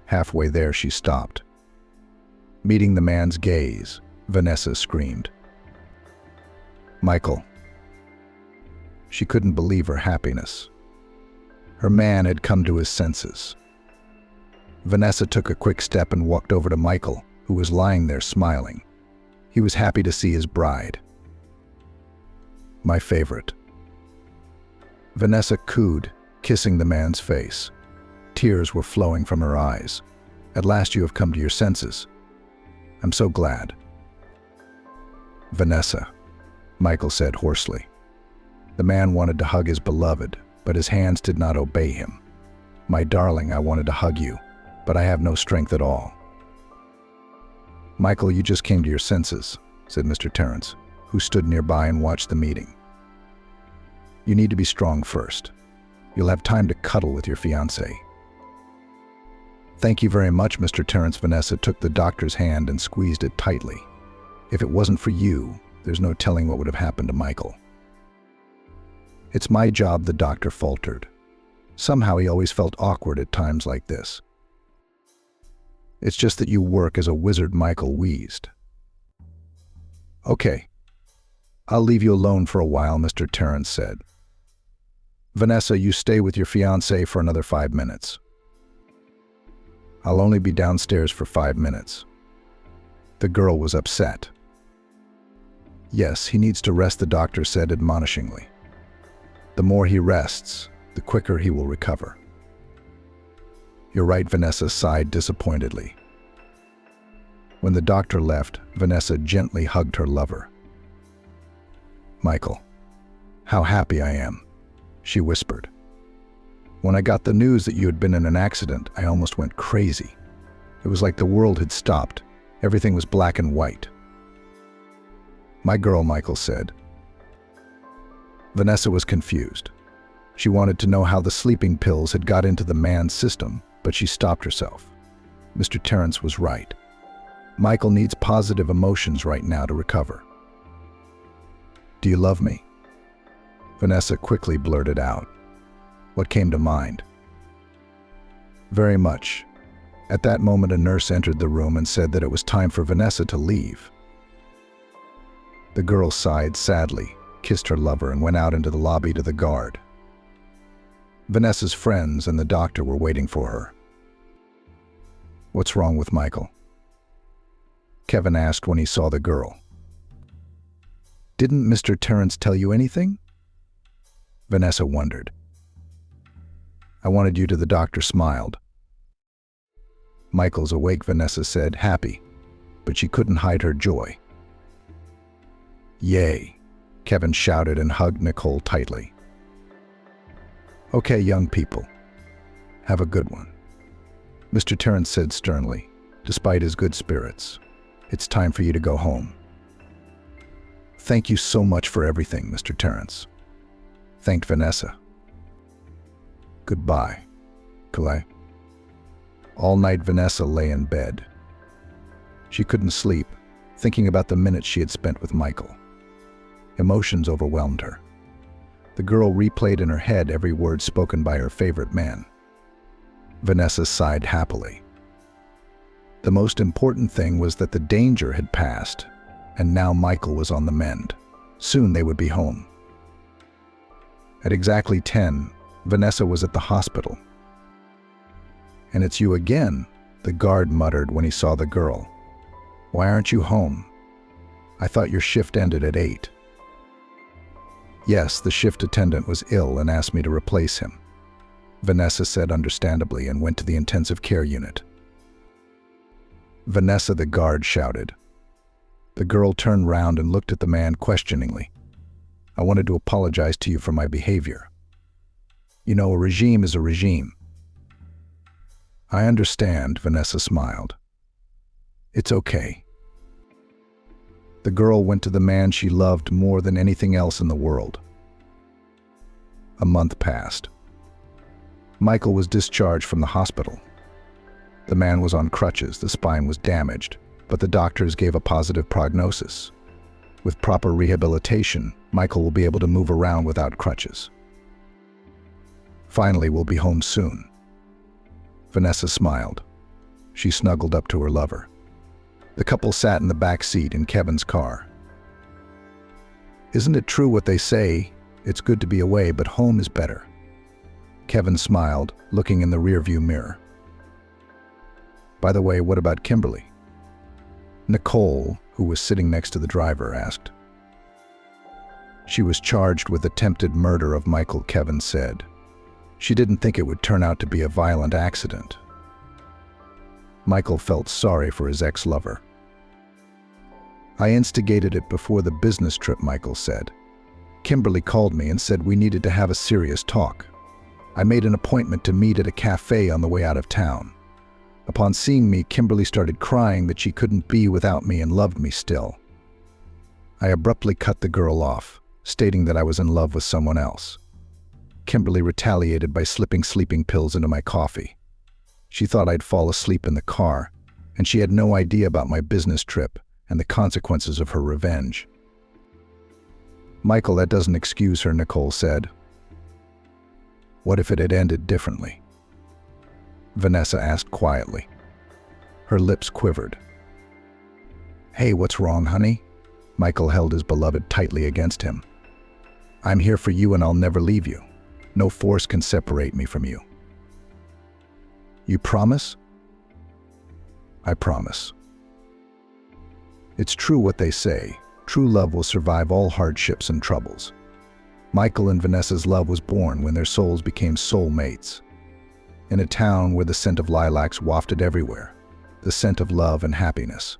Halfway there, she stopped. Meeting the man's gaze, Vanessa screamed. Michael. She couldn't believe her happiness. Her man had come to his senses. Vanessa took a quick step and walked over to Michael, who was lying there smiling. He was happy to see his bride. My favorite. Vanessa cooed, kissing the man's face. Tears were flowing from her eyes. At last you have come to your senses. I'm so glad. Vanessa, Michael said hoarsely. The man wanted to hug his beloved, but his hands did not obey him. My darling, I wanted to hug you, but I have no strength at all. Michael, you just came to your senses, said Mr. Terrence, who stood nearby and watched the meeting. You need to be strong first. You'll have time to cuddle with your fiancé. Thank you very much, Mr. Terrence. Vanessa took the doctor's hand and squeezed it tightly. If it wasn't for you, there's no telling what would have happened to Michael. It's my job, the doctor faltered. Somehow he always felt awkward at times like this. It's just that you work as a wizard, Michael wheezed. Okay. I'll leave you alone for a while, Mr. Terrence said. Vanessa, you stay with your fiancé for another 5 minutes. I'll only be downstairs for 5 minutes. The girl was upset. Yes, he needs to rest, the doctor said admonishingly. The more he rests, the quicker he will recover. You're right, Vanessa sighed disappointedly. When the doctor left, Vanessa gently hugged her lover. Michael, how happy I am, she whispered. When I got the news that you had been in an accident, I almost went crazy. It was like the world had stopped. Everything was black and white. My girl, Michael said. Vanessa was confused. She wanted to know how the sleeping pills had got into the man's system, but she stopped herself. Mr. Terrence was right. Michael needs positive emotions right now to recover. Do you love me? Vanessa quickly blurted out. What came to mind? Very much. At that moment, a nurse entered the room and said that it was time for Vanessa to leave. The girl sighed sadly, kissed her lover, and went out into the lobby to the guard. Vanessa's friends and the doctor were waiting for her. What's wrong with Michael? Kevin asked when he saw the girl. Didn't Mr. Terrence tell you anything? Vanessa wondered. I wanted you to, the doctor smiled. Michael's awake, Vanessa said, happy, but she couldn't hide her joy. Yay, Kevin shouted and hugged Nicole tightly. Okay, young people, have a good one, Mr. Terrence said sternly, despite his good spirits. It's time for you to go home. Thank you so much for everything, Mr. Terrence, thanked Vanessa. Goodbye, Calais. All night Vanessa lay in bed. She couldn't sleep, thinking about the minutes she had spent with Michael. Emotions overwhelmed her. The girl replayed in her head every word spoken by her favorite man. Vanessa sighed happily. The most important thing was that the danger had passed, and now Michael was on the mend. Soon they would be home. At exactly 10, Vanessa was at the hospital. And it's you again, the guard muttered when he saw the girl. Why aren't you home? I thought your shift ended at 8. Yes, the shift attendant was ill and asked me to replace him, Vanessa said understandably and went to the intensive care unit. Vanessa, the guard shouted. The girl turned round and looked at the man questioningly. I wanted to apologize to you for my behavior. You know, a regime is a regime. I understand, Vanessa smiled. It's okay. The girl went to the man she loved more than anything else in the world. A month passed. Michael was discharged from the hospital. The man was on crutches, the spine was damaged, but the doctors gave a positive prognosis. With proper rehabilitation, Michael will be able to move around without crutches. Finally, we'll be home soon. Vanessa smiled. She snuggled up to her lover. The couple sat in the back seat in Kevin's car. Isn't it true what they say? It's good to be away, but home is better. Kevin smiled, looking in the rearview mirror. By the way, what about Kimberly? Nicole, who was sitting next to the driver, asked. She was charged with attempted murder of Michael, Kevin said. She didn't think it would turn out to be a violent accident. Michael felt sorry for his ex-lover. I instigated it before the business trip, Michael said. Kimberly called me and said we needed to have a serious talk. I made an appointment to meet at a cafe on the way out of town. Upon seeing me, Kimberly started crying that she couldn't be without me and loved me still. I abruptly cut the girl off, stating that I was in love with someone else. Kimberly retaliated by slipping sleeping pills into my coffee. She thought I'd fall asleep in the car, and she had no idea about my business trip and the consequences of her revenge. Michael, that doesn't excuse her, Nicole said. What if it had ended differently? Vanessa asked quietly. Her lips quivered. Hey, what's wrong, honey? Michael held his beloved tightly against him. I'm here for you and I'll never leave you. No force can separate me from you. You promise? I promise. It's true what they say. True love will survive all hardships and troubles. Michael and Vanessa's love was born when their souls became soulmates. In a town where the scent of lilacs wafted everywhere, the scent of love and happiness.